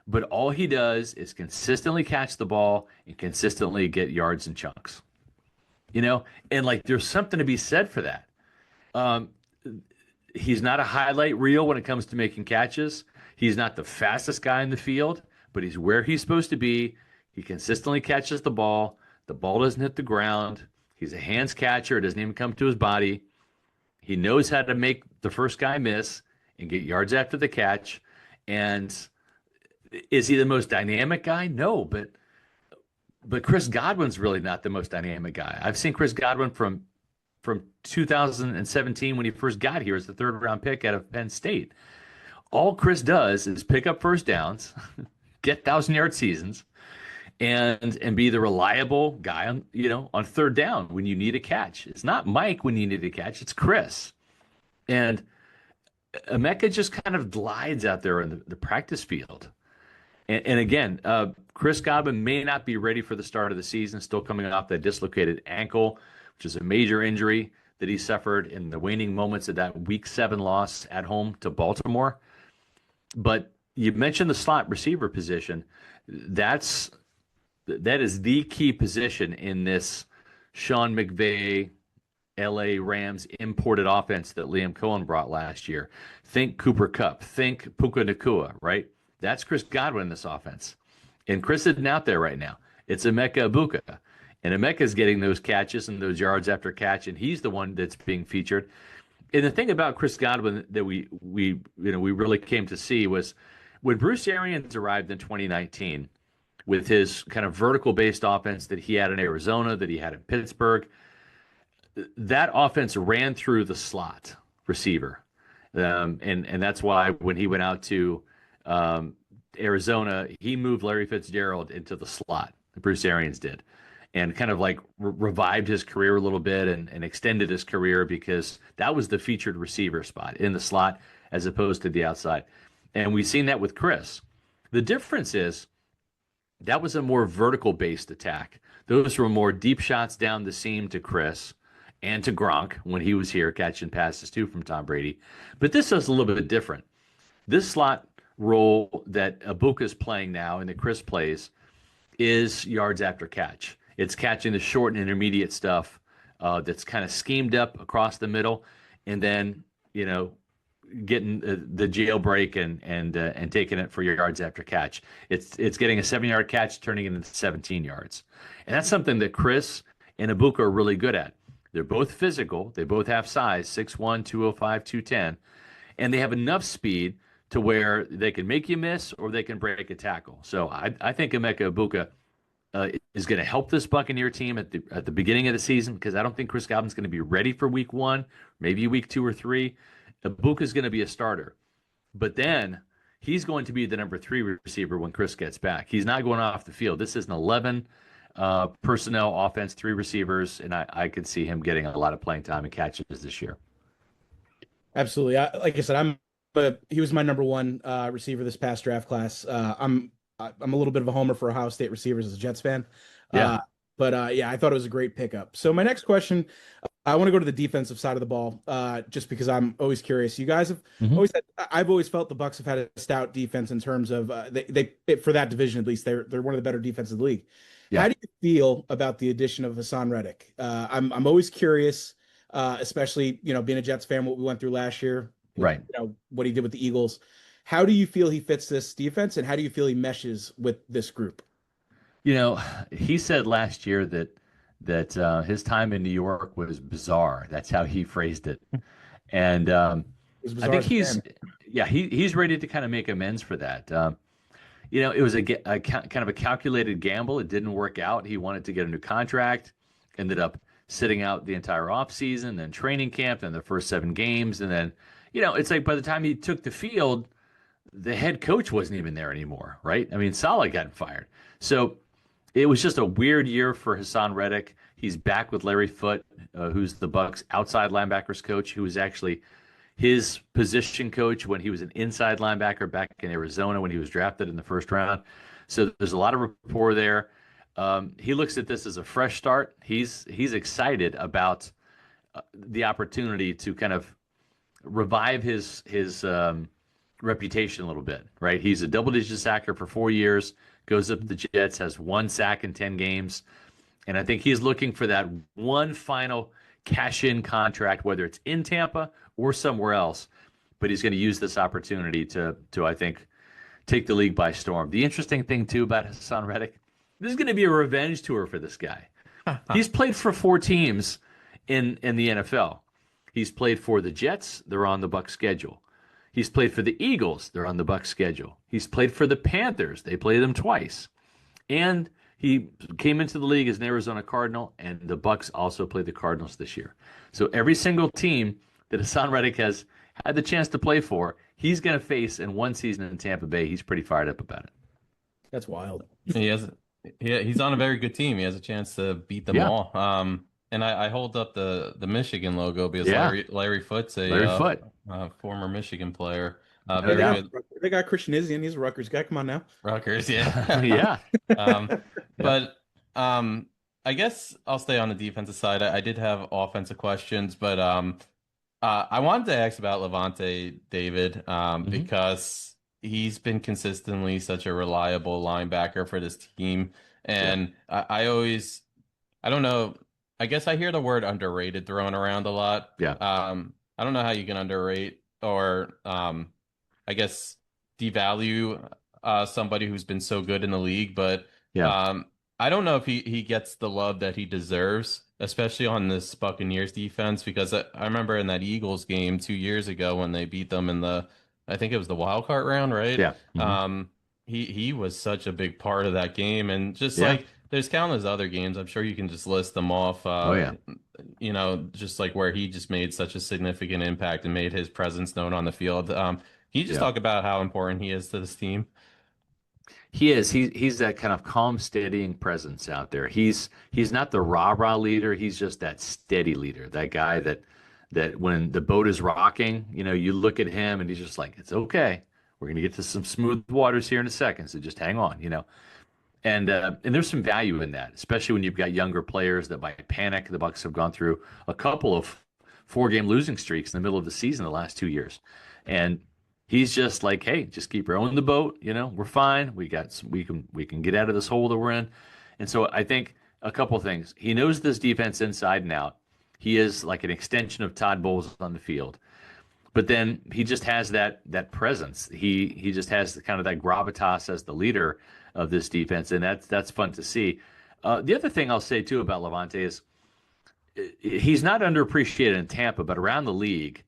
but all he does is consistently catch the ball and consistently get yards and chunks. And there's something to be said for that. He's not a highlight reel when it comes to making catches. He's not the fastest guy in the field, but he's where he's supposed to be. He consistently catches the ball. The ball doesn't hit the ground. He's a hands catcher. It doesn't even come to his body. He knows how to make the first guy miss and get yards after the catch. And is he the most dynamic guy? No, but Chris Godwin's really not the most dynamic guy. I've seen Chris Godwin from 2017 when he first got here as the 3rd round pick out of Penn State. All Chris does is pick up first downs, get 1,000-yard seasons, and be the reliable guy on 3rd down when you need a catch. It's not Mike when you need a catch, it's Chris. And Emeka just kind of glides out there in the practice field. And again, Chris Godwin may not be ready for the start of the season, still coming off that dislocated ankle, which is a major injury that he suffered in the waning moments of that Week 7 loss at home to Baltimore. But you mentioned the slot receiver position. That is the key position in this Sean McVay, LA Rams imported offense that Liam Cohen brought last year. Think Cooper Kupp, think Puka Nacua, right? That's Chris Godwin in this offense. And Chris isn't out there right now. It's Emeka Egbuka. And Emeka's getting those catches and those yards after catch, and he's the one that's being featured. And the thing about Chris Godwin that we really came to see was when Bruce Arians arrived in 2019, with his kind of vertical based offense that he had in Arizona, that he had in Pittsburgh. That offense ran through the slot receiver. And that's why when he went out to Arizona, he moved Larry Fitzgerald into the slot. Bruce Arians did, and kind of like revived his career a little bit and extended his career because that was the featured receiver spot in the slot as opposed to the outside. And we've seen that with Chris. The difference is that was a more vertical based attack. Those were more deep shots down the seam to Chris and to Gronk when he was here catching passes too from Tom Brady. But this is a little bit different. This slot role that Egbuka is playing now and that Chris plays is yards after catch. It's catching the short and intermediate stuff that's kind of schemed up across the middle, and then getting the jailbreak and taking it for your yards after catch. It's getting a 7-yard catch, turning it into 17 yards, and that's something that Chris and Egbuka are really good at. They're both physical. They both have size, 6'1", 205, 210, and they have enough speed to where they can make you miss or they can break a tackle. So I think Emeka Egbuka is going to help this Buccaneer team at the beginning of the season, because I don't think Chris Godwin's going to be ready for week 1, maybe week 2 or 3. Egbuka is going to be a starter. But then he's going to be the number 3 receiver when Chris gets back. He's not going off the field. This is an 11 personnel offense, 3 receivers, and I could see him getting a lot of playing time and catches this year. Absolutely. Like I said, he was my number 1 receiver this past draft class. I'm a little bit of a homer for Ohio State receivers as a Jets fan. Yeah. But I thought it was a great pickup. So my next question, I want to go to the defensive side of the ball, just because I'm always curious. You guys have I've always felt the Bucs have had a stout defense in terms of they for that division, at least they're one of the better defenses in the league. Yeah. How do you feel about the addition of Hassan Reddick? I'm always curious, especially being a Jets fan, what we went through last year. Right. What he did with the Eagles. How do you feel he fits this defense, and how do you feel he meshes with this group? He said last year that his time in New York was bizarre. That's how he phrased it. And I think he's ready to kind of make amends for that. It was a kind of a calculated gamble. It didn't work out. He wanted to get a new contract, ended up sitting out the entire offseason, then training camp, then the first 7 games, and then it's like by the time he took the field, the head coach wasn't even there anymore, right? I mean, Saleh got fired. So it was just a weird year for Hassan Reddick. He's back with Larry Foote, who's the Bucs outside linebackers coach, who was actually his position coach when he was an inside linebacker back in Arizona when he was drafted in the first round. So there's a lot of rapport there. He looks at this as a fresh start. He's excited about the opportunity to kind of revive his reputation a little bit, right? He's a double-digit sacker for 4 years, goes up to the Jets, has 1 sack in 10 games, and I think he's looking for that one final cash-in contract, whether it's in Tampa or somewhere else, but he's going to use this opportunity to I think, take the league by storm. The interesting thing, too, about Hassan Reddick, this is going to be a revenge tour for this guy. He's played for 4 teams in the NFL. He's played for the Jets. They're on the Bucs schedule. He's played for the Eagles. They're on the Bucs schedule. He's played for the Panthers. They play them twice. And he came into the league as an Arizona Cardinal, and the Bucs also played the Cardinals this year. So every single team that Hassan Reddick has had the chance to play for, he's going to face in one season in Tampa Bay. He's pretty fired up about it. That's wild. He's on a very good team. He has a chance to beat them all. And I hold up the Michigan logo because Larry Foote's a former Michigan player. They got Christian Izzian. He's a Rutgers guy. Come on now. Rutgers, yeah. But I guess I'll stay on the defensive side. I did have offensive questions, but I wanted to ask about Lavonte David because he's been consistently such a reliable linebacker for this team. And I don't know. I guess I hear the word underrated thrown around a lot. Yeah. I don't know how you can underrate or I guess devalue somebody who's been so good in the league, but I don't know if he gets the love that he deserves, especially on this Buccaneers defense, because I remember in that Eagles game 2 years ago when they beat them in I think it was the wild card round, right? Yeah. he was such a big part of that game, and just Yeah. like there's countless other games. I'm sure you can just list them off. Oh yeah. Just like where he just made such a significant impact and made his presence known on the field. Can you just Yeah. talk about how important he is to this team? He is. He's that kind of calm, steadying presence out there. He's not the rah-rah leader. He's just that steady leader. That guy that when the boat is rocking, you look at him and he's just like, it's okay. We're gonna get to some smooth waters here in a second. So just hang on. And there's some value in that, especially when you've got younger players that might panic. The Bucs have gone through a couple of 4-game losing streaks in the middle of the season the last 2 years, and he's just like, hey, just keep rowing the boat. We're fine. We can get out of this hole that we're in. And so I think a couple of things. He knows this defense inside and out. He is like an extension of Todd Bowles on the field. But then he just has that presence. He just has kind of that gravitas as the leader of this defense, and that's fun to see. The other thing I'll say too about Lavonte is he's not underappreciated in Tampa, but around the league,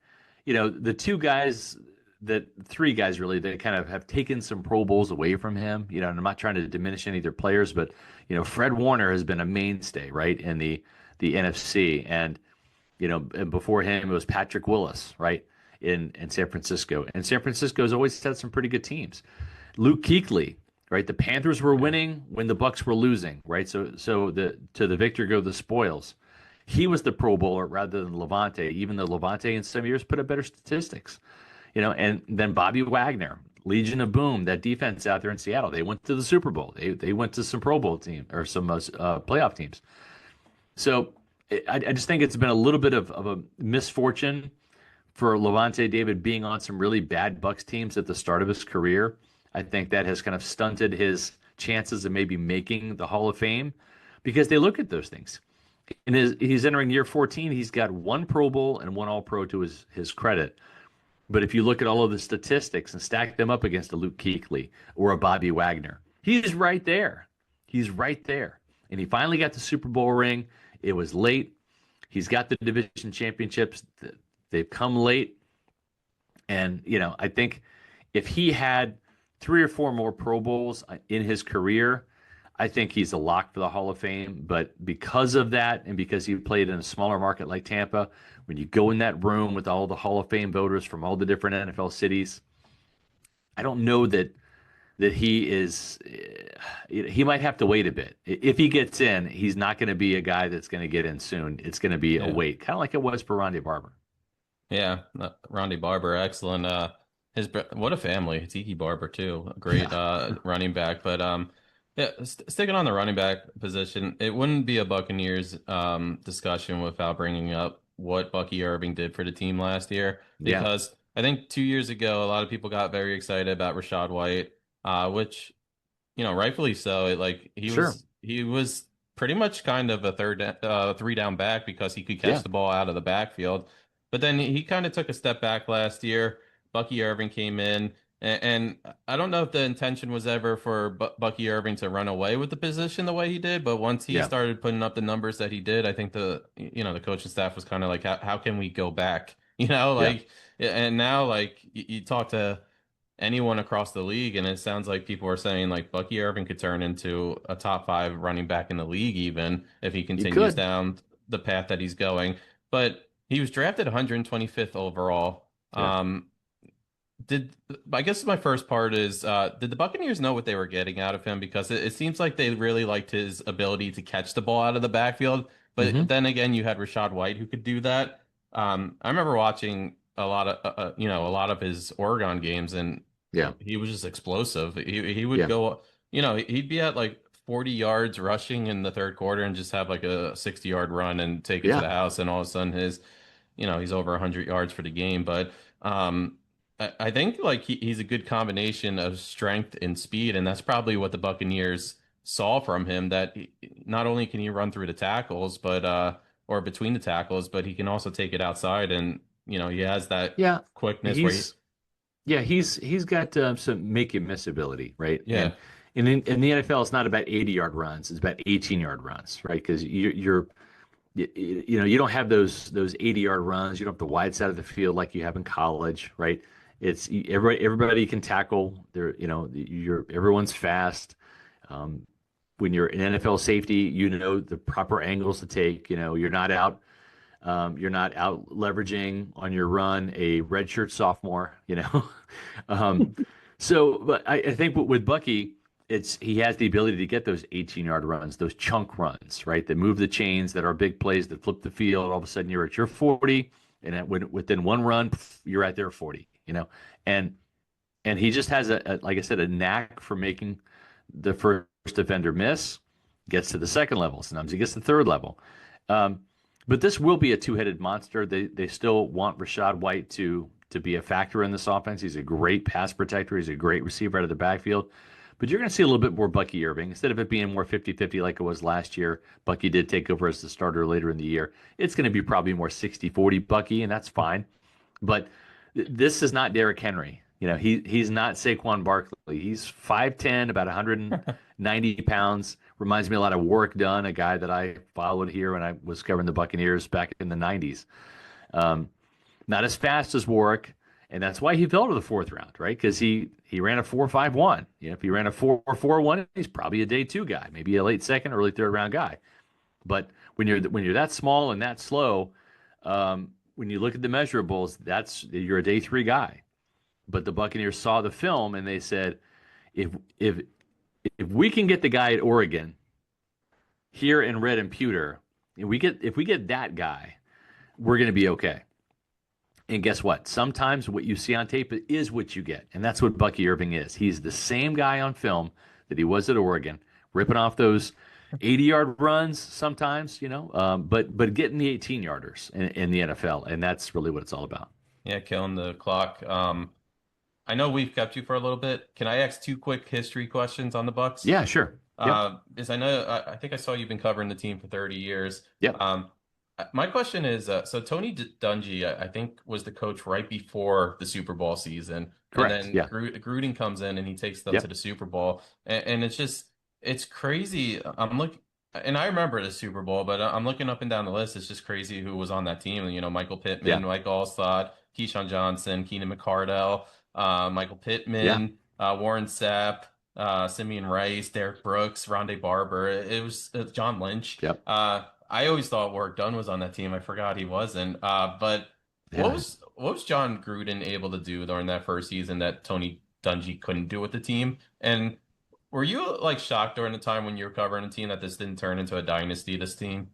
the three guys really that kind of have taken some Pro Bowls away from him. And I'm not trying to diminish any of their players, but Fred Warner has been a mainstay, right, in the NFC, and and before him it was Patrick Willis, right, in San Francisco, and San Francisco's always had some pretty good teams. Luke Kuechly, right, the Panthers were winning when the Bucs were losing, right, so to the victor go the spoils. He was the Pro Bowler rather than Lavonte, even though Lavonte in some years put up better statistics. And then Bobby Wagner, Legion of Boom, that defense out there in Seattle, they went to the Super Bowl. They went to some Pro Bowl team or some playoff teams. So I just think it's been a little bit of a misfortune for Lavonte David being on some really bad Bucs teams at the start of his career. I think that has kind of stunted his chances of maybe making the Hall of Fame because they look at those things. And he's entering year 14. He's got one Pro Bowl and one All-Pro to his credit. But if you look at all of the statistics and stack them up against a Luke Kuechly or a Bobby Wagner, he's right there. He's right there. And he finally got the Super Bowl ring. It was late. He's got the division championships. They've come late. And, I think if he had 3 or 4 more Pro Bowls in his career, I think he's a lock for the Hall of Fame. But because of that, and because he played in a smaller market like Tampa, when you go in that room with all the Hall of Fame voters from all the different NFL cities, I don't know that he is. He might have to wait a bit. If he gets in, he's not going to be a guy that's going to get in soon. It's going to be a wait, kind of like it was for Ronde Barber. Yeah, Ronde Barber, excellent. What a family. Tiki Barber too, a great running back. But yeah, sticking on the running back position, it wouldn't be a Buccaneers discussion without bringing up what Bucky Irving did for the team last year. Because I think 2 years ago, a lot of people got very excited about Rachaad White, which, rightfully so. He was pretty much kind of a 3-down back because he could catch the ball out of the backfield. But then he kind of took a step back last year. Bucky Irving came in. And I don't know if the intention was ever for Bucky Irving to run away with the position the way he did, but once he started putting up the numbers that he did, I think the coaching staff was kind of like, how can we go back? And now you talk to anyone across the league, and it sounds like people are saying like Bucky Irving could turn into a top 5 running back in the league, even if he continues down the path that he's going. But he was drafted 125th overall. Yeah. I guess my first part is, did the Buccaneers know what they were getting out of him? Because it seems like they really liked his ability to catch the ball out of the backfield. But then again, you had Rachaad White who could do that. I remember watching a lot of his Oregon games, and he was just explosive. He would go, he'd be at like 40 yards rushing in the third quarter and just have like a 60-yard run and take it to the house, and all of a sudden he's over 100 yards for the game. But I think like he's a good combination of strength and speed, and that's probably what the Buccaneers saw from him, that not only can he run through the tackles, but or between the tackles, but he can also take it outside, and he has that quickness. He's got some make you miss ability, right? Yeah. And in the NFL, it's not about 80-yard runs; it's about 18-yard runs, right? Because you don't have those 80-yard runs. You don't have the wide side of the field like you have in college, right? Everybody can tackle. Everyone's fast. When you're an NFL safety, you know the proper angles to take. You're not out leveraging on your run a redshirt sophomore. um, but I think with Bucky, he has the ability to get those 18-yard runs, those chunk runs, right? That move the chains, that are big plays, that flip the field. All of a sudden, you're at your 40, and within one run, you're at their 40. And he just has like I said, a knack for making the first defender miss. Gets to the second level. Sometimes he gets to the third level. But this will be a two-headed monster. They still want Rachaad White to be a factor in this offense. He's a great pass protector. He's a great receiver out of the backfield. But you're going to see a little bit more Bucky Irving. Instead of it being more 50-50 like it was last year, Bucky did take over as the starter later in the year. It's going to be probably more 60-40 Bucky, and that's fine. But this is not Derrick Henry. He's not Saquon Barkley. He's 5'10", about 190 pounds. Reminds me a lot of Warwick Dunn, a guy that I followed here when I was covering the Buccaneers back in the 90s. Not as fast as Warwick, and that's why he fell to the fourth round, right? Because he ran a 4.51. If he ran a 4.41, he's probably a day two guy, maybe a late second, early third round guy. But when you're that small and that slow, when you look at the measurables, you're a day three guy. But the Buccaneers saw the film and they said, if we can get the guy at Oregon here in red and pewter, if we get that guy, we're going to be okay. And guess what? Sometimes what you see on tape is what you get, and that's what Bucky Irving is. He's the same guy on film that he was at Oregon, ripping off those 80-yard runs sometimes, but getting the 18-yarders in the NFL, and that's really what it's all about. Yeah, killing the clock. I know we've kept you for a little bit. Can I ask two quick history questions on the Bucs? Yeah, sure. Because I think I saw you've been covering the team for 30 years. Yep. My question is, so Tony Dungy, I think, was the coach right before the Super Bowl season. Correct. And then Yeah. Gruden comes in and he takes them to the Super Bowl. And it's crazy. And I remember the Super Bowl, but I'm looking up and down the list. It's just crazy who was on that team. Michael Pittman, Mike Allstott, Keyshawn Johnson, Keenan McCardell, Michael Pittman, Warren Sapp, Simeon Rice, Derek Brooks, Rondé Barber. It was John Lynch. Yep. I always thought Warwick Dunn was on that team. I forgot he wasn't. But what was John Gruden able to do during that first season that Tony Dungy couldn't do with the team? And were you shocked during the time when you were covering a team that this didn't turn into a dynasty, this team?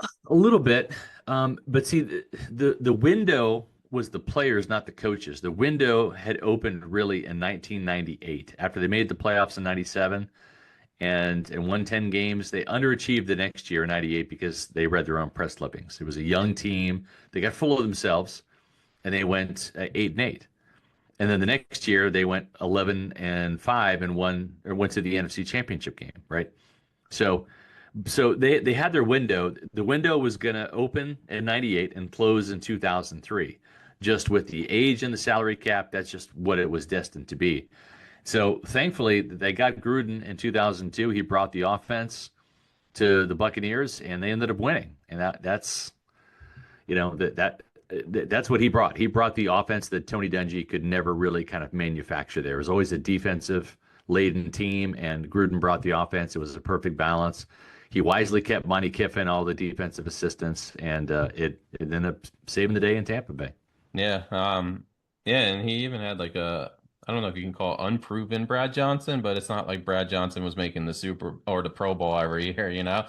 A little bit. But see, the window was the players, not the coaches. The window had opened really in 1998 after they made the playoffs in 97 and won 10 games. They underachieved the next year in 98 because they read their own press clippings. It was a young team. They got full of themselves and they went 8-8. And then the next year they went 11-5 and went to the NFC Championship game, right? So they had their window. The window was going to open in 98 and close in 2003. Just with the age and the salary cap, that's just what it was destined to be. So thankfully, they got Gruden in 2002. He brought the offense to the Buccaneers, and they ended up winning. And that's what he brought. He brought the offense that Tony Dungy could never really kind of manufacture. There was always a defensive-laden team, and Gruden brought the offense. It was a perfect balance. He wisely kept Monty Kiffin, all the defensive assistants, and it ended up saving the day in Tampa Bay. Yeah. And he even had I don't know if you can call it unproven Brad Johnson, but it's not like Brad Johnson was making the Super or the Pro Bowl every year, Yeah,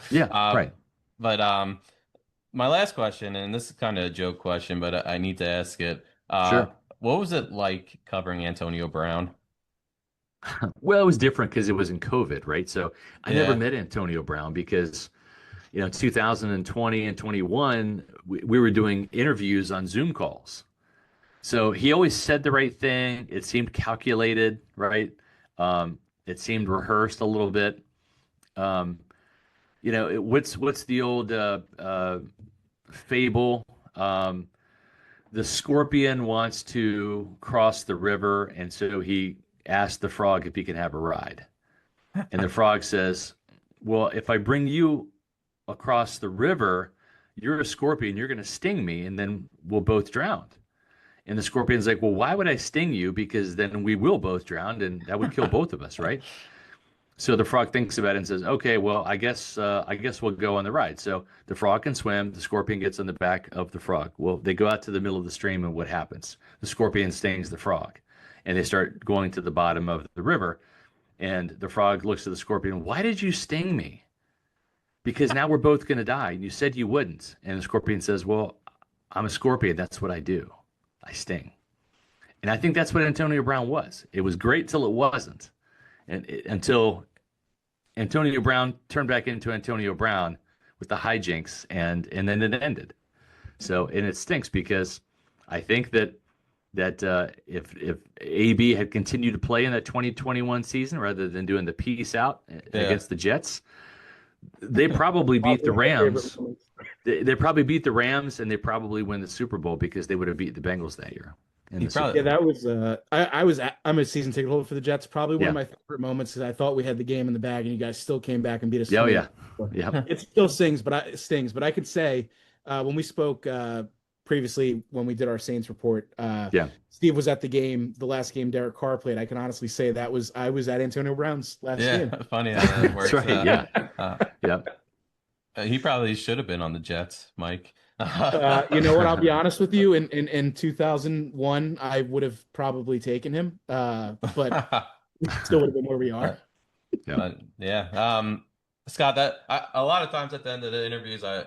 right. But my last question, and this is kind of a joke question, but I need to ask it. Sure. What was it like covering Antonio Brown? Well, it was different because it was in COVID, right? So I never met Antonio Brown because, 2020 and 21, we were doing interviews on Zoom calls. So he always said the right thing. It seemed calculated, right? It seemed rehearsed a little bit. What's the old fable? The scorpion wants to cross the river, and so he asked the frog if he can have a ride. And the frog says, well, if I bring you across the river, you're a scorpion. You're going to sting me, and then we'll both drown. And the scorpion's like, well, why would I sting you? Because then we will both drown, and that would kill both of us, right? So the frog thinks about it and says, okay, well, I guess we'll go on the ride. So the frog can swim. The scorpion gets on the back of the frog. Well, they go out to the middle of the stream, and what happens? The scorpion stings the frog, and they start going to the bottom of the river. And the frog looks at the scorpion. Why did you sting me? Because now we're both going to die. And you said you wouldn't. And the scorpion says, well, I'm a scorpion. That's what I do. I sting. And I think that's what Antonio Brown was. It was great till it wasn't. Until Antonio Brown turned back into Antonio Brown with the hijinks, and then it ended. So, and it stinks because I think that if AB had continued to play in that 2021 season rather than doing the peace out against the Jets, they probably beat the Rams. They probably beat the Rams, and they probably win the Super Bowl because they would have beat the Bengals that year. That was I'm a season ticket holder for the Jets. Probably one of my favorite moments because I thought we had the game in the bag, and you guys still came back and beat us. Oh yeah. It still stings, but I could say when we spoke previously when we did our Saints report, Steve was at the game, the last game Derek Carr played. I can honestly say I was at Antonio Brown's last game. Funny how that works. That's right. He probably should have been on the Jets, Mike. You know what? I'll be honest with you. In 2001, I would have probably taken him, but still would have been where we are. Scott, a lot of times at the end of the interviews, I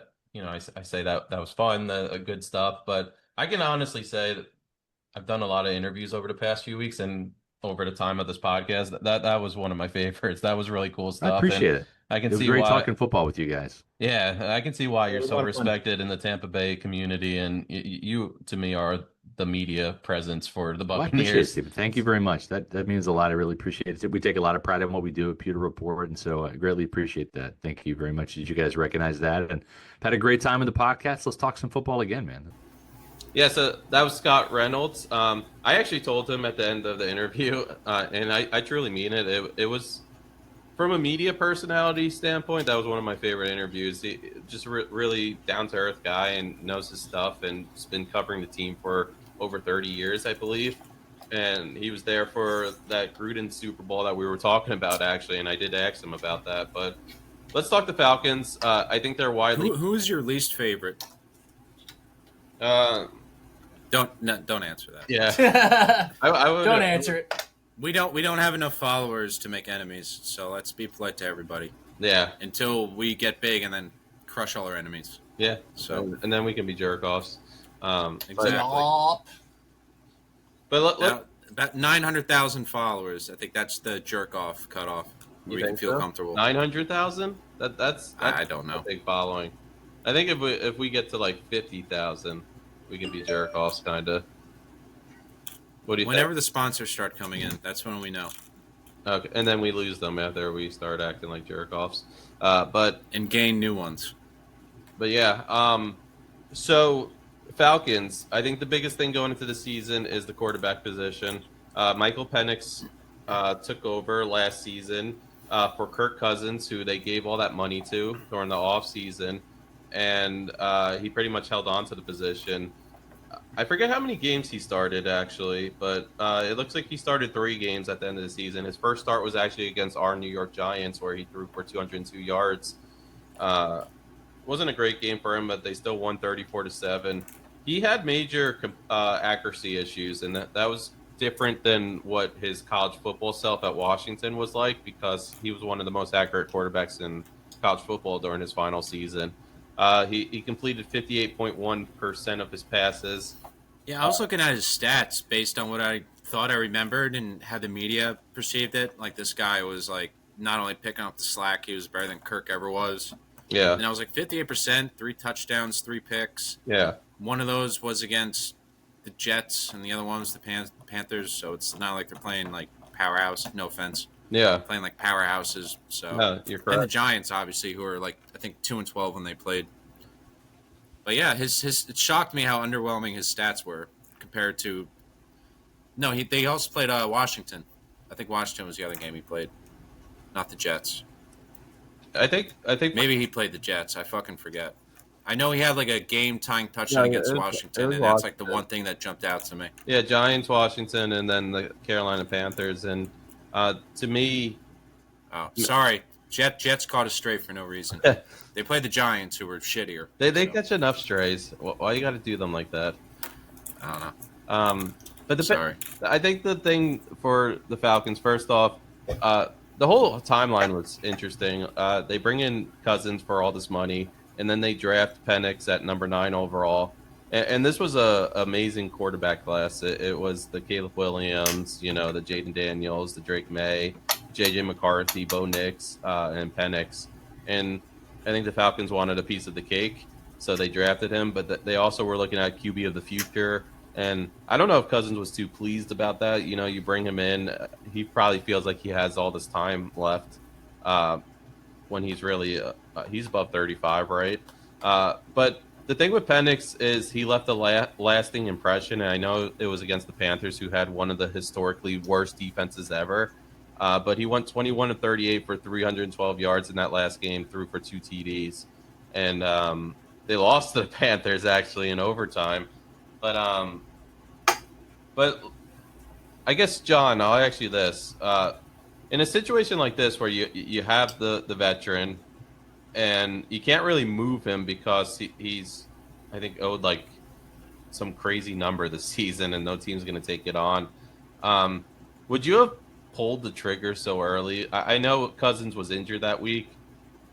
say that was fun, good stuff. But I can honestly say that I've done a lot of interviews over the past few weeks, and over the time of this podcast, that was one of my favorites. That was really cool stuff. I appreciate it. I can it was see great why, talking football with you guys. Yeah, I can see why you're so respected in the Tampa Bay community, and you to me are the media presence for the Buccaneers. I appreciate it, Stephen. Thank you very much. That means a lot. I really appreciate it. We take a lot of pride in what we do at Pewter Report, and so I greatly appreciate that. Thank you very much. Did you guys recognize that? And had a great time in the podcast. Let's talk some football again, man. Yeah, so that was Scott Reynolds. I actually told him at the end of the interview, and I truly mean it. It was, from a media personality standpoint, that was one of my favorite interviews. He just really down-to-earth guy and knows his stuff, and has been covering the team for over 30 years, I believe. And he was there for that Gruden Super Bowl that we were talking about, actually, and I did ask him about that. But let's talk the Falcons. I think they're widely... Who is your least favorite? Don't answer that. Yeah, I would, don't answer it. We don't have enough followers to make enemies, so let's be polite to everybody. Yeah. Until we get big and then crush all our enemies. Yeah. So and then we can be jerk offs. Exactly. But now, about 900,000 followers. I think that's the jerk off cutoff. Where you can feel comfortable. 900,000? That's I don't know. A big following. I think if we get to like 50,000, we can be jerk offs, kind of. What do you Whenever think? the sponsors start coming in, that's when we know. Okay, and then we lose them after we start acting like jerk offs. And gain new ones. But yeah, so Falcons, I think the biggest thing going into the season is the quarterback position. Michael Penix took over last season for Kirk Cousins, who they gave all that money to during the offseason, and he pretty much held on to the position. I forget how many games he started, actually, but it looks like he started 3 games at the end of the season. His first start was actually against our New York Giants, where he threw for 202 yards. Wasn't a great game for him, but they still won 34-7. He had major accuracy issues, and that was different than what his college football self at Washington was like, because he was one of the most accurate quarterbacks in college football during his final season. He completed 58.1% of his passes. Yeah, I was looking at his stats based on what I thought I remembered and how the media perceived it. Like, this guy was, like, not only picking up the slack, he was better than Kirk ever was. Yeah. And I was like, 58%, 3 touchdowns, 3 picks. Yeah. One of those was against the Jets, and the other one was the Panthers, so it's not like they're playing, like, powerhouse. No offense. Yeah. Playing like powerhouses. So no, you're correct. And the Giants, obviously, who are like, I think 2-12 when they played. But yeah, it shocked me how underwhelming his stats were compared to. No, they also played Washington. I think Washington was the other game he played, not the Jets. I think maybe he played the Jets. I fucking forget. I know he had like a game-tying touchdown against Washington, and that's like the one thing that jumped out to me. Yeah, Giants, Washington, and then the Carolina Panthers. And to me, oh, sorry, Jets caught us straight for no reason. They played the Giants, who were shittier. They catch enough strays. Why you got to do them like that? I don't know. But Sorry. I think the thing for the Falcons, first off, the whole timeline was interesting. They bring in Cousins for all this money, and then they draft Penix at number 9 overall. And this was a amazing quarterback class. It was the Caleb Williams, the Jaden Daniels, the Drake May, J.J. McCarthy, Bo Nix, and Penix. And I think the Falcons wanted a piece of the cake, so they drafted him. But they also were looking at QB of the future. And I don't know if Cousins was too pleased about that. You bring him in, he probably feels like he has all this time left when he's really he's above 35, right? But the thing with Penix is he left a lasting impression, and I know it was against the Panthers, who had one of the historically worst defenses ever. But he went 21 of 38 for 312 yards in that last game, threw for 2 TDs, and they lost to the Panthers actually in overtime. But I guess, John, I'll ask you this: in a situation like this, where you have the veteran, and you can't really move him because he's, I think, owed like some crazy number this season, and no team's going to take it on. Would you have pulled the trigger so early? I know Cousins was injured that week,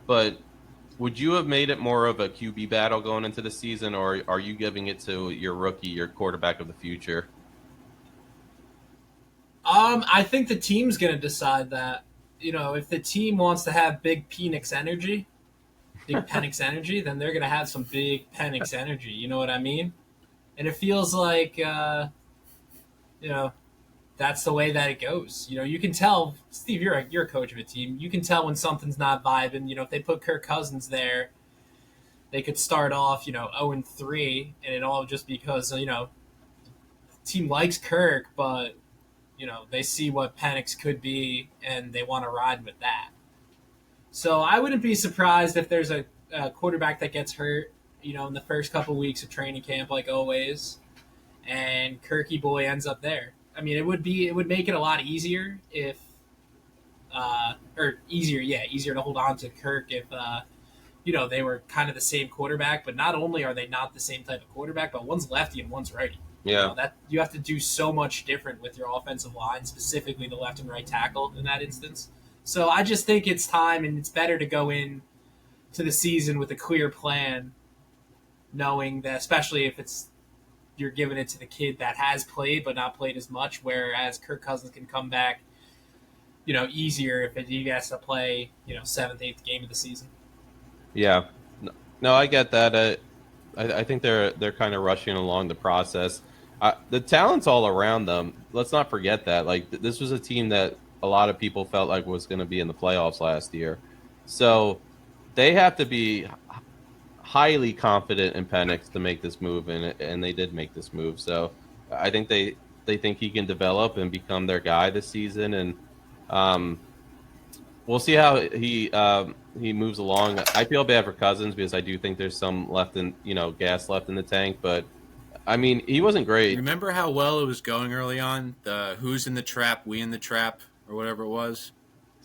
but would you have made it more of a QB battle going into the season, or are you giving it to your rookie, your quarterback of the future? I think the team's going to decide that. If the team wants to have big Penix energy, then they're going to have some big Penix energy. You know what I mean? And it feels like, that's the way that it goes. You can tell, Steve, you're a coach of a team. You can tell when something's not vibing. If they put Kirk Cousins there, they could start off, 0-3, and it all just because, the team likes Kirk, but, they see what Penix could be, and they want to ride with that. So I wouldn't be surprised if there's a quarterback that gets hurt, in the first couple weeks of training camp, like always, and Kirky boy ends up there. I mean, it would make it a lot easier if, easier to hold on to Kirk if, they were kind of the same quarterback. But not only are they not the same type of quarterback, but one's lefty and one's righty. Yeah, that you have to do so much different with your offensive line, specifically the left and right tackle in that instance. So I just think it's time, and it's better to go in to the season with a clear plan, knowing that, especially if you're giving it to the kid that has played but not played as much, whereas Kirk Cousins can come back, easier if he has to play, 7th, 8th game of the season. Yeah, no, I get that. I think they're kind of rushing along the process. The talent's all around them. Let's not forget that. Like, this was a team that a lot of people felt like was going to be in the playoffs last year. So they have to be highly confident in Penix to make this move, and they did make this move. So I think they think he can develop and become their guy this season, and we'll see how he moves along. I feel bad for Cousins because I do think there's some gas left in the tank, but I mean, he wasn't great. Remember how well it was going early on? The who's in the trap, we in the trap, or whatever it was?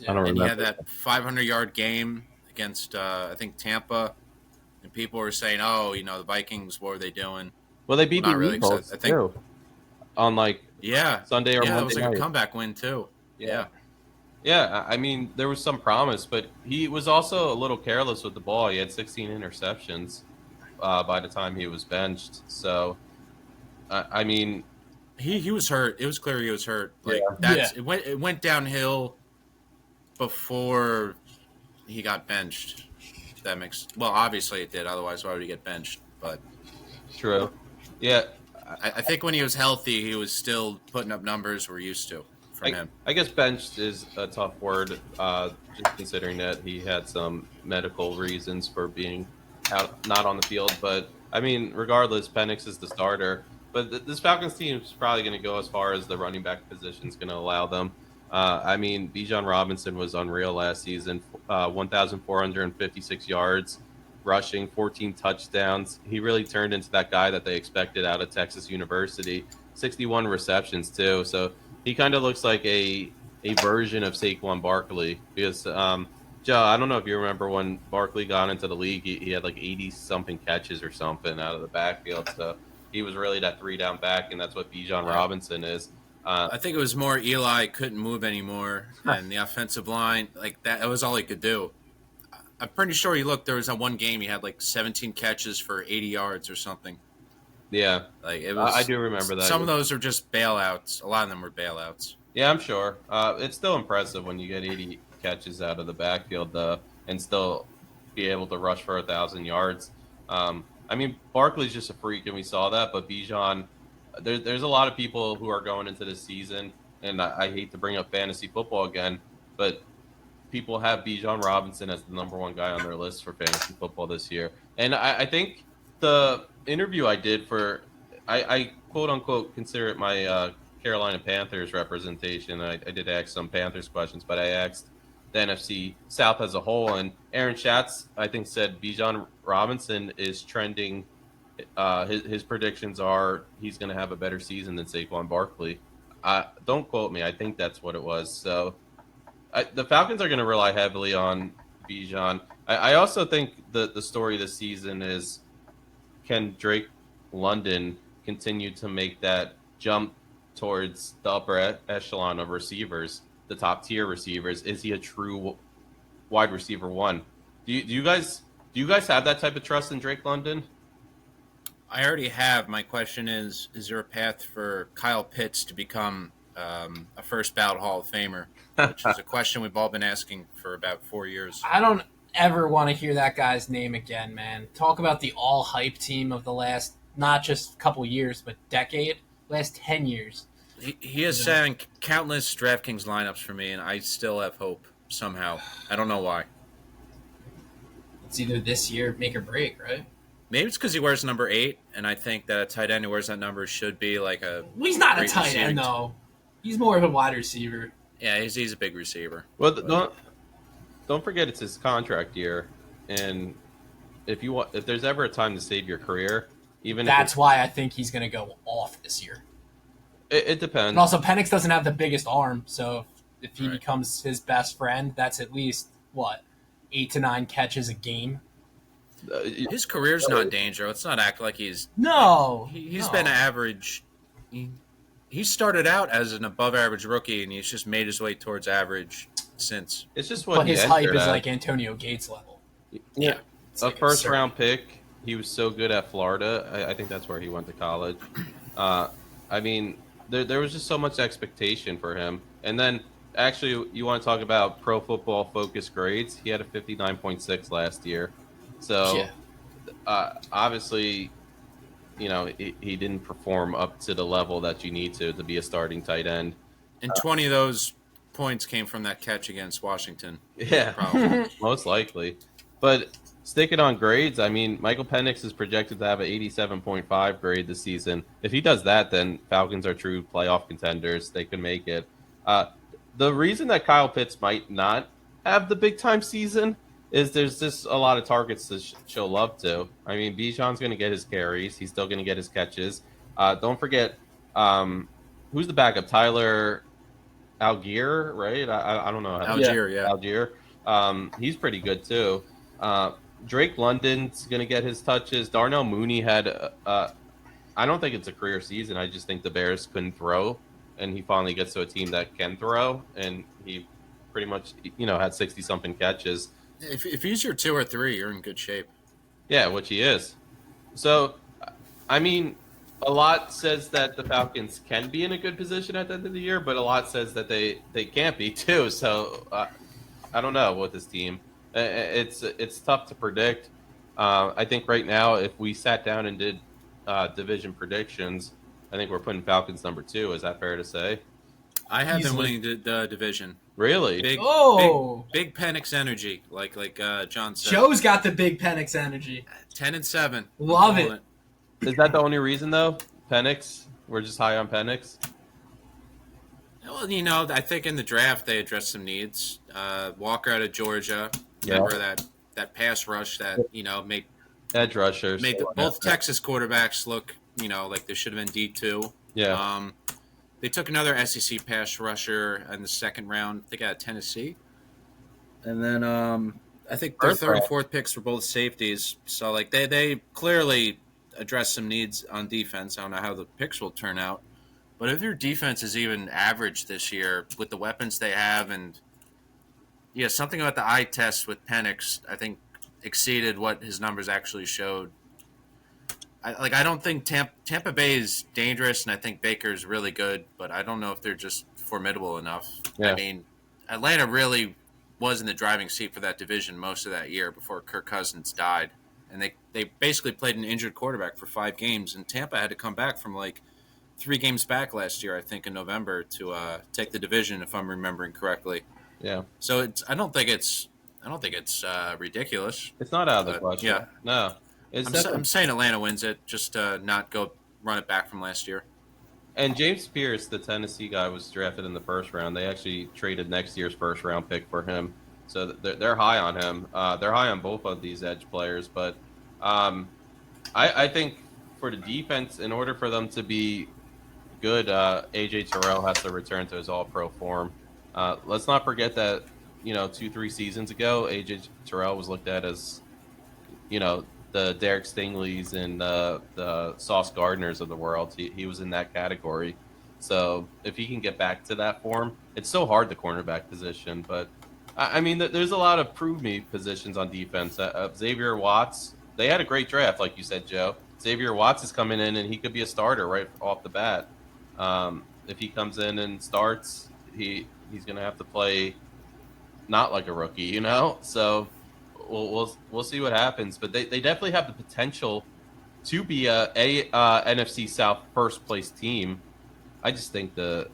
I don't remember. And he had that 500-yard game against, I think, Tampa. And people were saying, the Vikings, what were they doing? Well, they beat the really, Eagles, I think, too. On, Sunday or Monday it was like night. a comeback win, too. Yeah. Yeah, I mean, there was some promise, but he was also a little careless with the ball. He had 16 interceptions by the time he was benched. So, I mean, he was hurt. It was clear he was hurt. It went downhill before he got benched. That makes obviously it did. Otherwise, why would he get benched? But true. Yeah, I think when he was healthy, he was still putting up numbers we're used to. I guess benched is a tough word, just considering that he had some medical reasons for being out, not on the field. But, I mean, regardless, Penix is the starter. But this Falcons team is probably going to go as far as the running back position is going to allow them. I mean, Bijan Robinson was unreal last season, 1,456 yards. rushing, 14 touchdowns. He really turned into that guy that they expected out of Texas University. 61 receptions too. So he kind of looks like a version of Saquon Barkley because Joe, I don't know if you remember when Barkley got into the league, he had like 80 something catches or something out of the backfield. So he was really that 3-down back, and that's what Bijan Robinson is. I think it was more Eli couldn't move anymore, and the offensive line, like that was all he could do. I'm pretty sure there was that one game he had like 17 catches for 80 yards or something. Yeah, like it was. I do remember that. Some of those are just bailouts. A lot of them were bailouts. Yeah, I'm sure. It's still impressive when you get 80 catches out of the backfield and still be able to rush for 1,000 yards. I mean, Barkley's just a freak, and we saw that. But Bijan, there's a lot of people who are going into this season, and I hate to bring up fantasy football again, but people have Bijan Robinson as the number one guy on their list for fantasy football this year. And I think the interview I did I quote unquote consider it my Carolina Panthers representation. I did ask some Panthers questions, but I asked the NFC South as a whole. And Aaron Schatz, I think, said Bijan Robinson is trending. His predictions are he's going to have a better season than Saquon Barkley. Don't quote me. I think that's what it was. So the Falcons are going to rely heavily on Bijan. I also think the story this season is, can Drake London continue to make that jump towards the upper echelon of receivers, the top tier receivers? Is he a true wide receiver one? Do you guys have that type of trust in Drake London? I already have. My question is there a path for Kyle Pitts to become a first ballot Hall of Famer? Which is a question we've all been asking for about 4 years. I don't ever want to hear that guy's name again, man. Talk about the all hype team of the last, not just couple years, but last 10 years. He has sat in countless DraftKings lineups for me, and I still have hope somehow. I don't know why. It's either this year, make or break, right? Maybe it's because he wears number 8, and I think that a tight end who wears that number should be like a. Well, he's not a tight end, though. He's more of a wide receiver. Yeah, he's a big receiver. Well, don't forget it's his contract year, and if there's ever a time to save your career, that's why I think he's going to go off this year. It depends. And also, Penix doesn't have the biggest arm, so if he becomes his best friend, that's at least 8 to 9 catches a game. His career's not in danger. Let's not act like he's he's been average. He started out as an above-average rookie, and he's just made his way towards average since. It's just what. But his hype is like Antonio Gates level. Yeah, a first-round pick. He was so good at Florida. I think that's where he went to college. I mean, there was just so much expectation for him. And then, actually, you want to talk about Pro Football Focus grades? He had a 59.6 last year. So, obviously, he didn't perform up to the level that you need to be a starting tight end. And 20 of those points came from that catch against Washington. Yeah, most likely. But sticking on grades, I mean, Michael Penix is projected to have an 87.5 grade this season. If he does that, then Falcons are true playoff contenders. They can make it. The reason that Kyle Pitts might not have the big-time season is there's just a lot of targets to show love to. I mean, Bijan's going to get his carries. He's still going to get his catches. Don't forget, who's the backup? Tyler Algier, right? I don't know. Algier. He's pretty good, too. Drake London's going to get his touches. Darnell Mooney had I don't think it's a career season. I just think the Bears couldn't throw, and he finally gets to a team that can throw, and he pretty much, had 60-something catches. If he's your 2 or 3, you're in good shape. Yeah, which he is. So, I mean, a lot says that the Falcons can be in a good position at the end of the year, but a lot says that they can't be too. So, I don't know with this team. It's tough to predict. I think right now, if we sat down and did division predictions, I think we're putting Falcons number 2. Is that fair to say? I have them winning the division. Really? Big Penix energy, like John said. Joe's got the big Penix energy. 10-7. Love it. Is that the only reason though? Penix? We're just high on Penix? Well, I think in the draft they addressed some needs. Walker out of Georgia. Remember that that pass rush that made Edge rushers. both Texas quarterbacks look like they should have been D2. Yeah. They took another SEC pass rusher in the second round. I think out of Tennessee, and then I think their third and fourth picks were both safeties. So like they clearly addressed some needs on defense. I don't know how the picks will turn out, but if their defense is even average this year with the weapons they have, and something about the eye test with Penix, I think exceeded what his numbers actually showed. I don't think Tampa Bay is dangerous, and I think Baker is really good, but I don't know if they're just formidable enough. Yeah. I mean, Atlanta really was in the driving seat for that division most of that year before Kirk Cousins died, and they basically played an injured quarterback for 5 games, and Tampa had to come back from like 3 games back last year, I think, in November to take the division, if I'm remembering correctly. Yeah. So I don't think it's ridiculous. It's not out of the question. Yeah. No. I'm saying Atlanta wins it, just not go run it back from last year. And James Pierce, the Tennessee guy, was drafted in the first round. They actually traded next year's first round pick for him, so they're high on him. They're high on both of these edge players, but I think for the defense, in order for them to be good, AJ Terrell has to return to his All-Pro form. Let's not forget that 2-3 seasons ago, AJ Terrell was looked at as the Derek Stingleys and the Sauce Gardners of the world. He was in that category. So if he can get back to that form, it's so hard, the cornerback position. But, I mean, there's a lot of prove-me positions on defense. Xavier Watts, they had a great draft, like you said, Joe. Xavier Watts is coming in, and he could be a starter right off the bat. If he comes in and starts, he's going to have to play not like a rookie, So we'll see what happens, but they definitely have the potential to be a NFC South first place team. I just think the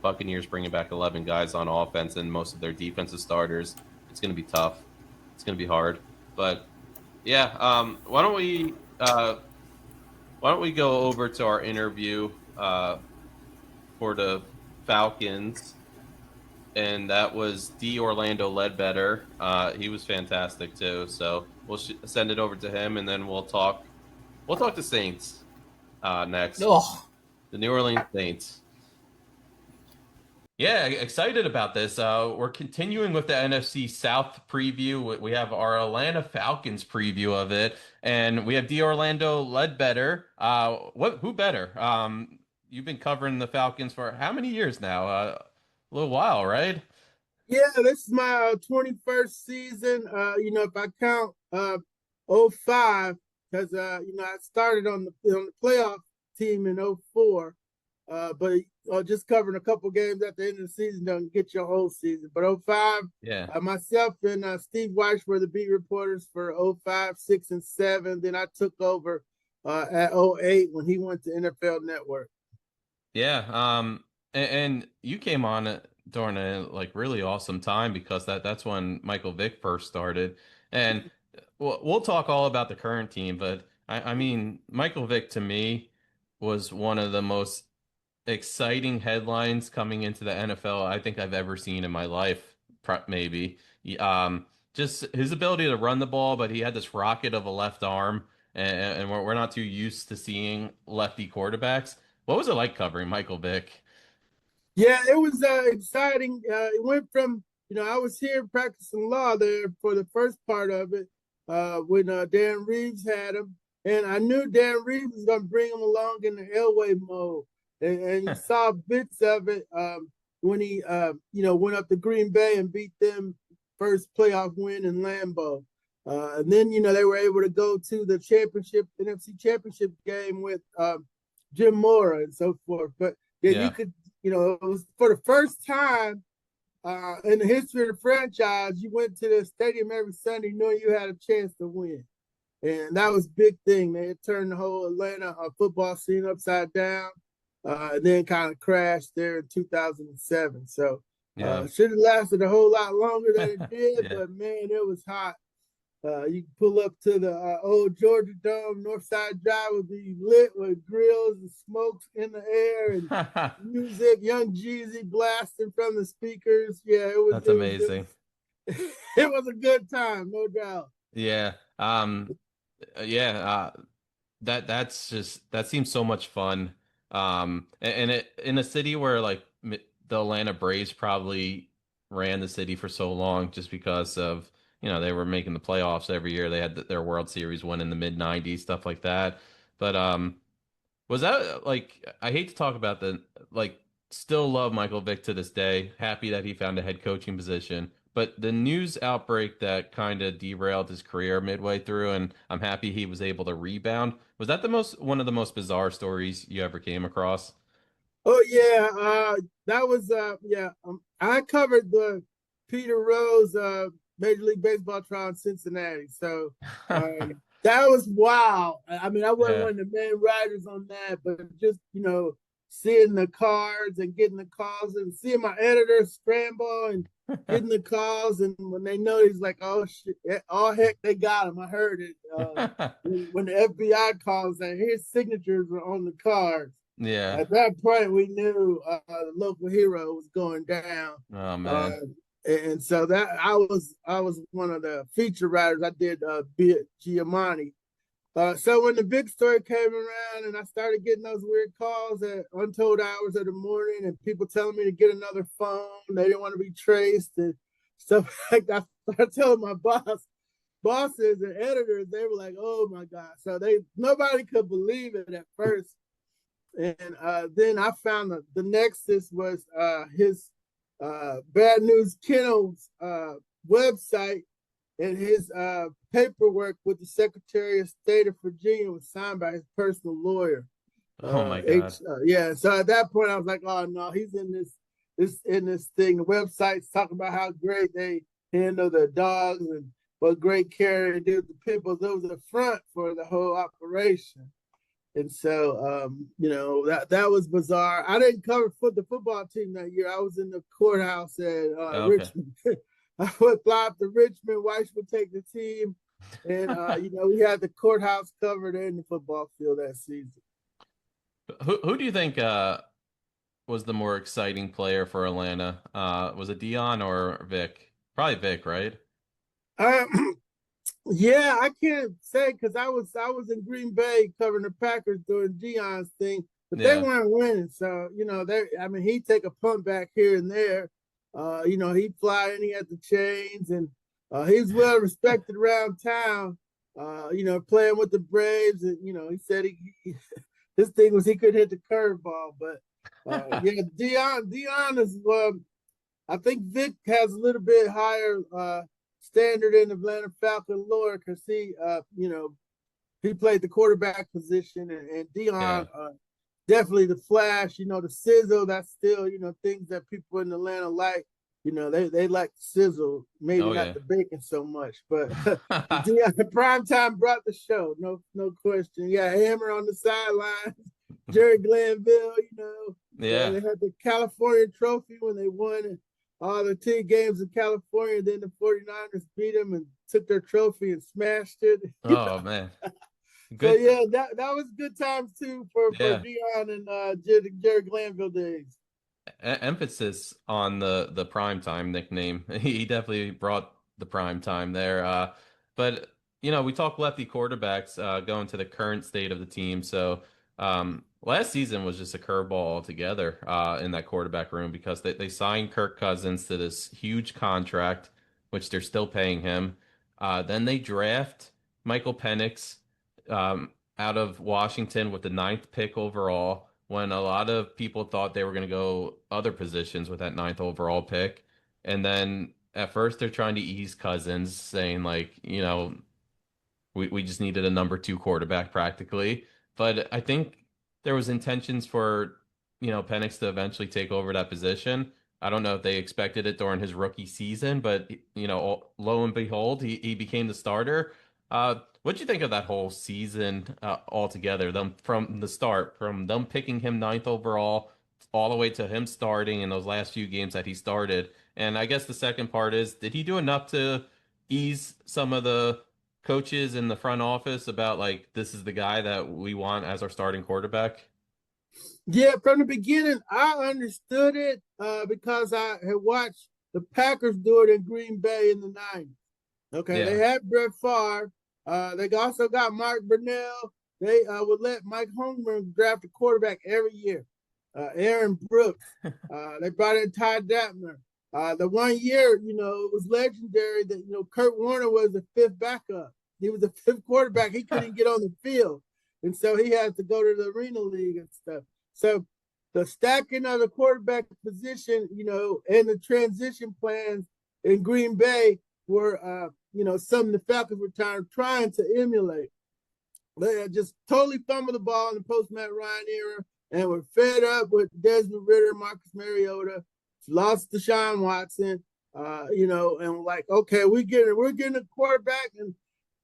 Buccaneers bringing back 11 guys on offense and most of their defensive starters, it's going to be tough. It's going to be hard, but yeah. Why don't we go over to our interview for the Falcons? And that was D. Orlando Ledbetter. He was fantastic too. So we'll send it over to him, and then we'll talk to Saints next. Oh. The New Orleans Saints. Yeah, excited about this. We're continuing with the NFC South preview. We have our Atlanta Falcons preview of it, and we have D. Orlando Ledbetter. Who better? You've been covering the Falcons for how many years now? A little while, right? Yeah, this is my 21st season. If I count 05, because I started on the playoff team in 04, but just covering a couple games at the end of the season doesn't get your whole season. But 05, myself and Steve Weiss were the beat reporters for 05, 6, and 7. Then I took over at 08 when he went to NFL Network. Yeah, and you came on during a really awesome time, because that's when Michael Vick first started. And we'll talk all about the current team, but I mean, Michael Vick to me was one of the most exciting headlines coming into the NFL I think I've ever seen in my life, maybe. Just his ability to run the ball, but he had this rocket of a left arm, and we're not too used to seeing lefty quarterbacks. What was it like covering Michael Vick? Yeah, it was exciting. It went from, I was here practicing law there for the first part of it when Dan Reeves had him. And I knew Dan Reeves was going to bring him along in the Elway mode. And you saw bits of it when he, went up to Green Bay and beat them first playoff win in Lambeau. And then, they were able to go to the NFC championship game with Jim Mora and so forth. But you could, it was for the first time in the history of the franchise, you went to the stadium every Sunday knowing you had a chance to win. And that was a big thing. They had turned the whole Atlanta football scene upside down and then kind of crashed there in 2007. So it should have lasted a whole lot longer than it did, but man, it was hot. You can pull up to the old Georgia Dome, Northside Drive would be lit with grills and smokes in the air and music, Young Jeezy blasting from the speakers. Yeah, it was. That's amazing. it was a good time, no doubt. Yeah. Yeah. That seems so much fun. And it in a city where like the Atlanta Braves probably ran the city for so long just because of, they were making the playoffs every year. They had their World Series win in the mid 90s, stuff like that. But was that like I hate to talk about like still love Michael Vick to this day. Happy that he found a head coaching position. But the news outbreak that kind of derailed his career midway through, and I'm happy he was able to rebound. Was that one of the most bizarre stories you ever came across? Oh yeah, that was yeah. I covered the Peter Rose Major League Baseball trial in Cincinnati, so that was wild. I mean, I wasn't Yeah. one of the main writers on that, but just seeing the cards and getting the calls and seeing my editor scramble and getting the calls, and when they know he's like, oh shit, oh heck, they got him. I heard it when the FBI calls that his signatures were on the cards. Yeah. At that point, we knew the local hero was going down. Oh man. And so that I was one of the feature writers. I did Giamatti. So when the big story came around and I started getting those weird calls at untold hours of the morning and people telling me to get another phone, they didn't want to be traced and stuff like that. I started telling my bosses and editors, they were like, "Oh my God!" So nobody could believe it at first. And then I found the nexus was his Bad News Kennel's website, and his paperwork with the Secretary of State of Virginia was signed by his personal lawyer. Oh my God. Yeah. So at that point, I was like, "Oh no, he's in this thing." The website's talking about how great they handle the dogs and what great care they do with the pit bulls. It was the front for the whole operation. And so, that was bizarre. I didn't cover the football team that year. I was in the courthouse at Richmond. I would fly up to Richmond. Weiss would take the team. And, we had the courthouse covered and the football field that season. Who do you think was the more exciting player for Atlanta? Was it Dion or Vic? Probably Vic, right? Yeah, I can't say because I was in Green Bay covering the Packers during Dion's thing, but they weren't winning. So he'd take a punt back here and there. He'd fly in, he had the chains, and he's well respected around town. Playing with the Braves, and he said his thing was he could hit the curveball, but Dion is. I think Vic has a little bit higher standard in Atlanta Falcon lore because he played the quarterback position, and Dion definitely the flash, the sizzle. That's still things that people in Atlanta like. They like the sizzle, maybe not the bacon so much, but Dion, prime time brought the show, no question. Yeah, Hammer on the sidelines, Jerry Glanville. They had the California trophy when they won all the 10 games in California. Then the 49ers beat them and took their trophy and smashed it. Oh man. Good. So that was good times too for Dion and Jerry Glanville days. Emphasis on the prime time nickname. He definitely brought the prime time there. But we talk lefty quarterbacks going to the current state of the team. So last season was just a curveball altogether in that quarterback room because they signed Kirk Cousins to this huge contract, which they're still paying him. Then they draft Michael Penix out of Washington with the 9th pick overall, when a lot of people thought they were going to go other positions with that 9th overall pick. And then at first they're trying to ease Cousins, saying like, we just needed a number 2 quarterback practically. But I think there was intentions for, Penix to eventually take over that position. I don't know if they expected it during his rookie season, but, lo and behold, he became the starter. What'd you think of that whole season altogether? Them from the start, from them picking him 9th overall, all the way to him starting in those last few games that he started. And I guess the second part is, did he do enough to ease some of the coaches in the front office about like, this is the guy that we want as our starting quarterback? Yeah, from the beginning, I understood it because I had watched the Packers do it in Green Bay in the 90s. Okay, they had Brett Favre. They also got Mark Brunell. They would let Mike Holmgren draft a quarterback every year. Aaron Brooks. They brought in Ty Detmer. The 1 year, it was legendary that, Kurt Warner was the fifth backup. He was the fifth quarterback. He couldn't get on the field. And so he had to go to the Arena League and stuff. So the stacking of the quarterback position, and the transition plans in Green Bay were, something the Falcons were trying to emulate. They had just totally fumbled the ball in the post-Matt Ryan era and were fed up with Desmond Ridder, Marcus Mariota, lost Deshaun Watson, and like, okay, we're getting a quarterback, and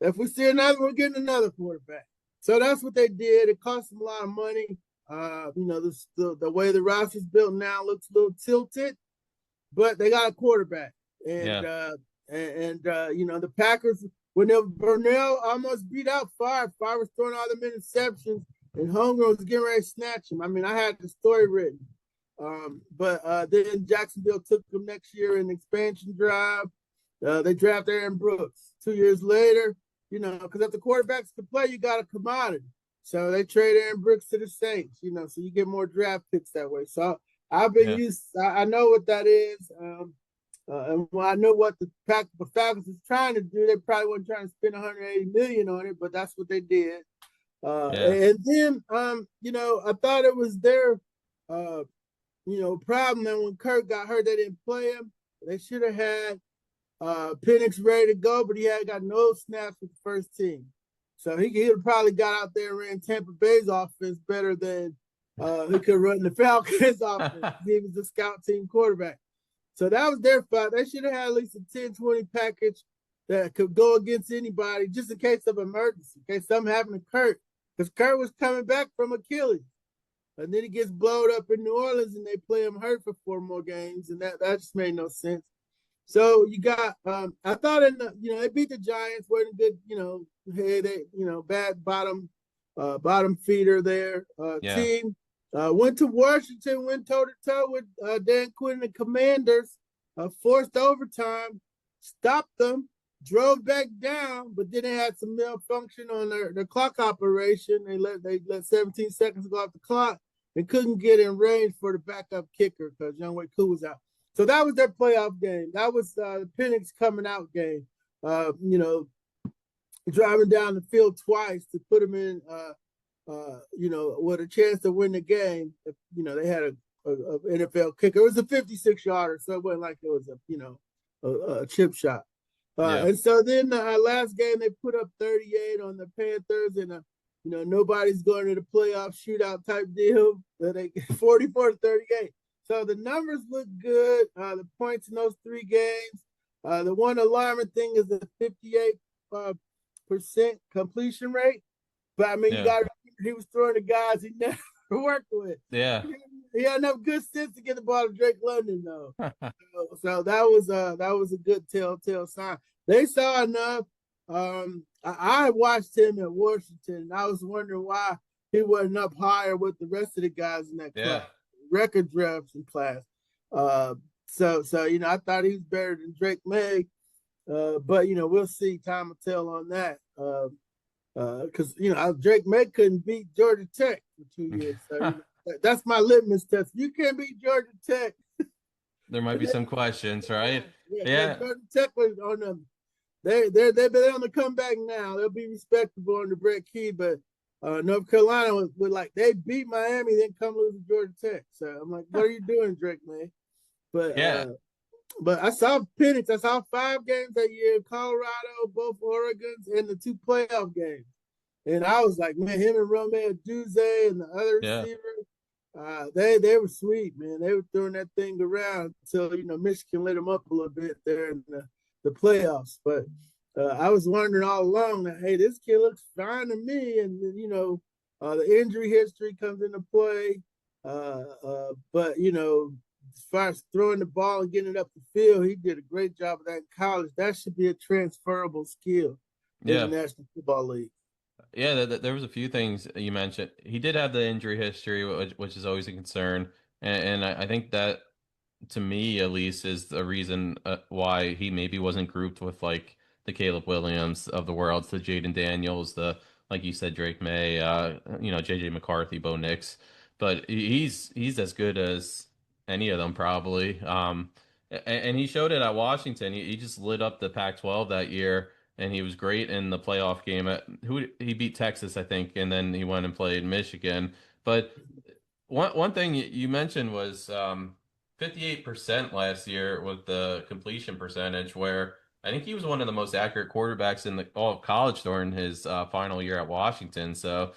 if we see another, we're getting another quarterback. So that's what they did. It cost them a lot of money. The way the roster's built now looks a little tilted, but they got a quarterback. And the Packers, when Burnell almost beat out Favre was throwing all them interceptions, and Holmgren was getting ready to snatch him. I mean, I had the story written. But then Jacksonville took them next year in the expansion drive. They drafted Aaron Brooks. 2 years later, because if the quarterbacks can play, you got a commodity. So they trade Aaron Brooks to the Saints, so you get more draft picks that way. So I've been used. I know what that is. And I know what the Falcons is trying to do. They probably weren't trying to spend $180 million on it, but that's what they did. And then, I thought it was their, problem that when Kirk got hurt, they didn't play him. They should have had Penix ready to go, but he had got no snaps with the first team. So he would probably got out there and ran Tampa Bay's offense better than he could run the Falcons offense. He was the scout team quarterback. So that was their fault. They should have had at least a 10-20 package that could go against anybody just in case of emergency, in case something happened to Kurt. Because Kurt was coming back from Achilles. And then he gets blowed up in New Orleans and they play him hurt for 4 more games. And that just made no sense. So you got, I thought they beat the Giants, wasn't good, bad bottom feeder there team. Went to Washington, went toe-to-toe with Dan Quinn and the Commanders, forced overtime, stopped them, drove back down, but then they had some malfunction on their clock operation. They let 17 seconds go off the clock and couldn't get in range for the backup kicker because Younghoe Koo was out. So that was their playoff game. That was the Penix coming out game, driving down the field twice to put them in with a chance to win the game. They had a NFL kicker. It was a 56-yarder, so it wasn't like it was a chip shot. And so then last game they put up 38 on the Panthers, and nobody's going to the playoff shootout type deal. They 44-38. So the numbers look good. The points in those 3 games. The one alarming thing is the 58% completion rate. But I mean, he was throwing the guys he never worked with. Yeah. He had enough good sense to get the ball to Drake London, though. So that was a good telltale sign. They saw enough. I watched him at Washington, and I was wondering why he wasn't up higher with the rest of the guys in that class, record drafts in class. So I thought he was better than Drake May, but we'll see. Time will tell on that. Because Drake May couldn't beat Georgia Tech for 2 years. So that's my litmus test. You can't beat Georgia Tech. There might be some questions, right? Yeah. Georgia Tech was on them. They're on the comeback now. They'll be respectable under Brett Key, but North Carolina was like they beat Miami, then come lose to Georgia Tech. So I'm like, what are you doing, Drake May? But but I saw Penix. I saw 5 games that year, Colorado, both Oregons, and the 2 playoff games. And I was like, man, him and Romeo Duze and the other receivers, they were sweet, man. They were throwing that thing around until, Michigan lit them up a little bit there in the playoffs. But I was wondering all along that, hey, this kid looks fine to me. And, the injury history comes into play. But, as far as throwing the ball and getting it up the field, he did a great job of that in college. That should be a transferable skill in the National Football League. Yeah, there was a few things you mentioned. He did have the injury history, which is always a concern, and I think that to me at least, is the reason why he maybe wasn't grouped with like the Caleb Williams of the world, the Jaden Daniels, the like you said, Drake May, JJ McCarthy, Bo Nix. But he's as good as any of them probably. And he showed it at Washington. He just lit up the Pac-12 that year, and he was great in the playoff game. Who he beat Texas, I think, and then he went and played Michigan. But one thing you mentioned was 58% last year with the completion percentage, where I think he was one of the most accurate quarterbacks in all of college during his final year at Washington. So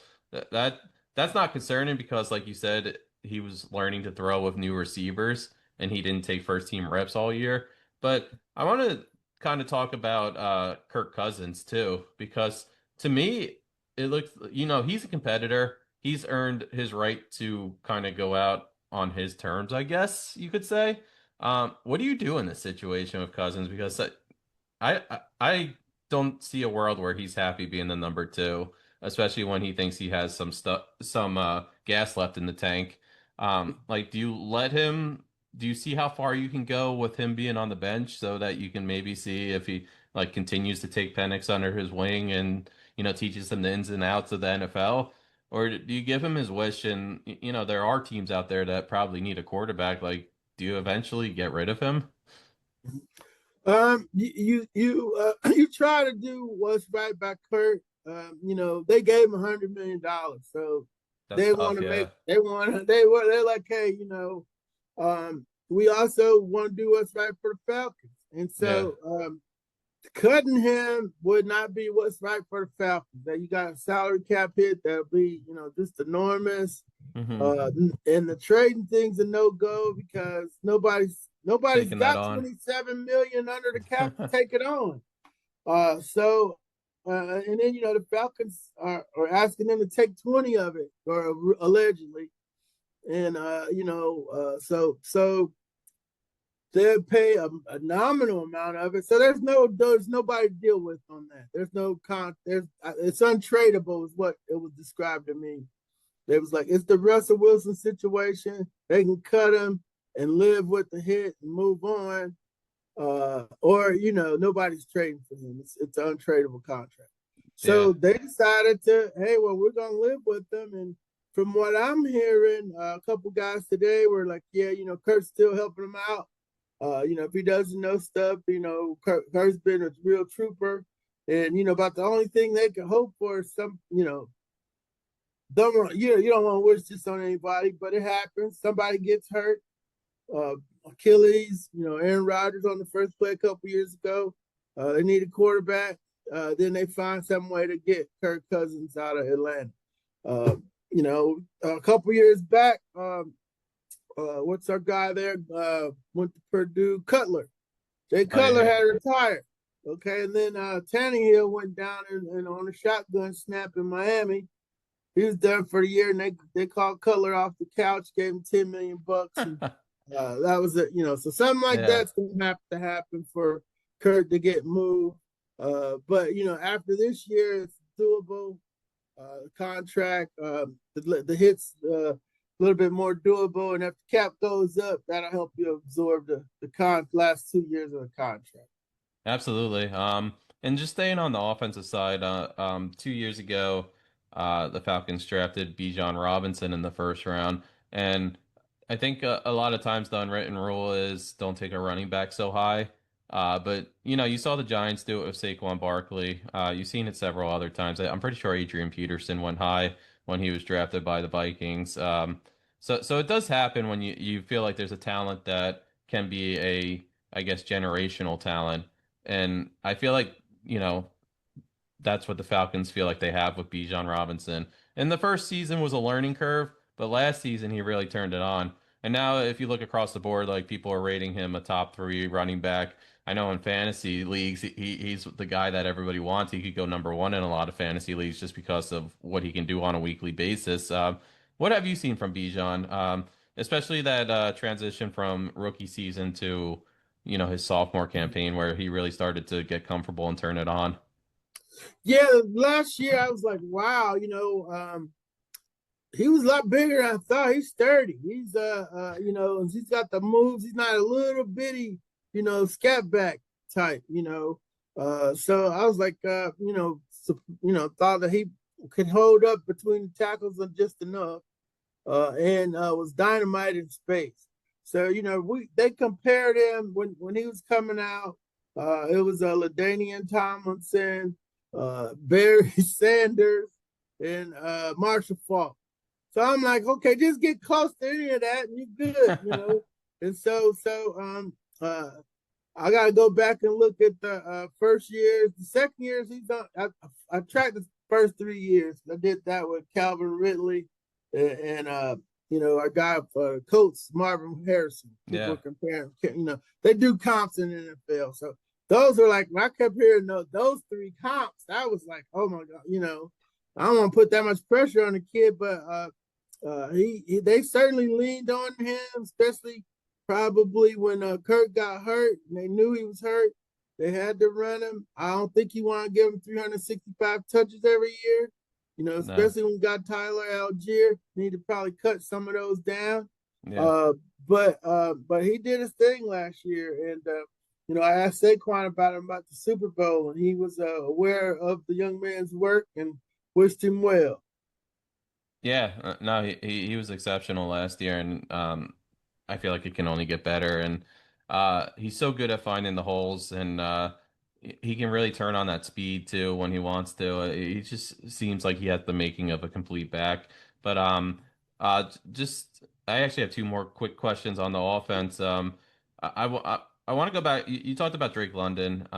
that's not concerning because, like you said, he was learning to throw with new receivers and he didn't take first team reps all year. But I want to kind of talk about Kirk Cousins too, because to me, it looks, he's a competitor. He's earned his right to kind of go out on his terms, I guess you could say. What do you do in this situation with Cousins? Because I don't see a world where he's happy being the number two, especially when he thinks he has some gas left in the tank. Like, do you let him? Do you see how far you can go with him being on the bench so that you can maybe see if he like continues to take Penix under his wing and teaches him the ins and outs of the NFL? Or do you give him his wish? And there are teams out there that probably need a quarterback. Like, do you eventually get rid of him? You try to do what's right by Kurt. They gave him $100 million, so That's they tough, want to yeah. make. They're like, hey, we also want to do what's right for the Falcons, and so cutting him would not be what's right for the Falcons. That you got a salary cap hit that'll be, just enormous. Mm-hmm. And the trading thing's a no go because nobody's Taking that got on. 27 million under the cap to take it on. And then the Falcons are asking them to take 20 of it, or allegedly, and so they'll pay a nominal amount of it. So there's nobody to deal with on that. There's no it's untradeable is what it was described to me. It was like, it's the Russell Wilson situation. They can cut him and live with the hit and move on. Or nobody's trading for him. It's an untradeable contract. So they decided to, hey, well, we're gonna live with them. And from what I'm hearing, a couple guys today were like, yeah, Kurt's still helping him out. If he doesn't know stuff, Kurt's been a real trooper. And about the only thing they can hope for is some, you don't want to wish this on anybody, but it happens. Somebody gets hurt. Achilles, Aaron Rodgers on the first play a couple years ago. They need a quarterback. Then they find some way to get Kirk Cousins out of Atlanta. A couple years back, what's our guy there? Went to Purdue, Cutler. Jay Cutler had retired. Okay, and then Tannehill went down and on a shotgun snap in Miami. He was done for the year, and they called Cutler off the couch, gave him $10 million. And, that was it, so something like that's going to have to happen for Kurt to get moved. But after this year, it's doable. Contract, the hits a little bit more doable, and if the cap goes up, that'll help you absorb the last 2 years of the contract. Absolutely. And just staying on the offensive side, 2 years ago, the Falcons drafted Bijan Robinson in the first round, and I think a lot of times the unwritten rule is don't take a running back so high. But you saw the Giants do it with Saquon Barkley. You've seen it several other times. I'm pretty sure Adrian Peterson went high when he was drafted by the Vikings. So it does happen when you feel like there's a talent that can be I guess, generational talent. And I feel like, that's what the Falcons feel like they have with Bijan Robinson. And the first season was a learning curve, but last season he really turned it on. And now if you look across the board, like people are rating him a top 3 running back. I know in fantasy leagues, he's the guy that everybody wants. He could go number 1 in a lot of fantasy leagues just because of what he can do on a weekly basis. What have you seen from Bijan? Especially that transition from rookie season to, his sophomore campaign where he really started to get comfortable and turn it on. Yeah, last year I was like, wow, he was a lot bigger than I thought. He's sturdy. He's he's got the moves. He's not a little bitty, scat back type, So I was like, thought that he could hold up between the tackles just enough, and was dynamite in space. So they compared him when he was coming out. It was LaDainian Tomlinson, Barry Sanders, and Marshall Faulk. So I'm like, okay, just get close to any of that, and you're good, And so I got to go back and look at the first years. The second years he's done. I tracked the first 3 years. I did that with Calvin Ridley and our guy coach Marvin Harrison. People were comparing. They do comps in the NFL. So those are like when I kept hearing those 3 comps. I was like, oh my god, I don't want to put that much pressure on the kid, but they certainly leaned on him, especially probably when Kurt got hurt and they knew he was hurt. They had to run him. I don't think he wanted to give him 365 touches every year, especially when we got Tyler Algier. Need to probably cut some of those down. Yeah. But he did his thing last year, and I asked Saquon about the Super Bowl, and he was aware of the young man's work and wished him well. Yeah, no, he was exceptional last year, and I feel like it can only get better. And he's so good at finding the holes, and he can really turn on that speed too when he wants to. He just seems like he has the making of a complete back. But I actually have 2 more quick questions on the offense. I want to go back. You talked about Drake London.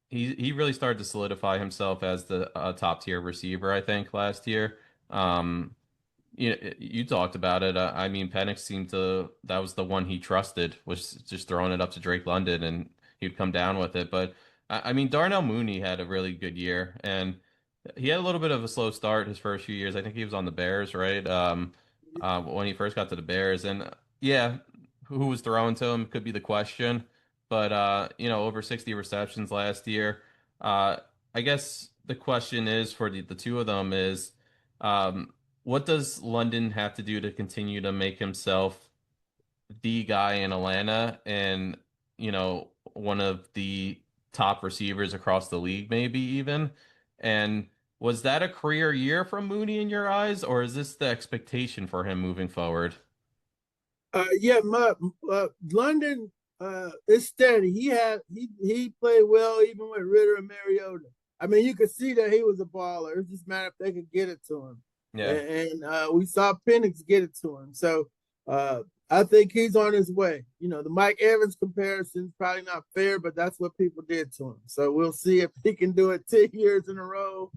He really started to solidify himself as the top tier receiver, I think, last year. You talked about it. I mean, Penix that was the one he trusted, was just throwing it up to Drake London and he'd come down with it. But I mean, Darnell Mooney had a really good year, and he had a little bit of a slow start his first few years. I think he was on the Bears, right? When he first got to the Bears, and yeah, who was throwing to him could be the question. But over 60 receptions last year. I guess the question is for the 2 of them is, what does London have to do to continue to make himself the guy in Atlanta and, one of the top receivers across the league, maybe even? And was that a career year from Mooney in your eyes, or is this the expectation for him moving forward? London is steady. He played well even with Ritter and Mariota. I mean, you could see that he was a baller. It's just a matter if they could get it to him. Yeah. And we saw Penix get it to him. So I think he's on his way. The Mike Evans comparison is probably not fair, but that's what people did to him. So we'll see if he can do it 10 years in a row.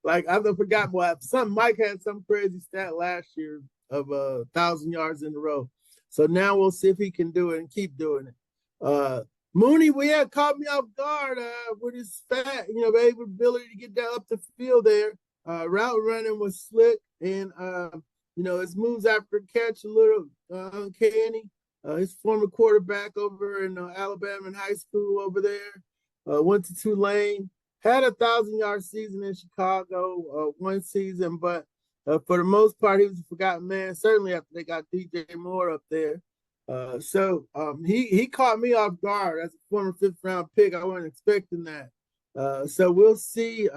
Like, I forgot what Mike had some crazy stat last year of 1,000 yards in a row. So now we'll see if he can do it and keep doing it. Mooney, had caught me off guard with his ability to get down up the field there. Route running was slick, and his moves after catch a little uncanny. His former quarterback over in Alabama in high school over there went to Tulane, had a 1,000-yard season in Chicago one season, but for the most part, he was a forgotten man. Certainly after they got DJ Moore up there. So he caught me off guard as a former 5th-round pick. I wasn't expecting that. So we'll see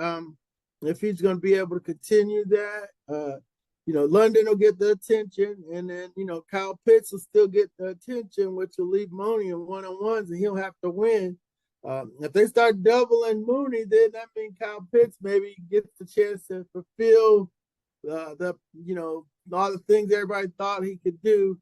if he's going to be able to continue that. London will get the attention, and then, Kyle Pitts will still get the attention, which will leave Mooney in one-on-ones, and he'll have to win. If they start doubling Mooney, then that means Kyle Pitts maybe gets the chance to fulfill all the things everybody thought he could do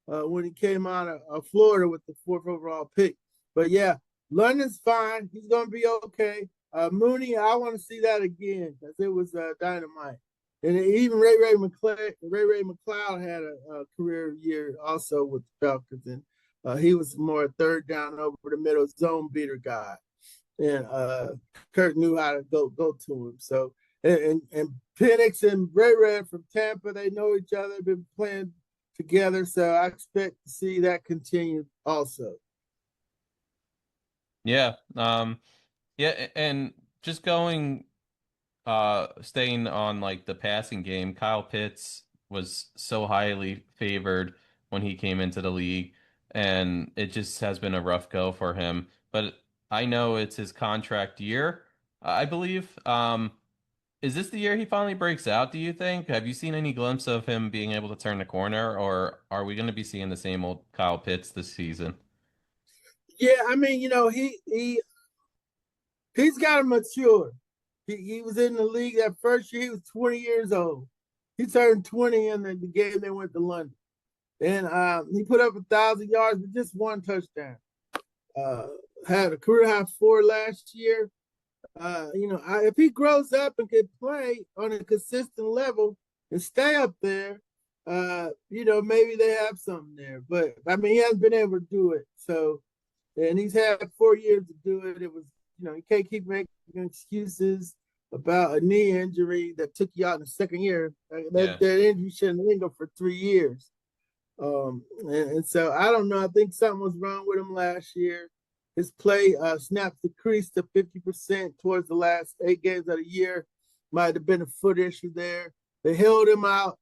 when he came out of Florida with the 4th overall pick. But yeah, London's fine. He's going to be okay. Mooney, I want to see that again because it was dynamite. And even Ray McLeod had a career year also with the Falcons, and he was more a 3rd down over the middle zone beater guy. And Kurt knew how to go to him. So and Penix and Ray from Tampa, they know each other, been playing together. So I expect to see that continue also. Yeah. Yeah. And just going staying on like the passing game, Kyle Pitts was so highly favored when he came into the league, and it just has been a rough go for him. But I know it's his contract year, I believe. Is this the year he finally breaks out, do you think? Have you seen any glimpse of him being able to turn the corner, or are we going to be seeing the same old Kyle Pitts this season? Yeah, I mean, he's got to mature. He was in the league that first year. He was 20 years old. He turned 20 in the game they went to London, and he put up 1,000 yards with just one touchdown. Had a career high 4 last year. If he grows up and can play on a consistent level and stay up there, maybe they have something there. But I mean, he hasn't been able to do it. So, and he's had 4 years to do it. It was, you can't keep making excuses about a knee injury that took you out in the second year. That injury shouldn't linger for 3 years. And so I don't know. I think something was wrong with him last year. His play snaps decreased to 50% towards the last 8 games of the year. Might have been a foot issue there. They held him out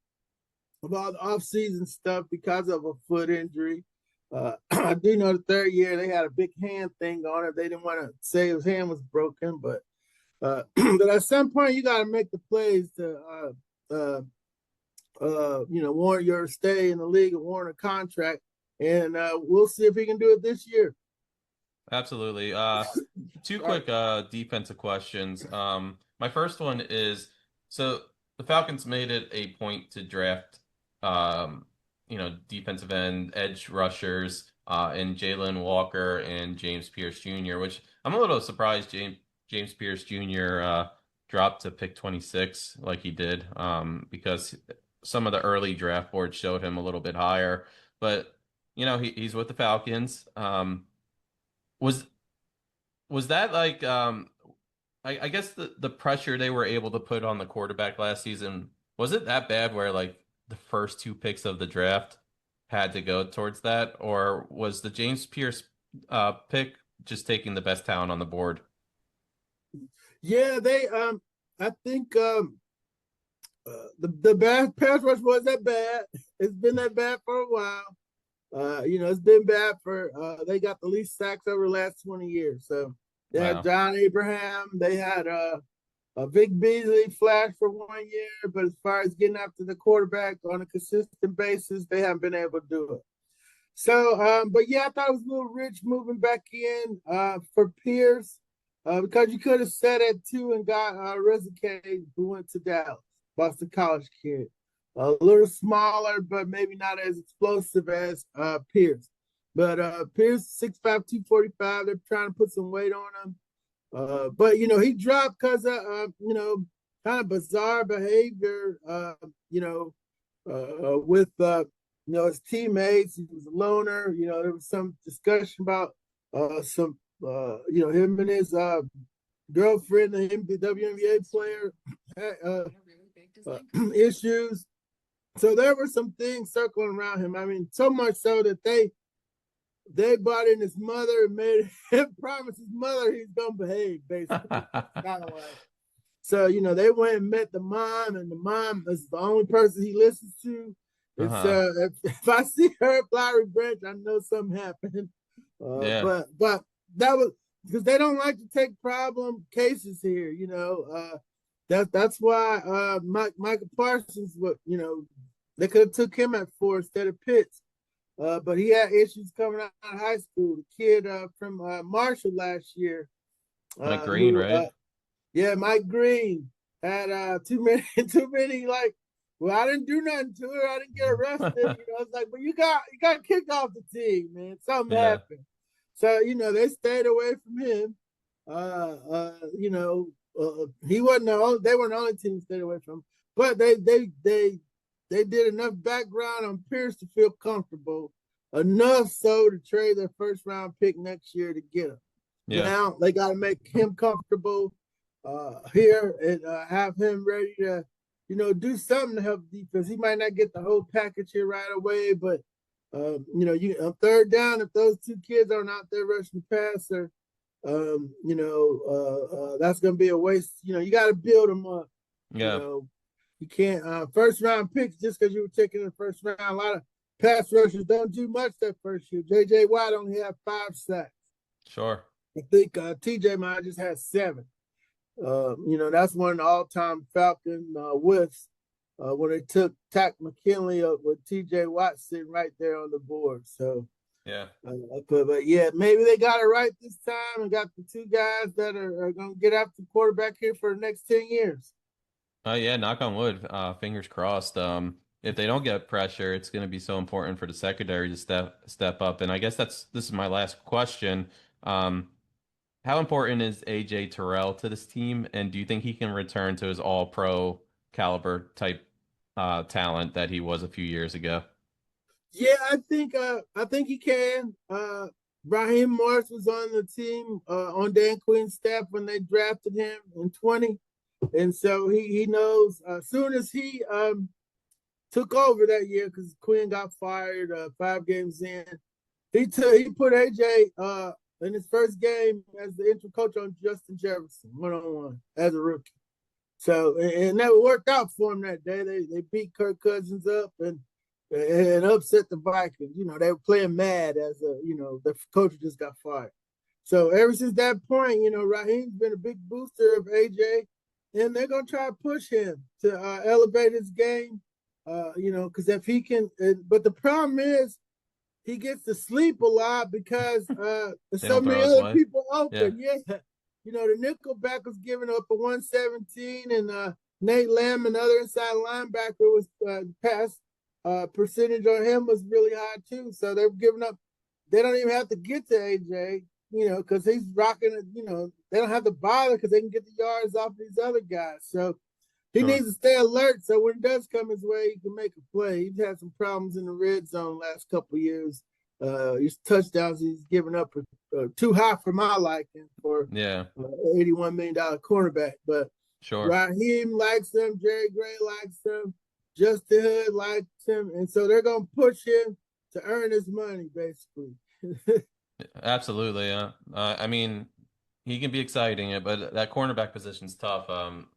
of all the offseason stuff because of a foot injury. I do know the 3rd year they had a big hand thing on it. They didn't want to say his hand was broken, but but at some point you got to make the plays to warrant your stay in the league and warrant a contract. And we'll see if he can do it this year. Absolutely. 2 quick defensive questions. My first one is, so the Falcons made it a point to draft, defensive end, edge rushers, in Jalen Walker and James Pierce Jr., which I'm a little surprised James Pierce Jr. Dropped to pick 26 like he did, because some of the early draft boards showed him a little bit higher. But, he's with the Falcons. Was that like I guess the pressure they were able to put on the quarterback last season, was it that bad where like the first 2 picks of the draft had to go towards that, or was the James Pierce pick just taking the best talent on the board? Yeah, they I think the bad pass rush was that bad. It's been that bad for a while. It's been bad for they got the least sacks over the last 20 years. So they had John Abraham, they had a Vic Beasley flash for 1 year, but as far as getting after the quarterback on a consistent basis, they haven't been able to do it. So, but yeah, I thought it was a little rich moving back in for Pierce, because you could have set at 2 and got Rezeke, who went to Dallas, Boston College kid. A little smaller, but maybe not as explosive as Pierce. But Pierce, 6'5", 245, they're trying to put some weight on him. But, he dropped because of, kind of bizarre behavior, with, his teammates. He was a loner. There was some discussion about him and his girlfriend, the WNBA player, had issues. So there were some things circling around him. I mean, so much so that they brought in his mother and made him promise his mother he's gonna behave, basically. Kind of like. So, they went and met the mom, and the mom is the only person he listens to. It's if I see her at Flowery Branch, I know something happened. But that was because they don't like to take problem cases here, That's why Michael Parsons, they could have took him at 4 instead of Pitts. But he had issues coming out of high school. The kid from Marshall last year. Mike Green, right? Yeah, Mike Green had too many like, well, I didn't do nothing to her. I didn't get arrested. It's like, but you got kicked off the team, man. Something happened. So, they stayed away from him. He wasn't they weren't the only team to stay away from him. But they did enough background on Pierce to feel comfortable, enough so to trade their first round pick next year to get him. Yeah. Now they got to make him comfortable here and have him ready to, do something to help defense. He might not get the whole package here right away, but, 3rd down, if those 2 kids aren't out there rushing the passer, that's going to be a waste. You got to build them up. Yeah. You can't first round picks just because you were taking the first round. A lot of pass rushers don't do much that first year. J.J. Watt only had 5 sacks. Sure. I think T.J. might just had 7. That's one of the all-time Falcon whiffs when they took Tack McKinley up with T.J. Watt sitting right there on the board. So, yeah. But yeah, maybe they got it right this time and got the 2 guys that are going to get after the quarterback here for the next 10 years. Yeah, knock on wood. Fingers crossed. If they don't get pressure, it's going to be so important for the secondary to step up. And I guess this is my last question. How important is AJ Terrell to this team? And do you think he can return to his all-pro caliber type talent that he was a few years ago? Yeah, I think he can. Raheem Morris was on the team on Dan Quinn's staff when they drafted him in 20. And so he knows as soon as he took over that year, because Quinn got fired 5 games in, he put AJ in his first game as the interim coach on Justin Jefferson, 1-on-1 as a rookie. So, and that worked out for him that day. They beat Kirk Cousins up and upset the Vikings. They were playing mad as the coach just got fired. So ever since that point, Raheem's been a big booster of AJ, and they're gonna try to push him to elevate his game. Because if he can, but the problem is he gets to sleep a lot because there's so many other people open. Yeah. The nickelback was giving up a 117, and Nate Lamb, another inside linebacker, was pass percentage on him was really high too. So they're giving up. They don't even have to get to AJ, because he's rocking it. They don't have to bother because they can get the yards off these other guys. So he needs to stay alert. So when it does come his way, he can make a play. He's had some problems in the red zone last couple of years. His touchdowns he's given up are too high for my liking for $81 million cornerback. But sure, Raheem likes him, Jerry Gray likes him, Justin Hood likes him, and so they're gonna push him to earn his money, basically. Absolutely. I mean, he can be exciting, but that cornerback position's tough.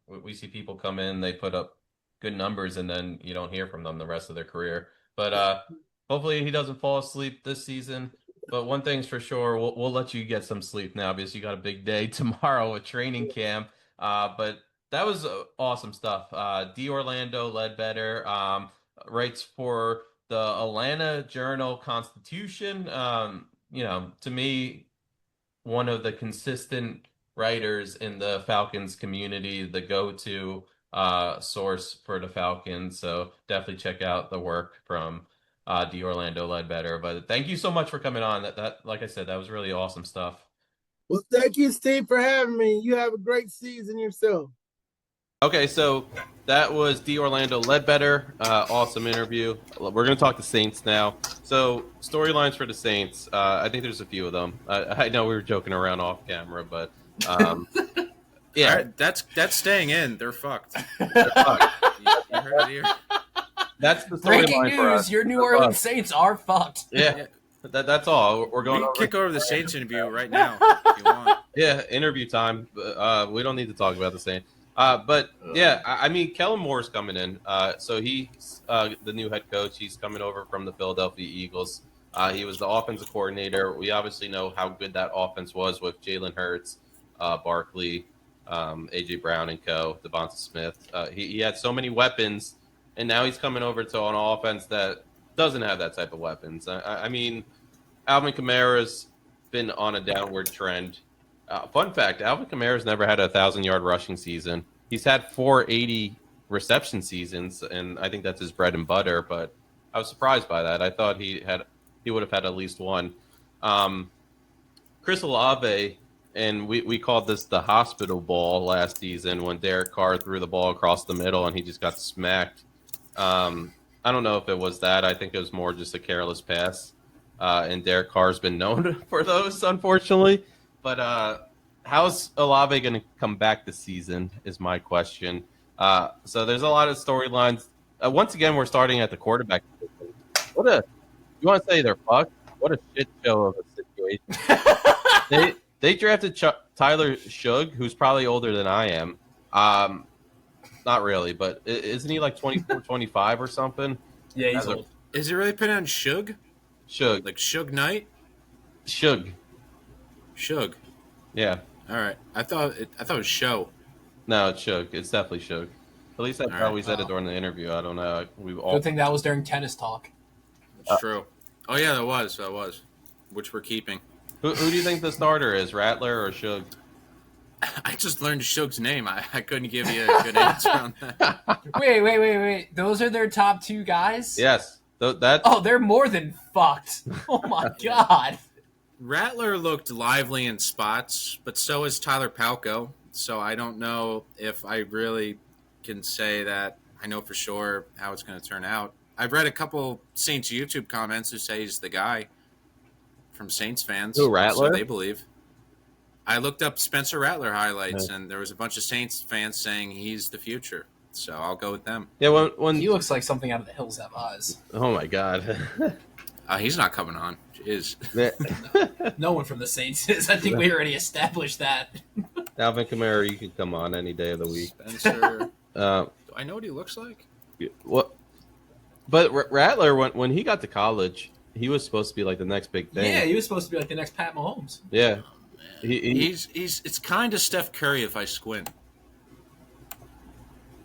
We see people come in, they put up good numbers, and then you don't hear from them the rest of their career. But hopefully he doesn't fall asleep this season. But one thing's for sure, we'll let you get some sleep now because you got a big day tomorrow at training camp. But that was awesome stuff. D. Orlando Ledbetter writes for the Atlanta Journal-Constitution. To me, one of the consistent writers in the Falcons community, the go-to source for the Falcons. So definitely check out the work from D. Orlando Ledbetter. But thank you so much for coming on. That like I said, that was really awesome stuff. Well, thank you, Steve, for having me. You have a great season yourself. Okay, so that was D. Orlando Ledbetter. Awesome interview. We're going to talk to Saints now. So storylines for the Saints. I think there's a few of them. I know we were joking around off camera, but yeah, right, that's staying in. They're fucked. They're fucked. You heard it here. That's the breaking news. For us. Your New Orleans Saints are fucked. Yeah. That's all. We're going. We can kick over the Saints interview right now if you want. Yeah, interview time. We don't need to talk about the Saints. But yeah, I mean, Kellen Moore's coming in. So he's the new head coach. He's coming over from the Philadelphia Eagles. He was the offensive coordinator. We obviously know how good that offense was with Jalen Hurts, Barkley, A.J. Brown and co., Devonta Smith. He had so many weapons, and now he's coming over to an offense that doesn't have that type of weapons. I mean, Alvin Kamara's been on a downward trend. Fun fact, Alvin Kamara's never had a 1,000-yard rushing season. He's had 480 reception seasons, and I think that's his bread and butter, but I was surprised by that. I thought he would have had at least one. Chris Olave, and we called this the hospital ball last season when Derek Carr threw the ball across the middle and he just got smacked. I don't know if it was that. I think it was more just a careless pass, and Derek Carr's been known for those, unfortunately. But how's Olave going to come back this season is my question. So there's a lot of storylines. Once again, we're starting at the quarterback. You want to say they're fucked? What a shit show of a situation. They drafted Tyler Shug, who's probably older than I am. Not really, but isn't he like 24, 25 or something? Yeah, he's old. Is it really pronounced Shug? Shug. Like Suge Knight? Shug. Shug. Yeah. All right. I thought it was Show. No, it's Shug. It's definitely Shug. At least that's All how right. we said it during the interview. I don't know. We all. Good thing that was during tennis talk. That's true. Oh yeah, that was. Which we're keeping. Who do you think the starter is, Rattler or Shug? I just learned Shug's name. I couldn't give you a good answer on that. Wait. Those are their top two guys? Yes. That. Oh, they're more than fucked. Oh my god. Rattler looked lively in spots, but so is Tyler Palko. So I don't know if I really can say that I know for sure how it's going to turn out. I've read a couple Saints YouTube comments who say he's the guy from Saints fans. Who, Rattler? So they believe. I looked up Spencer Rattler highlights, and there was a bunch of Saints fans saying he's the future. So I'll go with them. Yeah, when He looks like something out of The Hills Have Eyes. Oh my god. He's not coming on. Jeez. No one from the Saints is. I think we already established that. Alvin Kamara, you can come on any day of the week. Spencer. Uh, Do I know what he looks like? what? But Rattler, when he got to college, he was supposed to be like the next big thing. Yeah, he was supposed to be like the next Pat Mahomes. Yeah. He's it's kind of Steph Curry if I squint.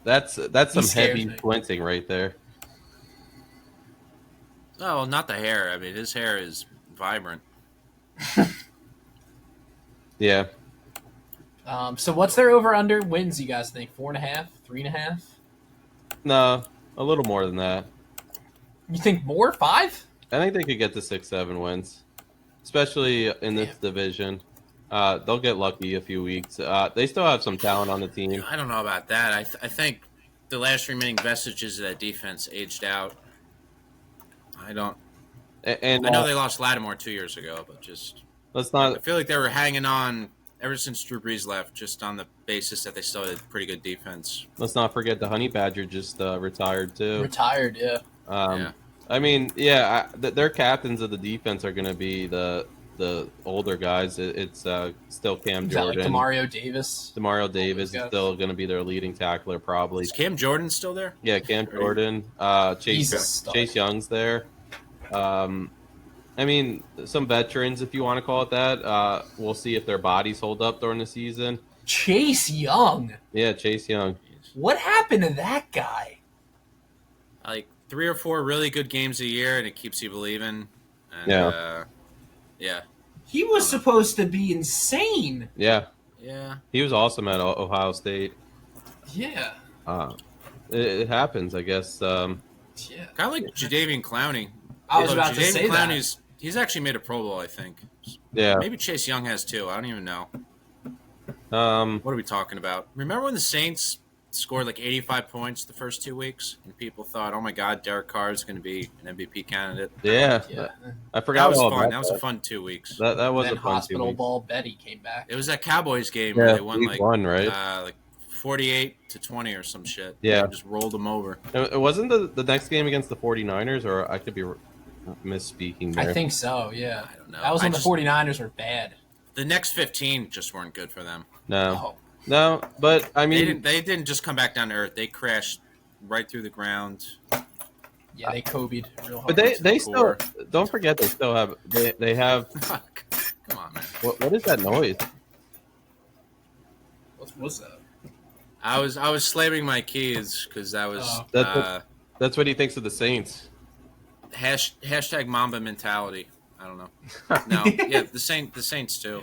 That's some scares heavy me. squinting right there. Oh, well, not the hair. I mean, his hair is vibrant. Yeah. So what's their over-under wins, you guys think? 4.5? 3.5? No, a little more than that. You think more? 5? I think they could get to 6-7 wins, especially in this division. They'll get lucky a few weeks. They still have some talent on the team. I don't know about that. I think the last remaining vestiges of that defense aged out. I don't. And I know they lost Lattimore 2 years ago, but just let's I not. feel like they were hanging on ever since Drew Brees left, just on the basis that they still had pretty good defense. Let's not forget the Honey Badger just retired too. Retired, yeah. Yeah. I mean, their captains of the defense are going to be the older guys. It's still Cam Is that like Jordan. Demario Davis? Demario Davis is guys. still going to be their leading tackler, probably. Is Cam Jordan still there? Yeah, Cam Jordan. He's a stud. Chase Young's there. I mean, some veterans, if you want to call it that. We'll see if their bodies hold up during the season. Chase Young. Yeah, Chase Young. What happened to that guy? Like 3 or 4 really good games a year, and it keeps you believing. And, Yeah. Yeah. He was supposed to be insane. Yeah, Yeah. he was awesome at Ohio State. Yeah. It happens, I guess. Yeah. Kind of like Jadeveon Clowney. I was Although about to say that. Clowney's, he's actually made a Pro Bowl, I think. Yeah. Maybe Chase Young has too. I don't even know. What are we talking about? Remember when the Saints scored like 85 points the first 2 weeks, and people thought, "Oh my God, Derek Carr is going to be an MVP candidate." Yeah. Yeah. I forgot That was all fun. about That was a fun 2 weeks. That was Then a fun 2 Hospital weeks. Ball Betty came back. It was that Cowboys game Yeah, where they won week like 1, right? like 48-20 or some shit. Yeah. They just rolled them over. It wasn't the next game against the 49ers, or I could be misspeaking there. I think so, yeah. I don't know. That was I when just- the 49ers were bad. The next 15 just weren't good for them. No. Oh, No, but I mean, They didn't just come back down to earth. They crashed right through the ground. yeah, they Kobe'd real hard. but they core. still don't forget they still have they have Come on, man. what is that noise? What was that? I was slamming my keys because that was Oh. That's what he thinks of the Saints. hashtag Mamba mentality. I don't know. No, yeah, the Saints too.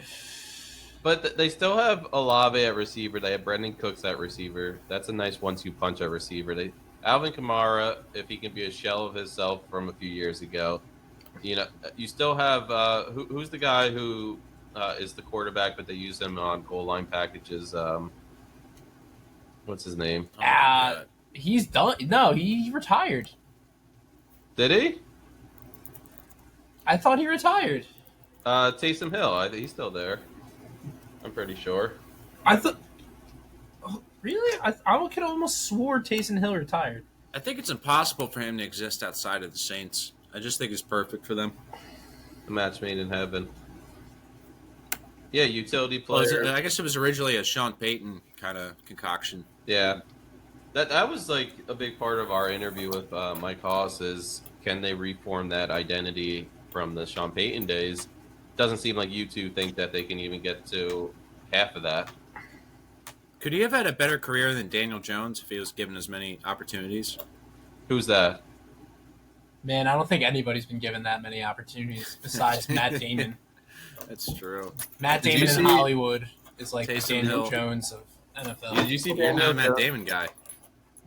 But they still have Olave at receiver. They have Brendan Cooks at receiver. That's a nice 1-2 punch at receiver. Alvin Kamara, if he can be a shell of himself from a few years ago. You know, you still have who's the guy who is the quarterback, but they use him on goal line packages. What's his name? Oh, my God. He's done. No, he retired. Did he? I thought he retired. Taysom Hill. I think he's still there. I'm pretty sure. I thought. Oh, really? I could almost swore Taysom Hill retired. I think it's impossible for him to exist outside of the Saints. I just think he's perfect for them. The match made in heaven. Yeah, utility Well, player. I guess it was originally a Sean Payton kind of concoction. Yeah, that was like a big part of our interview with Mike Haas is can they reform that identity from the Sean Payton days? Doesn't seem like you two think that they can even get to half of that. Could he have had a better career than Daniel Jones if he was given as many opportunities? Who's that? Man, I don't think anybody's been given that many opportunities besides Matt Damon. That's true. Matt Did you Damon in see Hollywood is like Taysom Daniel Hill? Jones of NFL. Did you see You're not Daniel a Matt Jones? Damon guy.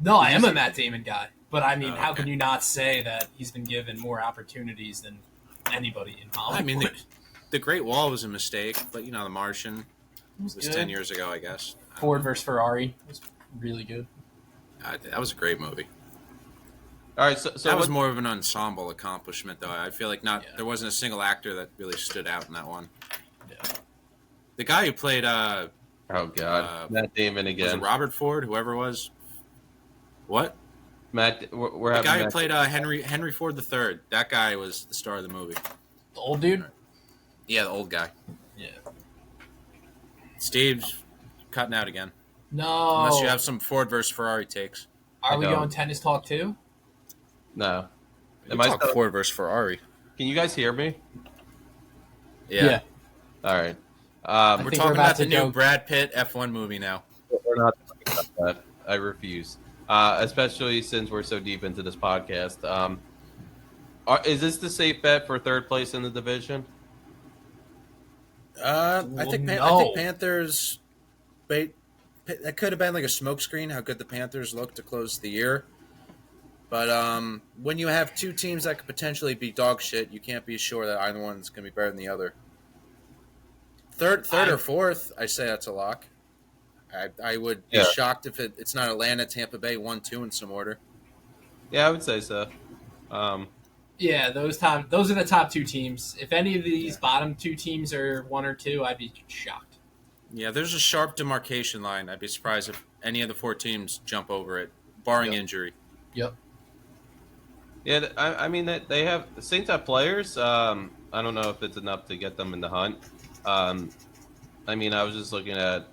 No, I am a Matt Damon guy. But I mean, Oh, how okay. can you not say that he's been given more opportunities than anybody in Hollywood? I mean, the Great Wall was a mistake, but The Martian was was good. 10 years ago, I guess. Ford versus Ferrari was really good. That was a great movie. All right, so That was what- more of an ensemble accomplishment, though. I feel like there wasn't a single actor that really stood out in that one. Yeah. The guy who played oh god, Matt Damon was again. it Robert Ford, whoever it was? What? Matt, we're The having guy who Matt- played Henry Ford III. That guy was the star of the movie. The old dude? Yeah, the old guy. Yeah. Steve's cutting out again. No. Unless you have some Ford versus Ferrari takes. Are we don't. going tennis talk too? No. We Am I talk still- Ford versus Ferrari. Can you guys hear me? Yeah. All right. I We're think talking we're about about the to new go- Brad Pitt F1 movie now. We're not talking about that. I refuse. Especially since we're so deep into this podcast. Is this the safe bet for third place in the division? I Well, think no. Panthers. That could have been like a smokescreen. How good the Panthers look to close the year. But when you have two teams that could potentially be dog shit, you can't be sure that either one's going to be better than the other. Third or fourth, I say that's a lock. I would be shocked if it's not Atlanta, Tampa Bay, 1-2 in some order. Yeah, I would say so. Yeah, those are the top two teams. If any of these bottom two teams are 1 or 2, I'd be shocked. Yeah, there's a sharp demarcation line. I'd be surprised if any of the four teams jump over it, barring injury. Yep. Yeah, I mean they have the Saints have players. I don't know if it's enough to get them in the hunt. I mean, I was just looking at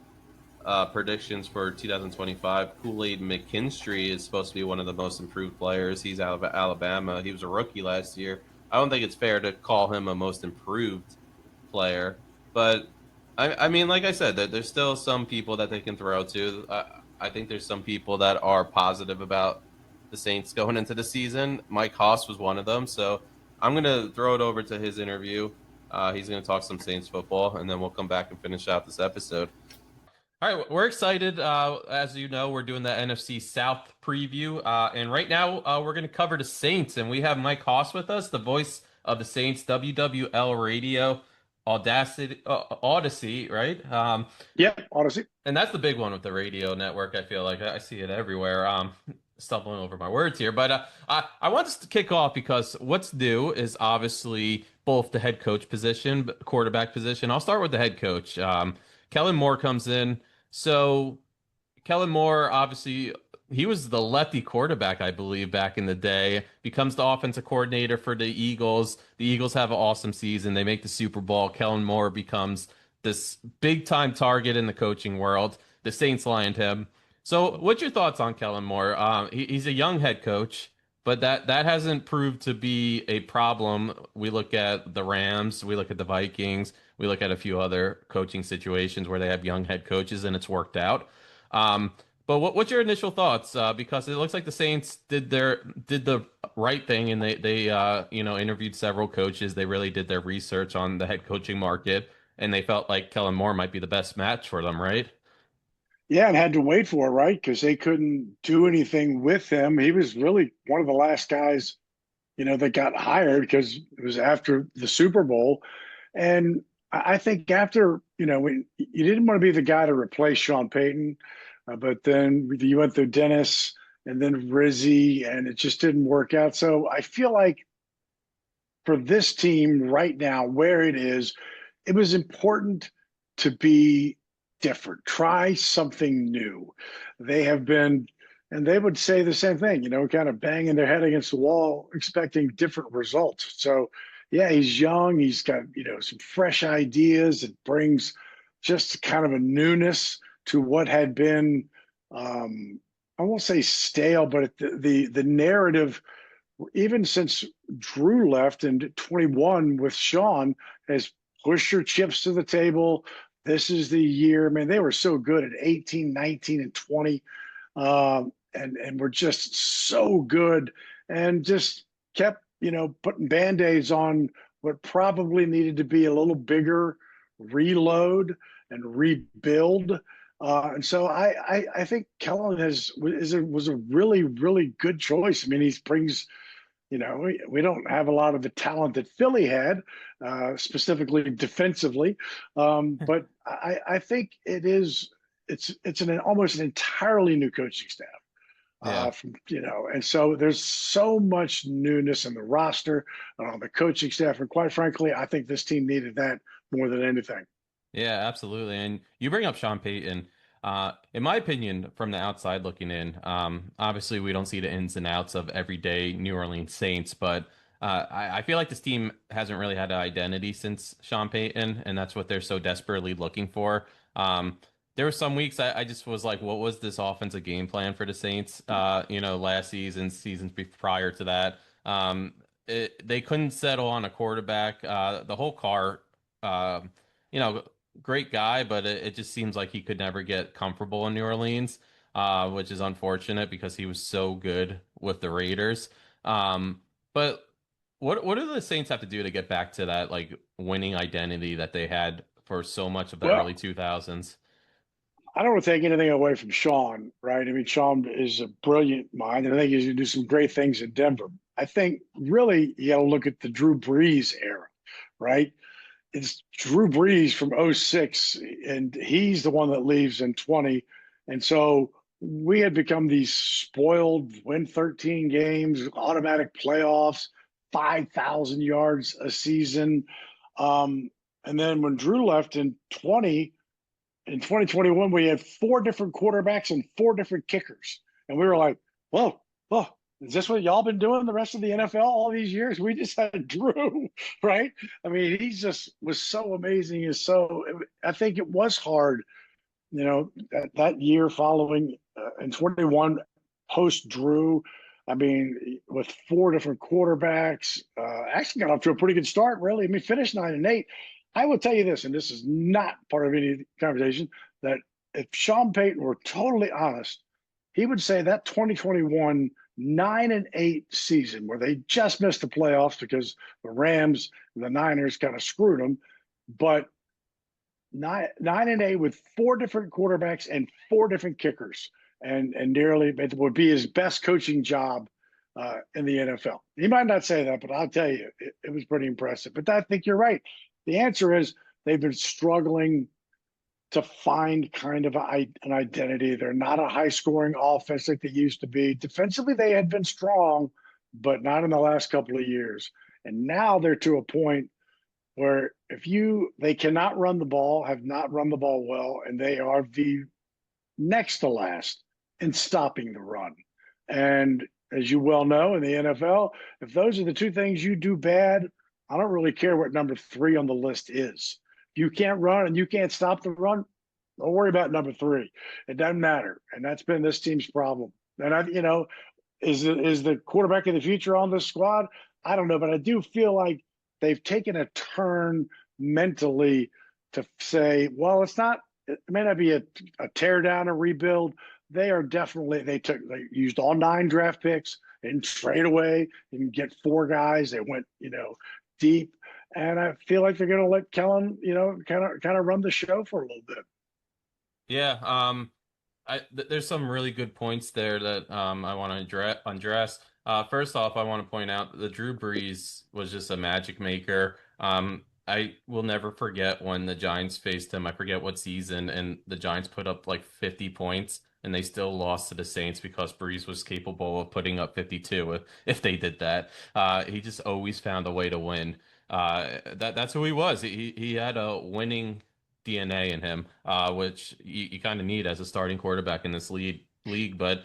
predictions for 2025. Kool-Aid McKinstry is supposed to be one of the most improved players. He's out of Alabama. He was a rookie last year. I don't think it's fair to call him a most improved player, but I mean, like I said, there's still some people that they can throw to. I think there's some people that are positive about the Saints going into the season. Mike Haas was one of them, so I'm going to throw it over to his interview. He's going to talk some Saints football, and then we'll come back and finish out this episode. All right, we're excited. As you know, we're doing the NFC South preview, and right now we're going to cover the Saints, and we have Mike Haas with us, the voice of the Saints, WWL Radio, Odyssey, right? Odyssey. And that's the big one with the radio network. I feel like I see it everywhere. Stumbling over my words here, but I want us to kick off because what's new is obviously both the head coach position, quarterback position. I'll start with the head coach. Kellen Moore comes in. So Kellen Moore, obviously, he was the lefty quarterback, I believe, back in the day. Becomes the offensive coordinator for the Eagles. The Eagles have an awesome season. They make the Super Bowl. Kellen Moore becomes this big-time target in the coaching world. The Saints lined him. So what's your thoughts on Kellen Moore? He's a young head coach, but that hasn't proved to be a problem. We look at the Rams, we look at the Vikings, we look at a few other coaching situations where they have young head coaches and it's worked out. But what's your initial thoughts? Because it looks like the Saints did the right thing and they interviewed several coaches. They really did their research on the head coaching market and they felt like Kellen Moore might be the best match for them, right? Yeah, and had to wait for it, right? Because they couldn't do anything with him. He was really one of the last guys, that got hired because it was after the Super Bowl. And I think after, when you didn't want to be the guy to replace Sean Payton, but then you went through Dennis and then Rizzi, and it just didn't work out. So I feel like for this team right now, where it is, it was important to be different, try something new. They have been, and they would say the same thing, kind of banging their head against the wall, expecting different results. So yeah, he's young. He's got, some fresh ideas. It brings just kind of a newness to what had been, I won't say stale, but the narrative, even since Drew left in 21 with Sean, has pushed your chips to the table. This is the year. Man, they were so good at 18, 19, and 20. And were just so good and just kept, putting Band-Aids on what probably needed to be a little bigger reload and rebuild. And so I think Kellen was a really, really good choice. I mean, he brings, we don't have a lot of the talent that Philly had, specifically defensively. But I think it's almost an entirely new coaching staff. Yeah. And so there's so much newness in the roster and on the coaching staff. And quite frankly, I think this team needed that more than anything. Yeah, absolutely. And you bring up Sean Payton. In my opinion, from the outside looking in, obviously we don't see the ins and outs of everyday New Orleans Saints, but I feel like this team hasn't really had an identity since Sean Payton, and that's what they're so desperately looking for. There were some weeks I just was like, what was this offensive game plan for the Saints? Last season, seasons prior to that. They couldn't settle on a quarterback. The whole car, great guy, but it just seems like he could never get comfortable in New Orleans, which is unfortunate because he was so good with the Raiders. But what do the Saints have to do to get back to that like winning identity that they had for so much of the early 2000s? I don't want to take anything away from Sean, right? I mean, Sean is a brilliant mind, and I think he's going to do some great things in Denver. I think really you got to look at the Drew Brees era, right? It's Drew Brees from 06, and he's the one that leaves in 20. And so we had become these spoiled, win 13 games, automatic playoffs, 5,000 yards a season. And then when Drew left in 2021, we had 4 different quarterbacks and 4 different kickers. And we were like, whoa, is this what y'all been doing the rest of the NFL all these years? We just had Drew, right? I mean, he just was so amazing. I think it was hard, that year following in 21 post Drew. I mean, with 4 different quarterbacks, actually got off to a pretty good start, really. I mean, finished 9-8. I will tell you this, and this is not part of any conversation, that if Sean Payton were totally honest, he would say that 2021 9-8 season where they just missed the playoffs because the Rams and the Niners kind of screwed them, but 9-8 with 4 different quarterbacks and 4 different kickers, and nearly it would be his best coaching job in the NFL. He might not say that, but I'll tell you, it was pretty impressive. But I think you're right. The answer is they've been struggling to find kind of an identity. They're not a high-scoring offense like they used to be. Defensively, they had been strong, but not in the last couple of years. And now they're to a point where they cannot run the ball, have not run the ball well, and they are the next to last in stopping the run. And as you well know, in the NFL, if those are the 2 things you do bad, I don't really care what number 3 on the list is. If you can't run and you can't stop the run, don't worry about number 3. It doesn't matter. And that's been this team's problem. And is the quarterback of the future on this squad? I don't know, but I do feel like they've taken a turn mentally to say, well, it may not be a tear down, a rebuild. They are definitely, they used all 9 draft picks and trade away and get 4 guys. They went, deep. And I feel like they're going to let Kellen, kind of run the show for a little bit. Yeah. There's some really good points there that I want to address. First off, I want to point out that Drew Brees was just a magic maker. I will never forget when the Giants faced him. I forget what season, and the Giants put up like 50 points, and they still lost to the Saints because Brees was capable of putting up 52 if they did that. He just always found a way to win. That's who he was. He had a winning DNA in him, which you kind of need as a starting quarterback in this league. But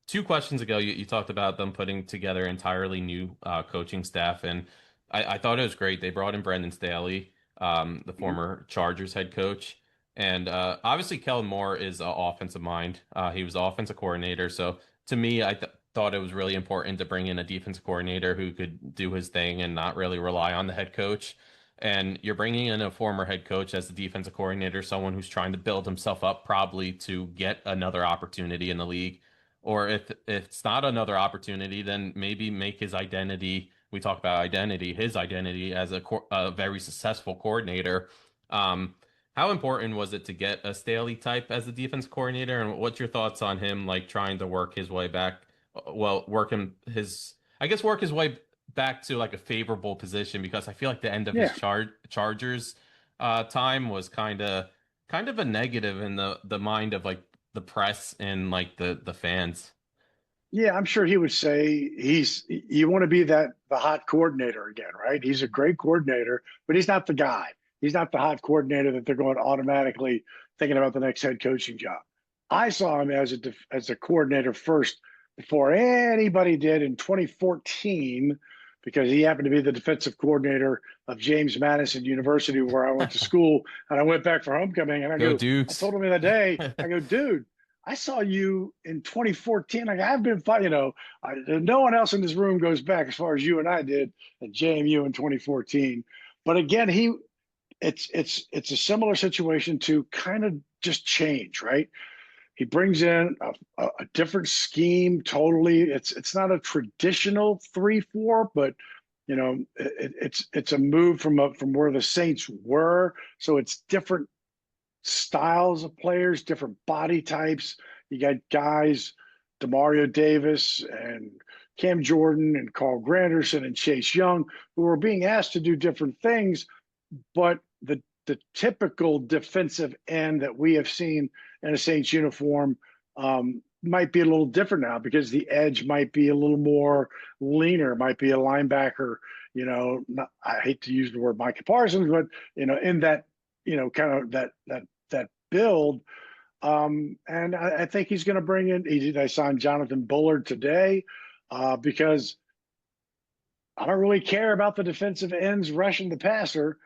2 questions ago, you talked about them putting together entirely new coaching staff, and I thought it was great. They brought in Brendan Staley, the former Chargers head coach. And obviously, Kellen Moore is an offensive mind. He was offensive coordinator. So to me, I thought it was really important to bring in a defensive coordinator who could do his thing and not really rely on the head coach. And you're bringing in a former head coach as the defensive coordinator, someone who's trying to build himself up probably to get another opportunity in the league. Or if it's not another opportunity, then maybe make his identity. We talk about identity, his identity as a very successful coordinator. How important was it to get a Staley type as the defense coordinator? And what's your thoughts on him, like trying to work his way back? Well, I guess work his way back to like a favorable position because I feel like the end of his Yeah. Chargers time was kind of a negative in the mind of like the press and like the fans. Yeah, I'm sure he would say you want to be the hot coordinator again, right? He's a great coordinator, but he's not the guy. He's not the hot coordinator that they're going automatically thinking about the next head coaching job. I saw him as a coordinator first before anybody did in 2014 because he happened to be the defensive coordinator of James Madison University where I went to school, and I went back for homecoming, and Go I Dukes. told him the other day, I go, dude, I saw you in 2014. Like I've been fine, no one else in this room goes back as far as you and I did at JMU in 2014. But again, it's a similar situation to kind of just change, right? He brings in a different scheme totally. It's not a traditional 3-4, but it's a move from where the Saints were. So it's different styles of players, different body types. You got guys, Demario Davis and Cam Jordan and Carl Granderson and Chase Young, who are being asked to do different things, but the typical defensive end that we have seen in a Saints uniform might be a little different now because the edge might be a little more leaner, might be a linebacker, I hate to use the word Micah Parsons, but, in that, kind of that build. And I think he's going to bring in, I signed Jonathan Bullard today because I don't really care about the defensive ends rushing the passer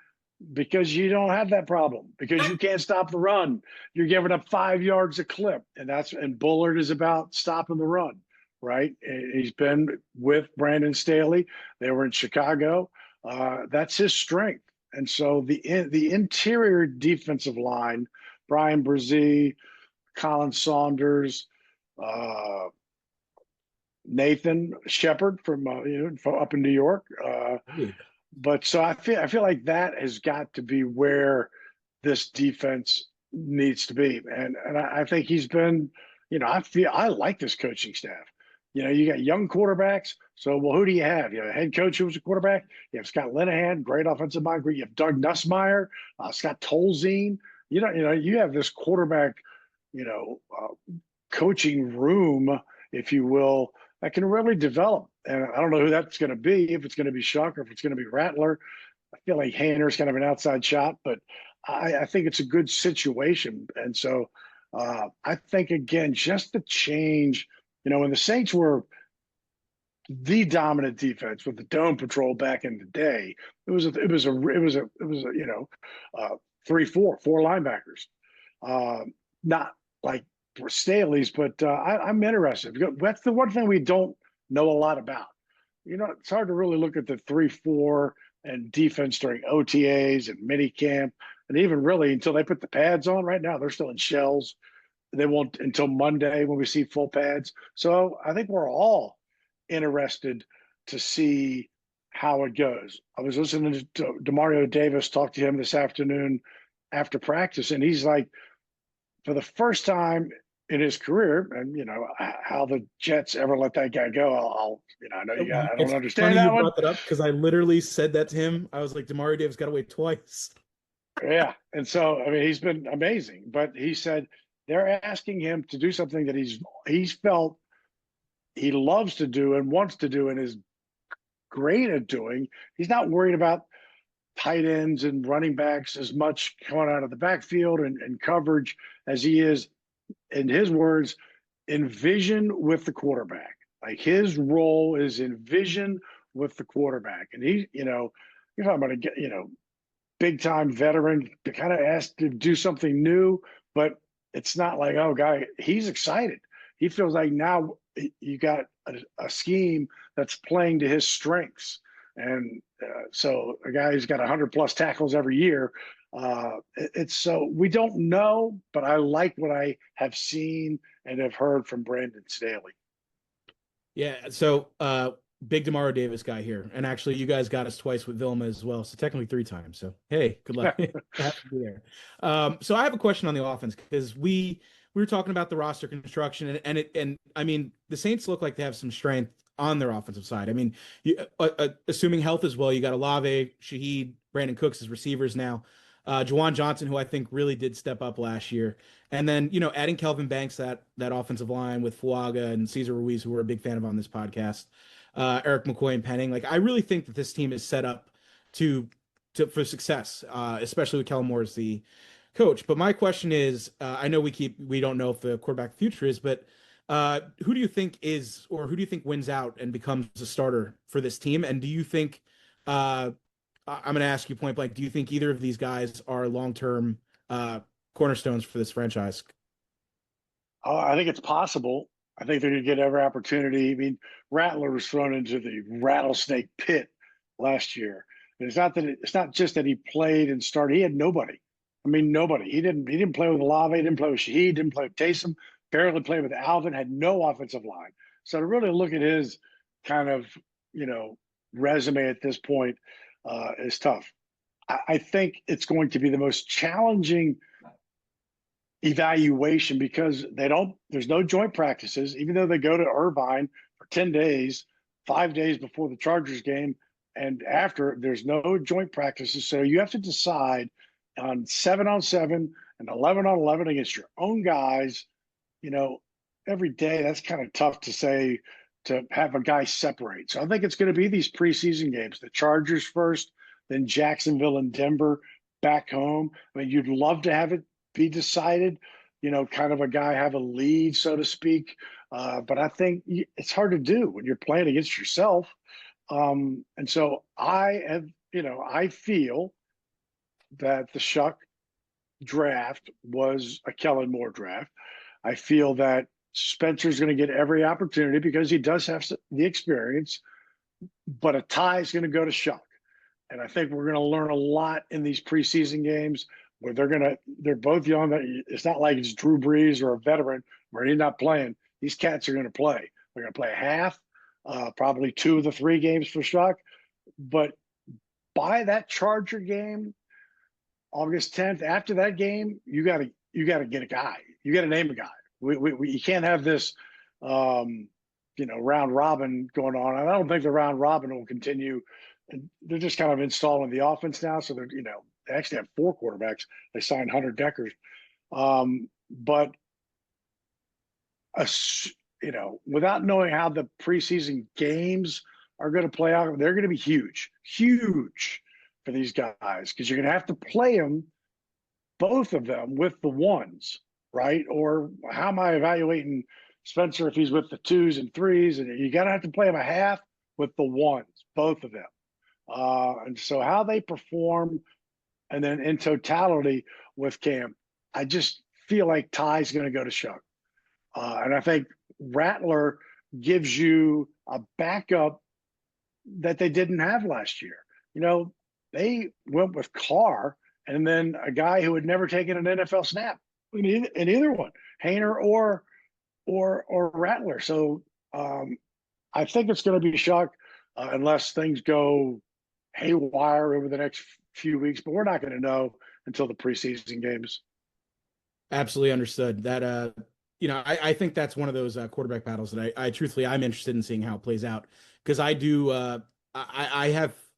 because you don't have that problem because you can't stop the run. You're giving up 5 yards a clip, and Bullard is about stopping the run, right? He's been with Brandon Staley. They were in Chicago. That's his strength. And so the interior defensive line, Brian Brzee, Colin Saunders, Nathan Shepard from up in New York. But so I feel like that has got to be where this defense needs to be, and I think he's been, I like this coaching staff. You got young quarterbacks. So, well, who do you have? You have a head coach who was a quarterback. You have Scott Linehan, great offensive mind. You have Doug Nussmeier, Scott Tolzien. You have this quarterback, coaching room, if you will, that can really develop. And I don't know who that's going to be, if it's going to be Shuck or if it's going to be Rattler. I feel like Hayner's kind of an outside shot, but I think it's a good situation. And so I think, again, just the change, when the Saints were the dominant defense with the dome patrol back in the day, it was a 3-4, 4 linebackers. Not like for Staley's, but I'm interested. That's the one thing we don't know a lot about. It's hard to really look at the 3-4 and defense during OTAs and mini camp, and even really until they put the pads on. Right now, they're still in shells. They won't until Monday when we see full pads. So I think we're all interested to see how it goes. I was listening to Demario Davis talk to him this afternoon after practice, and he's like, for the first time in his career, and how the Jets ever let that guy go, I know I don't understand that you one. brought that up because I literally said that to him. I was like, Demario Davis got away twice. Yeah, and so he's been amazing, but he said they're asking him to do something that he's felt he loves to do and wants to do and is great at doing. He's not worried about tight ends and running backs as much coming out of the backfield and coverage as he is, in his words, envision with the quarterback. Like his role is envision with the quarterback. And he, you're talking about big time veteran to kind of asked to do something new, but it's not like, oh, guy, he's excited. He feels like now you got a scheme that's playing to his strengths. And so a guy who's got 100 plus tackles every year, it's so we don't know, but I like what I have seen and have heard from Brandon Staley. Yeah. So big Demario Davis guy here. And actually you guys got us twice with Vilma as well. So technically 3 times. So, hey, good luck. Happy to be there. So I have a question on the offense because we were talking about the roster construction and I mean, the Saints look like they have some strength on their offensive side. I mean, assuming health as well, you got Olave, Shaheed, Brandon Cooks as receivers now. Juwan Johnson, who I think really did step up last year. And then, adding Kelvin Banks, that offensive line with Fuaga and Cesar Ruiz, who we're a big fan of on this podcast, Eric McCoy and Penning. Like, I really think that this team is set up for success, especially with Kellen Moore as the coach. But my question is, I know we don't know if the quarterback of the future is, but who do you think wins out and becomes a starter for this team? And do you think, I'm going to ask you point blank, do you think either of these guys are long-term cornerstones for this franchise? I think it's possible. I think they're going to get every opportunity. I mean, Rattler was thrown into the rattlesnake pit last year. And it's not just that he played and started. He had nobody. I mean, nobody. He didn't play with Olave, didn't play with Shaheed, didn't play with Taysom, barely played with Alvin, had no offensive line. So to really look at his kind of, resume at this point is tough. I think it's going to be the most challenging evaluation because there's no joint practices, even though they go to Irvine for 10 days, 5 days before the Chargers game. And after, there's no joint practices. So you have to decide on 7-on-7 and 11-on-11 against your own guys, every day. That's kind of tough to say, to have a guy separate. So I think it's going to be these preseason games, the Chargers first, then Jacksonville and Denver back home. I mean, you'd love to have it be decided, kind of a guy have a lead, so to speak. But I think it's hard to do when you're playing against yourself. And so I feel that the Shuck draft was a Kellen Moore draft. I feel that Spencer's going to get every opportunity because he does have the experience, but a tie is going to go to Shuck. And I think we're going to learn a lot in these preseason games where they're both young. It's not like it's Drew Brees or a veteran where he's not playing. These cats are going to play. They're going to play half, probably 2 of the 3 games for Shuck. But by that Charger game, August 10th, after that game, you got to get a guy. You got to name a guy. You can't have this, round robin going on. And I don't think the round robin will continue. They're just kind of installing the offense now. So they actually have 4 quarterbacks. They signed Hunter Deckers. But without knowing how the preseason games are going to play out, they're going to be huge for these guys because you're going to have to play them, both of them, with the ones. Right? Or how am I evaluating Spencer if he's with the 2s and 3s? And you got to have to play him a half with the ones, both of them. And so how they perform and then in totality with Cam, I just feel like Ty's going to go to Shuck. And I think Rattler gives you a backup that they didn't have last year. They went with Carr and then a guy who had never taken an NFL snap. In either one, Hayner or Rattler. So I think it's going to be Shuck unless things go haywire over the next few weeks. But we're not going to know until the preseason games. Absolutely understood. That I think that's one of those quarterback battles that I'm interested in seeing how it plays out because I do.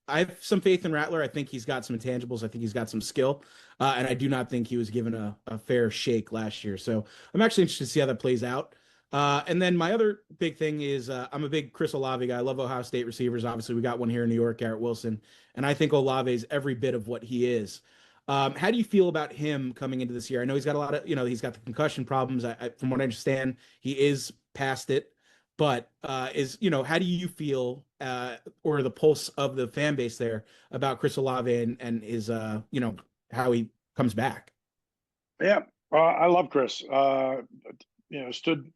I have some faith in Rattler. I think he's got some intangibles. I think he's got some skill. And I do not think he was given a fair shake last year. So I'm actually interested to see how that plays out. And then my other big thing is I'm a big Chris Olave guy. I love Ohio State receivers. Obviously, we got one here in New York, Garrett Wilson. And I think Olave is every bit of what he is. How do you feel about him coming into this year? I know he's got a lot of, he's got the concussion problems. From what I understand, he is past it. But how do you feel or the pulse of the fan base there about Chris Olave and his how he comes back. Yeah, I love Chris. Stood.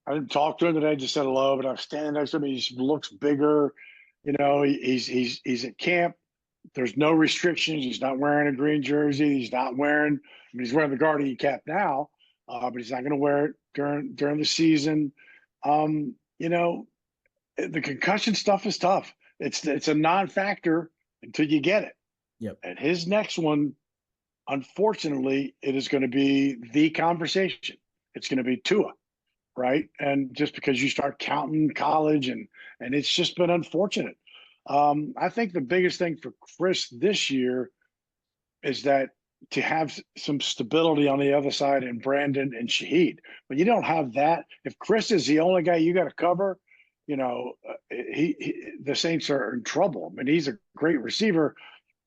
I didn't talk to him today. Just said hello, but I'm standing next to him. He looks bigger. He's at camp. There's no restrictions. He's not wearing a green jersey. He's not wearing. He's wearing the Guardian cap now, but he's not going to wear it during the season. The concussion stuff is tough. It's a non-factor until you get it. Yep. And his next one, unfortunately, it is going to be the conversation. It's going to be Tua, right? And just because you start counting college and it's just been unfortunate. I think the biggest thing for Chris this year is that to have some stability on the other side in Brandon and Shaheed. When you don't have that, if Chris is the only guy you got to cover, the Saints are in trouble. I mean, he's a great receiver,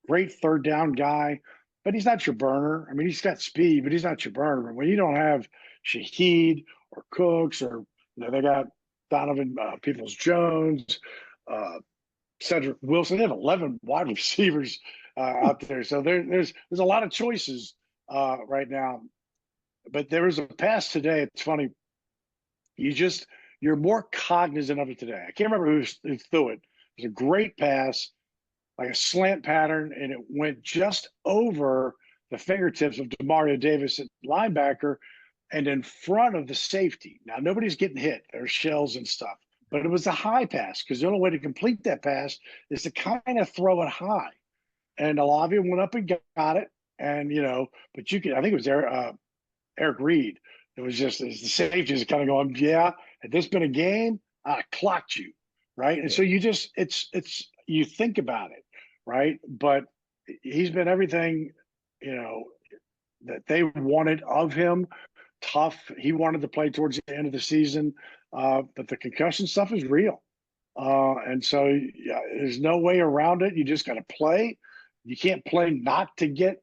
great third down guy, but he's not your burner. I mean, he's got speed, but he's not your burner. When you don't have Shaheed or Cooks or they got Donovan Peoples-Jones, Cedric Wilson. They have 11 wide receivers out there, so there's a lot of choices right now. But there was a pass today. It's funny. You're more cognizant of it today. I can't remember who threw it. It was a great pass, like a slant pattern, and it went just over the fingertips of Demario Davis at linebacker and in front of the safety. Now, nobody's getting hit. There's shells and stuff. But it was a high pass because the only way to complete that pass is to kind of throw it high. And Olave went up and got it. And, but I think it was Eric Reed. It was just the safety is kind of going, yeah, had this been a game, I clocked you, right? And so you think about it, right? But he's been everything, that they wanted of him. Tough. He wanted to play towards the end of the season, but the concussion stuff is real. And so there's no way around it. You just got to play. You can't play not to get,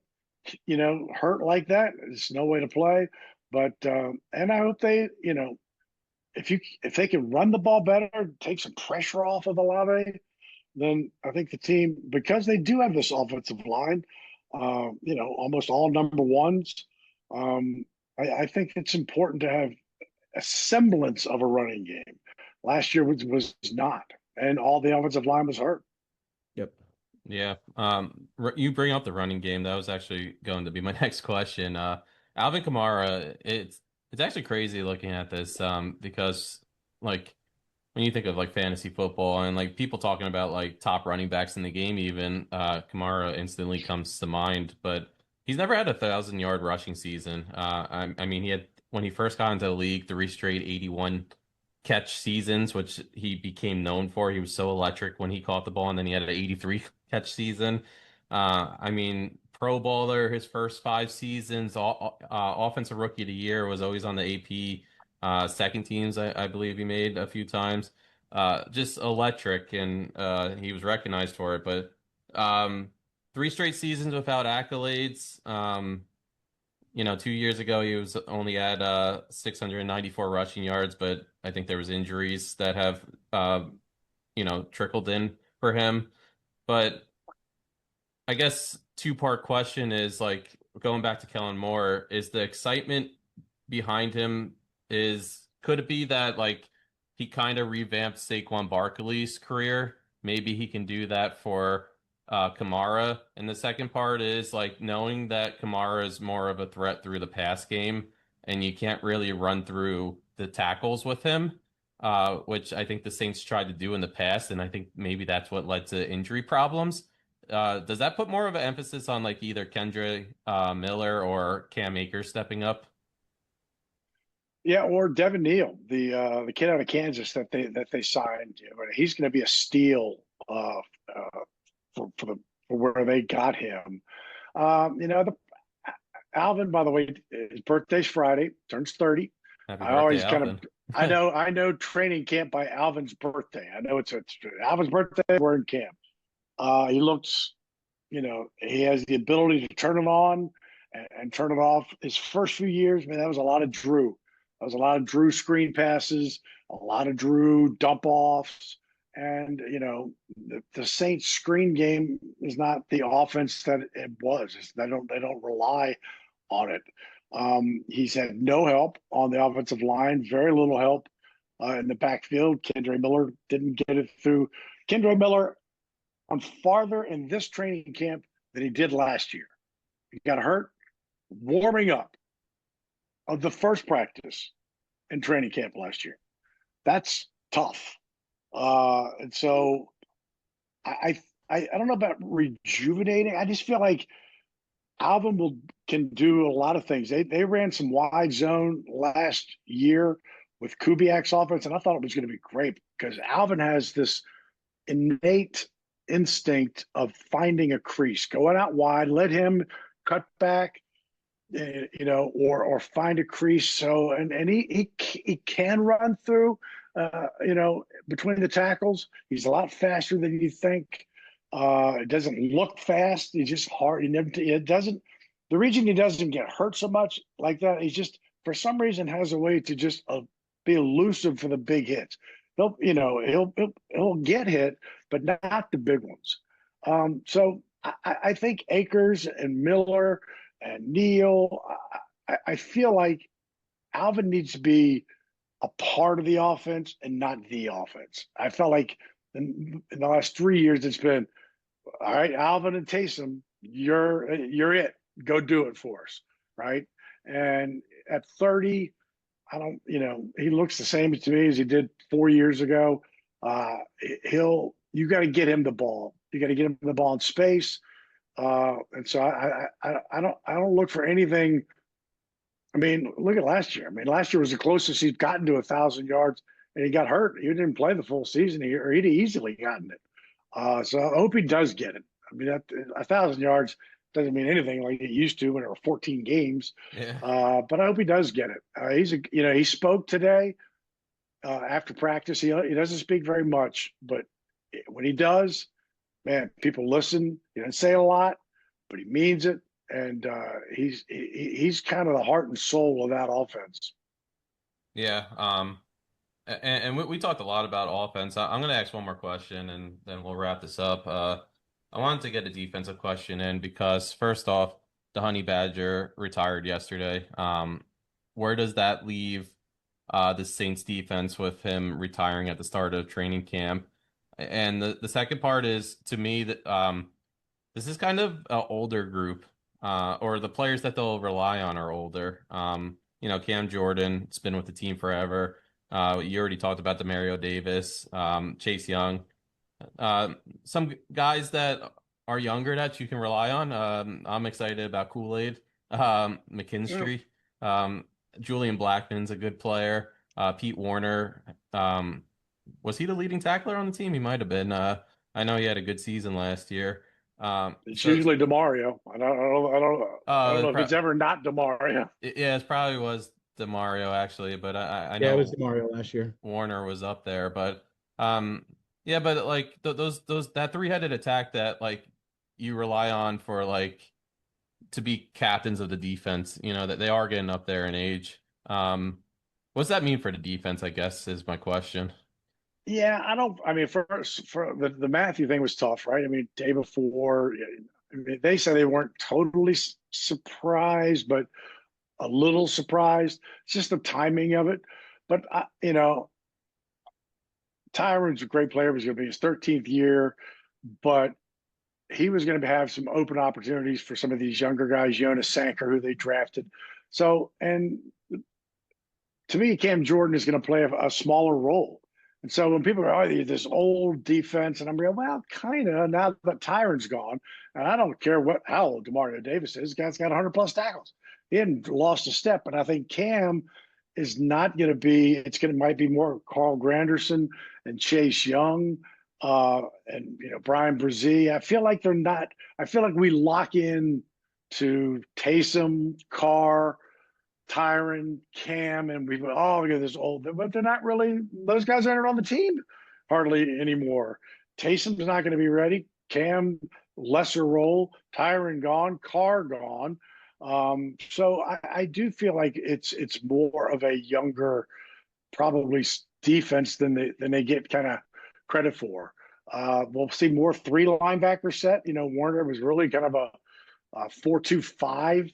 hurt like that. There's no way to play. But and I hope they, if they can run the ball better, take some pressure off of Olave, then I think the team, because they do have this offensive line, almost all number ones. I think it's important to have a semblance of a running game. Last year was not, and all the offensive line was hurt. Yep. Yeah. You bring up the running game. That was actually going to be my next question. Alvin Kamara, it's actually crazy looking at this because like when you think of like fantasy football and like people talking about like top running backs in the game, even Kamara instantly comes to mind, but he's never had 1,000-yard rushing season. I mean, he had when he first got into the league 3 straight 81 catch seasons, which he became known for. He was so electric when he caught the ball, and then he had an 83 catch season. I mean, Pro Bowler his first 5 seasons. Offensive Rookie of the Year was always on the AP second teams. I believe he made a few times. Just electric, and he was recognized for it. But 3 straight seasons without accolades. 2 years ago he was only at 694 rushing yards, but I think there was injuries that have trickled in for him. But I guess 2-part question is like going back to Kellen Moore, is the excitement behind him could it be that like he kind of revamped Saquon Barkley's career? Maybe he can do that for Kamara. And the second part is like knowing that Kamara is more of a threat through the pass game and you can't really run through the tackles with him, which I think the Saints tried to do in the past. And I think maybe that's what led to injury problems. Does that put more of an emphasis on like either Kendre Miller or Cam Akers stepping up? Yeah, or Devin Neal, the kid out of Kansas that they signed. He's going to be a steal for where they got him. Alvin, by the way, his birthday's Friday, turns 30. Happy I birthday, always Alvin. I know training camp by Alvin's birthday. I know it's Alvin's birthday. We're in camp. He looks, he has the ability to turn it on and turn it off. His first few years, man, that was a lot of Drew. That was a lot of Drew screen passes, a lot of Drew dump offs. And the Saints screen game is not the offense that it was. They don't rely on it. He's had no help on the offensive line, very little help in the backfield. Kendre Miller didn't get it through. Kendre Miller on farther in this training camp than he did last year. He got hurt warming up of the first practice in training camp last year. That's tough. And so I don't know about rejuvenating. I just feel like Alvin can do a lot of things. They ran some wide zone last year with Kubiak's offense, and I thought it was going to be great because Alvin has this innate instinct of finding a crease, going out wide, let him cut back, or find a crease. So and he can run through, between the tackles. He's a lot faster than you think. It doesn't look fast. He's just hard. It doesn't. The reason he doesn't get hurt so much like that, he's just for some reason has a way to just be elusive for the big hits. He'll get hit, but not the big ones. So I think Akers and Miller and Neal. I feel like Alvin needs to be a part of the offense and not the offense. I felt like in the last 3 years it's been, all right, Alvin and Taysom, you're it. Go do it for us, right? And at 30, he looks the same to me as he did 4 years ago. You got to get him the ball. You got to get him the ball in space. And so I don't look for anything. I mean, look at last year. I mean, last year was the closest he's gotten to 1,000 yards, and he got hurt. He didn't play the full season, or he'd easily gotten it. So I hope he does get it. I mean, 1,000 yards doesn't mean anything like it used to when there were 14 games. Yeah. But I hope he does get it. He spoke today after practice. He doesn't speak very much, but when he does, man, people listen. He doesn't say a lot, but he means it. And he's kind of the heart and soul of that offense. Yeah. And we talked a lot about offense. I'm going to ask one more question, and then we'll wrap this up. I wanted to get a defensive question in because, first off, the Honey Badger retired yesterday. Where does that leave the Saints defense with him retiring at the start of training camp? And the second part is, to me, that this is kind of an older group. Or the players that they'll rely on are older. Cam Jordan, it's been with the team forever. You already talked about Demario Davis, Chase Young. Some guys that are younger that you can rely on. I'm excited about Kool-Aid, McKinstry. Julian Blackmon's a good player. Pete Warner. Was he the leading tackler on the team? He might have been. I know he had a good season last year. It's usually DeMario. I don't know if it's ever not DeMario. Yeah, it probably was DeMario actually, but I know it was DeMario last year. Warner was up there, but but like those that three-headed attack that like you rely on for like to be captains of the defense, that they are getting up there in age. What's that mean for the defense, I guess, is my question. Yeah, for the Matthew thing was tough, right? I mean, day before, they said they weren't totally surprised, but a little surprised. It's just the timing of it. But, Tyron's a great player. It was going to be his 13th year, but he was going to have some open opportunities for some of these younger guys, Jonas Sanker, who they drafted. So, and to me, Cam Jordan is going to play a smaller role. And so when people are, this old defense, and I'm going, well, kind of, now that Tyron's gone, and I don't care how old Demario Davis is, the guy's got 100-plus tackles. He hadn't lost a step, but I think Cam is not going to be, might be more Carl Granderson and Chase Young and, Brian Brzee. I feel like we lock in to Taysom, Carr, Tyron, Cam, and we go, we got this old, but they're not really, those guys aren't on the team hardly anymore. Taysom's not going to be ready. Cam, lesser role. Tyron gone. Carr gone. So I do feel like it's more of a younger, probably defense than they get kind of credit for. We'll see more 3 linebacker set. Warner was really kind of a 4-2-5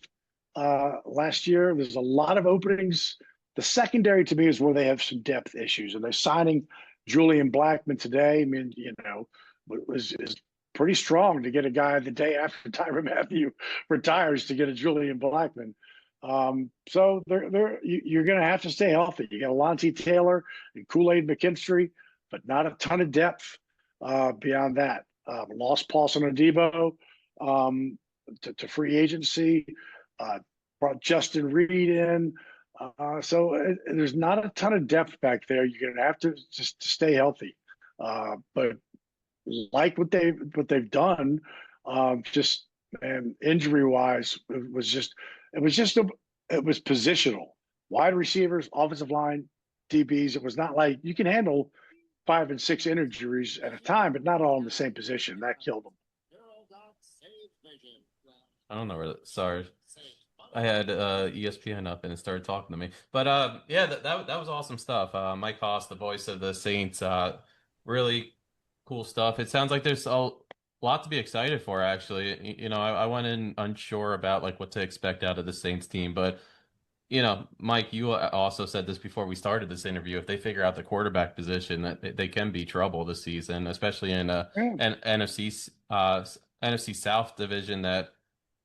last year. There's a lot of openings. The secondary to me is where they have some depth issues, and they're signing Julian Blackman today. I mean, is pretty strong to get a guy the day after Tyrann Mathieu retires to get a Julian Blackman. So you're going to have to stay healthy. You got Lavonte Taylor and Kool-Aid McKinstry, but not a ton of depth beyond that. Lost Paulson Adebo to free agency. Brought Justin Reed in. So there's not a ton of depth back there. You're going to have to just stay healthy. But like what they've done, injury wise, it was positional. Wide receivers, offensive line, DBs. It was not like you can handle 5 and 6 injuries at a time, but not all in the same position. That killed them. I don't know where. Sorry, I had ESPN up and it started talking to me. But that was awesome stuff. Mike Haas, the voice of the Saints, really cool stuff. It sounds like there's a lot to be excited for. Actually, I went in unsure about like what to expect out of the Saints team, but Mike, you also said this before we started this interview. If they figure out the quarterback position, that they can be trouble this season, especially in an NFC South division that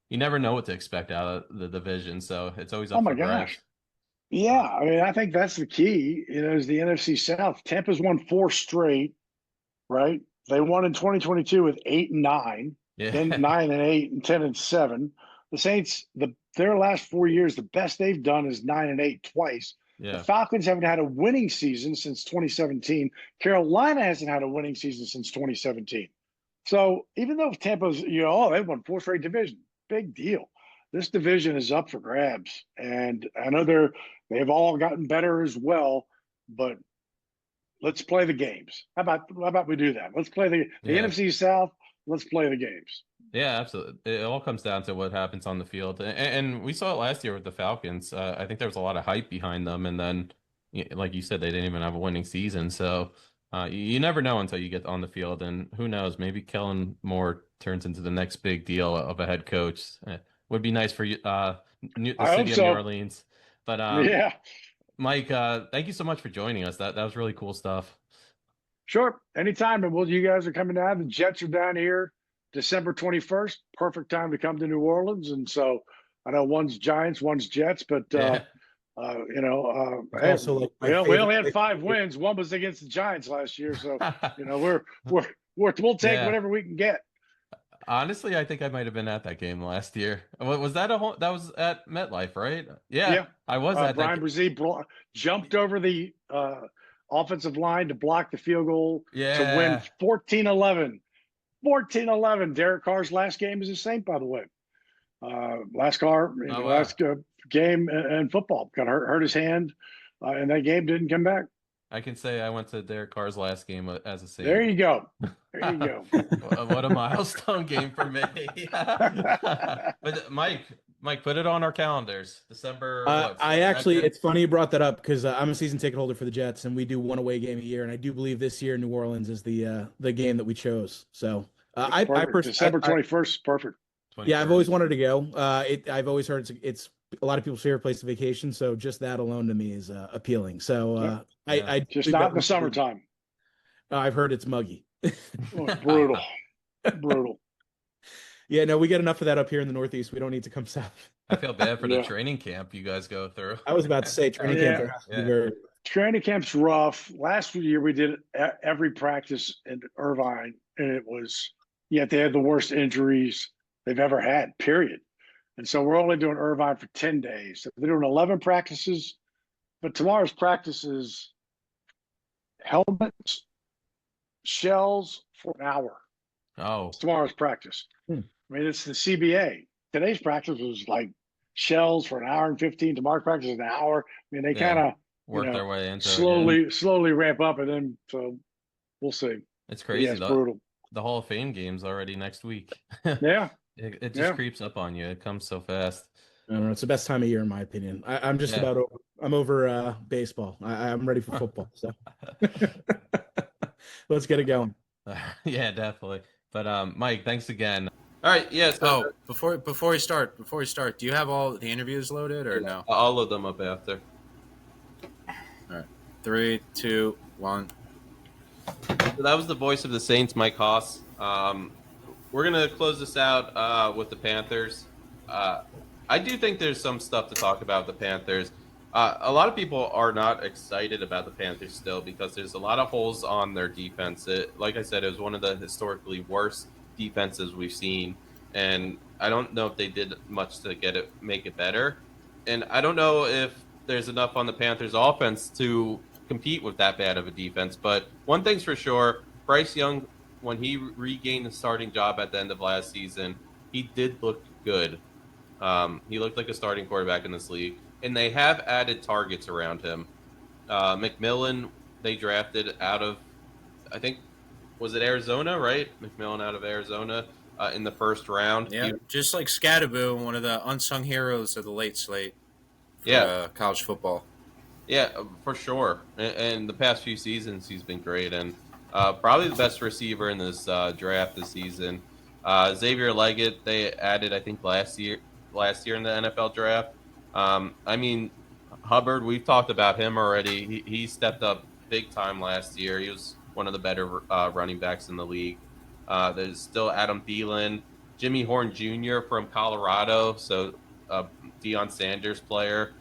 you never know what to expect out of the division. So it's always up for grabs. Yeah, I mean, I think that's the key. Is the NFC South. Tampa's won 4 straight, right? They won in 2022 with 8-9, then 9-8, and 10-7. The Saints, their last 4 years, the best they've done is 9-8 twice. Yeah. The Falcons haven't had a winning season since 2017. Carolina hasn't had a winning season since 2017. So even though Tampa's, they won 4 straight division, big deal. This division is up for grabs, and I know they've all gotten better as well. But let's play the games. How about we do that? Let's play the NFC South. Let's play the games. Yeah, absolutely. It all comes down to what happens on the field. And we saw it last year with the Falcons. I think there was a lot of hype behind them. And then, like you said, they didn't even have a winning season. So you never know until you get on the field. And who knows, maybe Kellen Moore turns into the next big deal of a head coach. Would be nice for you, the city of New Orleans. But yeah. Mike, thank you so much for joining us. That was really cool stuff. Sure. Anytime. And you guys are coming down. The Jets are down here December 21st. Perfect time to come to New Orleans. And so I know one's Giants, one's Jets, but we only had 5 wins. One was against the Giants last year. So, we'll take whatever we can get. Honestly, I think I might have been at that game last year. Was that that was at MetLife, right? Yeah. I was at Brian Brzee jumped over the offensive line to block the field goal to win 14-11. 14-11. Derek Carr's last game as a Saint, by the way. Last game in football. Got hurt his hand, and that game didn't come back. I can say I went to Derek Carr's last game as a Saint. There you go. What a milestone game for me. But Mike, put it on our calendars. December. It's funny you brought that up because I'm a season ticket holder for the Jets, and we do one away game a year. And I do believe this year New Orleans is the game that we chose. So I December 21st is perfect. 21st. Yeah, I've always wanted to go. I've always heard it's a lot of people's favorite place to vacation. So just that alone to me is appealing. So I just not in the summertime. I've heard it's muggy. Brutal. Yeah, no, we get enough of that up here in the Northeast. We don't need to come south. I feel bad for the training camp you guys go through. I was about to say training camp. Training camp's rough. Last year we did every practice in Irvine, and it was they had the worst injuries they've ever had, period. And so we're only doing Irvine for 10 days. So they're doing 11 practices, but tomorrow's practice is helmets, shells for an hour. Oh. It's tomorrow's practice. I mean, it's the CBA. Today's practice was like shells for an hour and 15. Tomorrow's practice is an hour. I mean, they kind of work their way into slowly ramp up, and then so we'll see. It's crazy. It's brutal. The Hall of Fame game's already next week. Yeah. It just creeps up on you. It comes so fast. I don't know. It's the best time of year, in my opinion. I'm just I'm over baseball. I'm ready for football. So Let's get it going. Yeah, definitely. But Mike, thanks again. All right, yeah. So before we start, do you have all the interviews loaded or no? All of them up after. All right, 3, 2, 1. So that was the voice of the Saints, Mike Haas. We're gonna close this out with the Panthers. I do think there's some stuff to talk about with the Panthers. A lot of people are not excited about the Panthers still because there's a lot of holes on their defense. Like I said, it was one of the historically worst defenses we've seen, and I don't know if they did much to make it better. And I don't know if there's enough on the Panthers offense to compete with that bad of a defense. But one thing's for sure, Bryce Young, when he regained the starting job at the end of last season, he did look good. He looked like a starting quarterback in this league. And they have added targets around him. McMillan, they drafted out of, I think, was it Arizona, right? McMillan out of Arizona in the first round. Yeah, just like Scadaboo, one of the unsung heroes of the late slate for college football. Yeah, for sure. And the past few seasons, he's been great. And probably the best receiver in this draft this season. Xavier Leggett, they added, I think, last year in the NFL draft. I mean, Hubbard, we've talked about him already. He stepped up big time last year. He was one of the better running backs in the league. There's still Adam Thielen, Jimmy Horn Jr. from Colorado, so Deion Sanders player.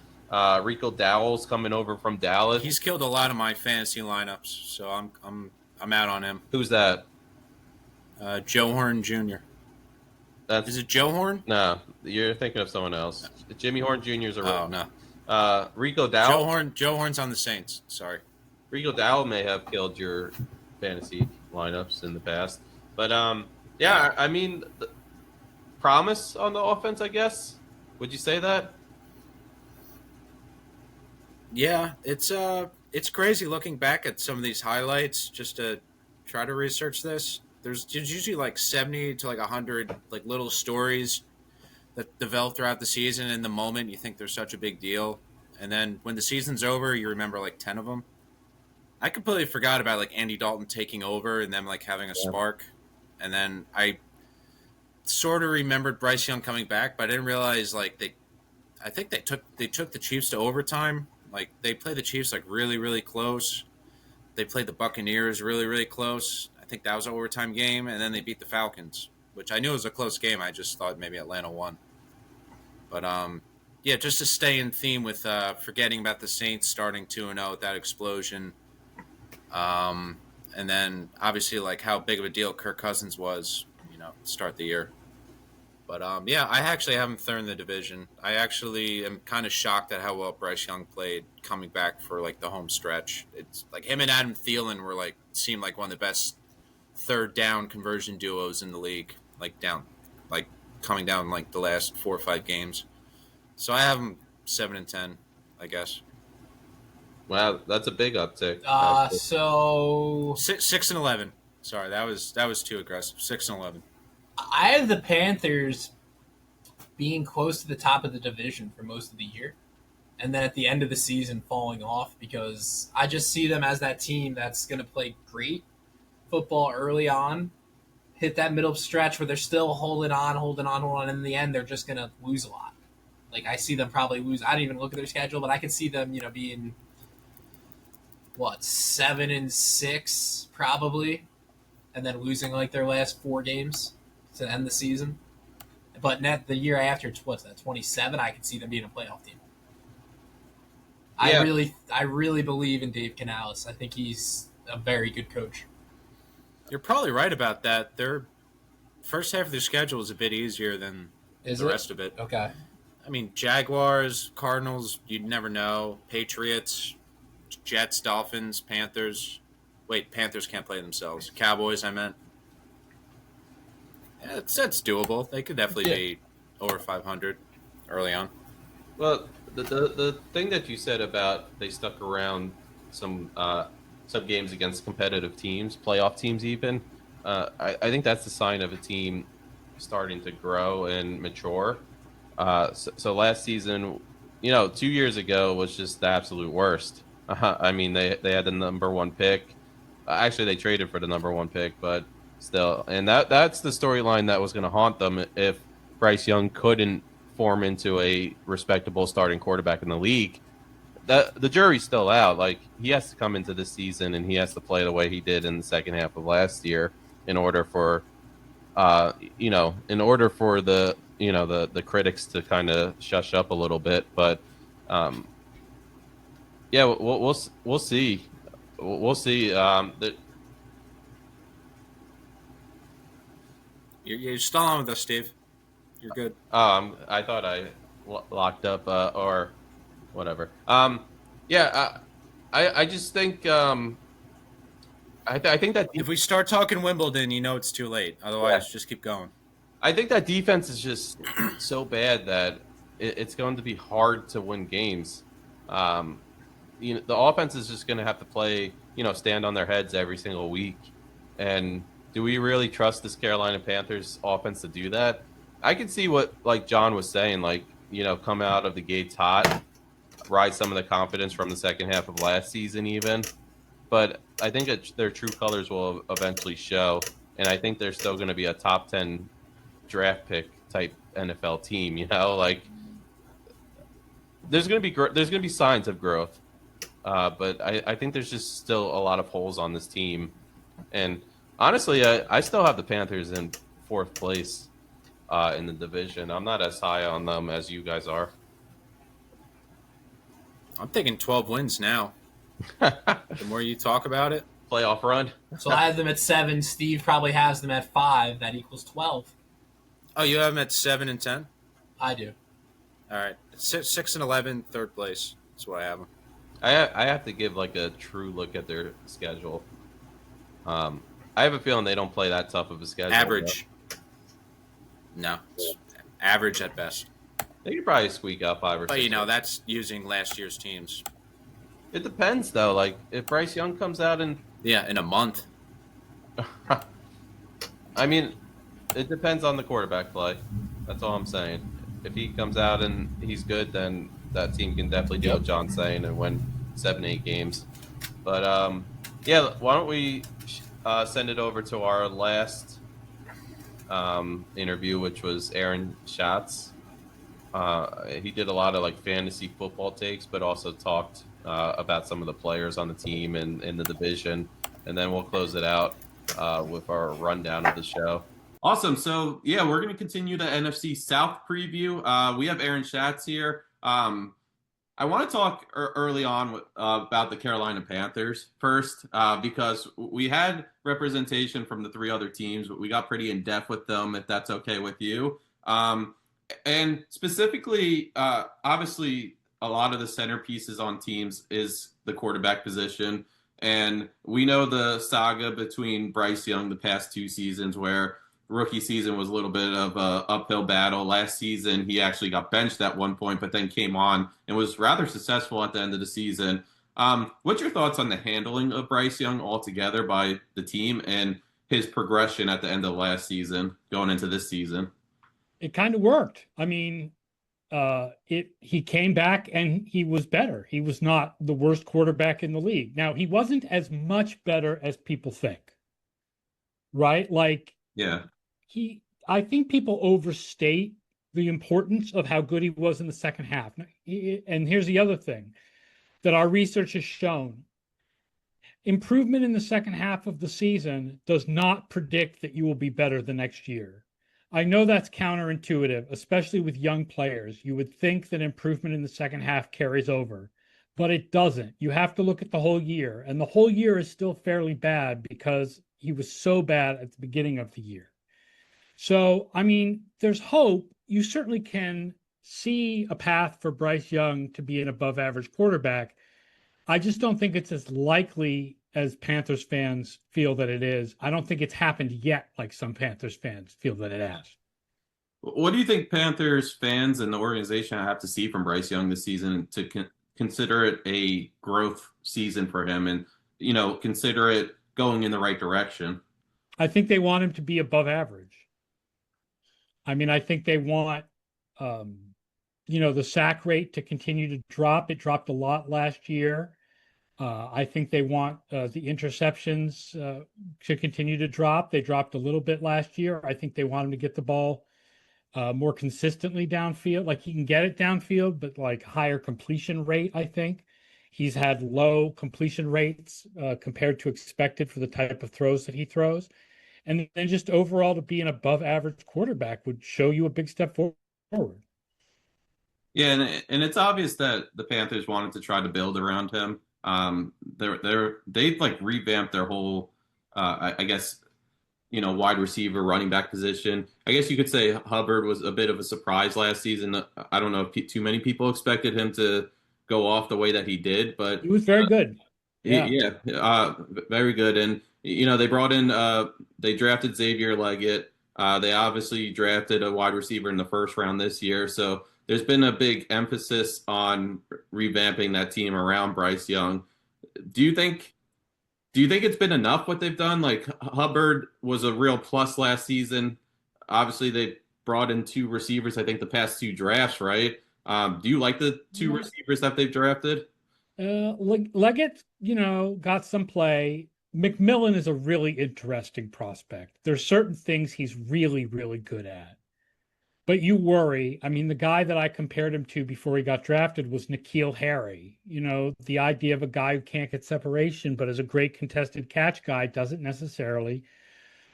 Rico Dowell's coming over from Dallas. He's killed a lot of my fantasy lineups, so I'm out on him. Who's that? Joe Horn Jr. Is it Joe Horn? No, you're thinking of someone else. Jimmy Horn Jr. is a Oh, no. Rico Dowell. Joe Horn's on the Saints. Sorry. Rico Dowell may have killed your fantasy lineups in the past. But, yeah, I mean, promise on the offense, I guess. Would you say that? Yeah, it's crazy looking back at some of these highlights just to try to research this. There's usually like 70 to like 100 like little stories that develop throughout the season. In the moment, you think they're such a big deal, and then when the season's over, you remember like 10 of them. I completely forgot about like Andy Dalton taking over and them like having a spark, and then I sort of remembered Bryce Young coming back, but I didn't realize like I think they took the Chiefs to overtime. Like they played the Chiefs like really really close. They played the Buccaneers really really close. I think that was an overtime game, and then they beat the Falcons, which I knew was a close game. I just thought maybe Atlanta won. But, yeah, just to stay in theme with forgetting about the Saints starting 2-0 with that explosion. And then, obviously, like how big of a deal Kirk Cousins was, to start the year. But, yeah, I actually haven't third in the division. I actually am kind of shocked at how well Bryce Young played coming back for, like, the home stretch. It's like him and Adam Thielen were, like, seemed like one of the best third down conversion duos in the league, coming down like the last 4 or 5 games. So I have them 7-10, I guess. Wow, that's a big uptick. So 6-11. Sorry, that was too aggressive. 6-11. I have the Panthers being close to the top of the division for most of the year, and then at the end of the season falling off because I just see them as that team that's going to play great football early on, hit that middle stretch where they're still holding on, and in the end they're just going to lose a lot. Like I see them probably lose. I didn't even look at their schedule, but I can see them, being 7-6 probably, and then losing like their last 4 games to end the season. But the year after, what's that, 27? I can see them being a playoff team. Yeah. I really believe in Dave Canales. I think he's a very good coach. You're probably right about that. Their first half of their schedule is a bit easier than the rest of it. Okay. I mean, Jaguars, Cardinals, you'd never know. Patriots, Jets, Dolphins, Panthers. Wait, Panthers can't play themselves. Cowboys, I meant. Yeah, that's doable. They could definitely be over 500 early on. Well, the thing that you said about they stuck around some games against competitive teams, playoff teams even, I think that's the sign of a team starting to grow and mature. So last season, 2 years ago was just the absolute worst. I mean, they had the number 1 pick. Actually, they traded for the number 1 pick, but still, and that's the storyline that was going to haunt them if Bryce Young couldn't form into a respectable starting quarterback in the league. The jury's still out. Like, he has to come into this season and he has to play the way he did in the second half of last year in order for the critics to kind of shush up a little bit. But yeah, we'll see. We'll see. You're still on with us, Steve. You're good. I thought I locked up or whatever. Yeah, I just think I think that If we start talking Wimbledon, you know it's too late. Otherwise, just keep going. I think that defense is just so bad that it's going to be hard to win games. The offense is just going to have to play, stand on their heads every single week. And do we really trust this Carolina Panthers offense to do that? I can see what, like John was saying, come out of the gates hot, ride some of the confidence from the second half of last season even. But I think their true colors will eventually show. And I think they're still going to be a top 10 draft pick type NFL team, there's going to be signs of growth. But I think there's just still a lot of holes on this team. And honestly, I still have the Panthers in 4th place in the division. I'm not as high on them as you guys are. I'm thinking 12 wins now. The more you talk about it. Playoff run. So I have them at 7. Steve probably has them at 5. That equals 12. Oh, you have them at 7 and 10? I do. All right. 6 and 11, 3rd place. That's what I have them. I have to give a true look at their schedule. I have a feeling they don't play that tough of a schedule. Average. No, it's average at best. They could probably squeak out 5 or 6. But that's using last year's teams. It depends though. If Bryce Young comes out and in a month. I mean, it depends on the quarterback play. That's all I'm saying. If he comes out and he's good, then that team can definitely do what John's saying and win 7-8 games. But yeah, why don't we send it over to our last interview, which was Aaron Schatz. He did a lot of fantasy football takes, but also talked about some of the players on the team and in the division, and then we'll close it out with our rundown of the show. Awesome. So yeah, we're going to continue the NFC South preview. We have Aaron Schatz here. I want to talk early on about the Carolina Panthers first, because we had representation from the 3 other teams, but we got pretty in depth with them, if that's okay with you. And specifically, obviously, a lot of the centerpieces on teams is the quarterback position. And we know the saga between Bryce Young the past 2 seasons, where rookie season was a little bit of a uphill battle. Last season, he actually got benched at one point, but then came on and was rather successful at the end of the season. What's your thoughts on the handling of Bryce Young altogether by the team and his progression at the end of last season going into this season? It kind of worked. I mean, he came back and he was better. He was not the worst quarterback in the league. Now, he wasn't as much better as people think, right? Yeah. I think people overstate the importance of how good he was in the second half. And here's the other thing that our research has shown. Improvement in the second half of the season does not predict that you will be better the next year. I know that's counterintuitive, especially with young players. You would think that improvement in the second half carries over, but it doesn't. You have to look at the whole year, and the whole year is still fairly bad because he was so bad at the beginning of the year. So, I mean, there's hope. You certainly can see a path for Bryce Young to be an above-average quarterback. I just don't think it's as likely as Panthers fans feel that it is. I don't think it's happened yet like some Panthers fans feel that it has. What do you think Panthers fans and the organization have to see from Bryce Young this season to consider it a growth season for him and, consider it going in the right direction? I think they want him to be above average. I mean, I think they want, the sack rate to continue to drop. It dropped a lot last year. I think they want the interceptions to continue to drop. They dropped a little bit last year. I think they want him to get the ball more consistently downfield. Like he can get it downfield, but like higher completion rate, I think. He's had low completion rates compared to expected for the type of throws that he throws. And then just overall to be an above average quarterback would show you a big step forward. Yeah, and it's obvious that the Panthers wanted to try to build around him. They've like revamped their whole, I guess, wide receiver, running back position. I guess you could say Hubbard was a bit of a surprise last season. I don't know if too many people expected him to go off the way that he did, but he was very good. Yeah, very good. And they brought in, they drafted Xavier Leggett. They obviously drafted a wide receiver in the first round this year. So there's been a big emphasis on revamping that team around Bryce Young. Do you think it's been enough what they've done? Like Hubbard was a real plus last season. Obviously, they brought in 2 receivers, I think, the past 2 drafts, right? Do you like the 2 receivers that they've drafted? Leggett, got some play. McMillan is a really interesting prospect. There's certain things he's really, really good at. But you worry. I mean, the guy that I compared him to before he got drafted was N'Keal Harry. The idea of a guy who can't get separation, but is a great contested catch guy doesn't necessarily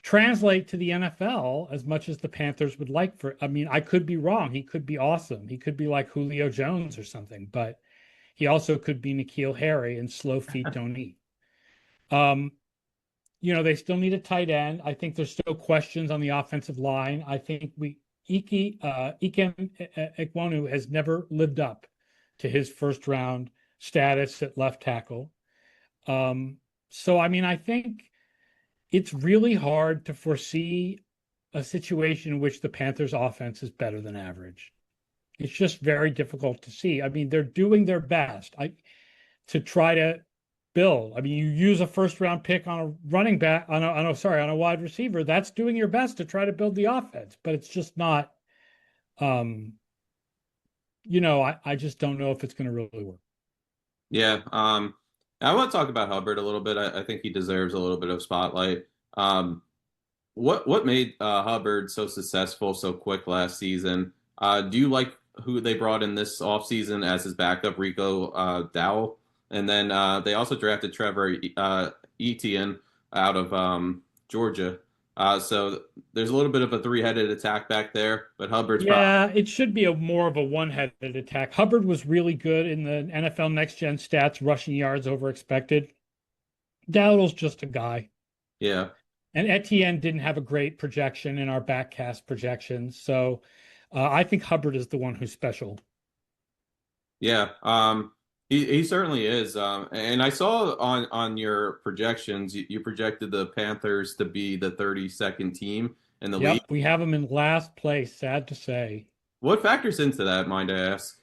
translate to the NFL as much as the Panthers would like for. I mean, I could be wrong. He could be awesome. He could be like Julio Jones or something, but he also could be N'Keal Harry, and slow feet don't eat. They still need a tight end. I think there's still questions on the offensive line. I think Ikem Ekwonu has never lived up to his first round status at left tackle. So, I mean, I think it's really hard to foresee a situation in which the Panthers offense is better than average. It's just very difficult to see. I mean, they're doing their best to try to build. I mean, you use a first round pick on a running back, on a wide receiver. That's doing your best to try to build the offense, but it's just not. I just don't know if it's going to really work. Yeah. I want to talk about Hubbard a little bit. I think he deserves a little bit of spotlight. What made Hubbard so successful so quick last season? Do you like who they brought in this offseason as his backup, Rico Dowell? And then they also drafted Trevor Etienne out of Georgia. So there's a little bit of a 3-headed attack back there, but Hubbard's it should be more of a 1-headed attack. Hubbard was really good in the NFL Next Gen stats, rushing yards over expected. Dowdle's just a guy. Yeah. And Etienne didn't have a great projection in our backcast projections. So I think Hubbard is the one who's special. Yeah. He certainly is. And I saw on your projections, you projected the Panthers to be the 32nd team in the league. We have them in last place, sad to say. What factors into that, mind I ask?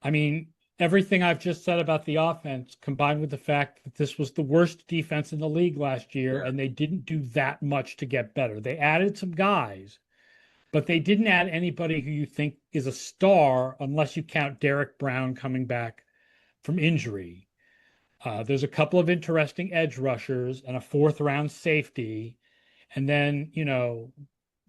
I mean, everything I've just said about the offense, combined with the fact that this was the worst defense in the league last year, and they didn't do that much to get better. They added some guys, but they didn't add anybody who you think is a star unless you count Derek Brown coming back from injury. There's a couple of interesting edge rushers and a 4th-round safety, and then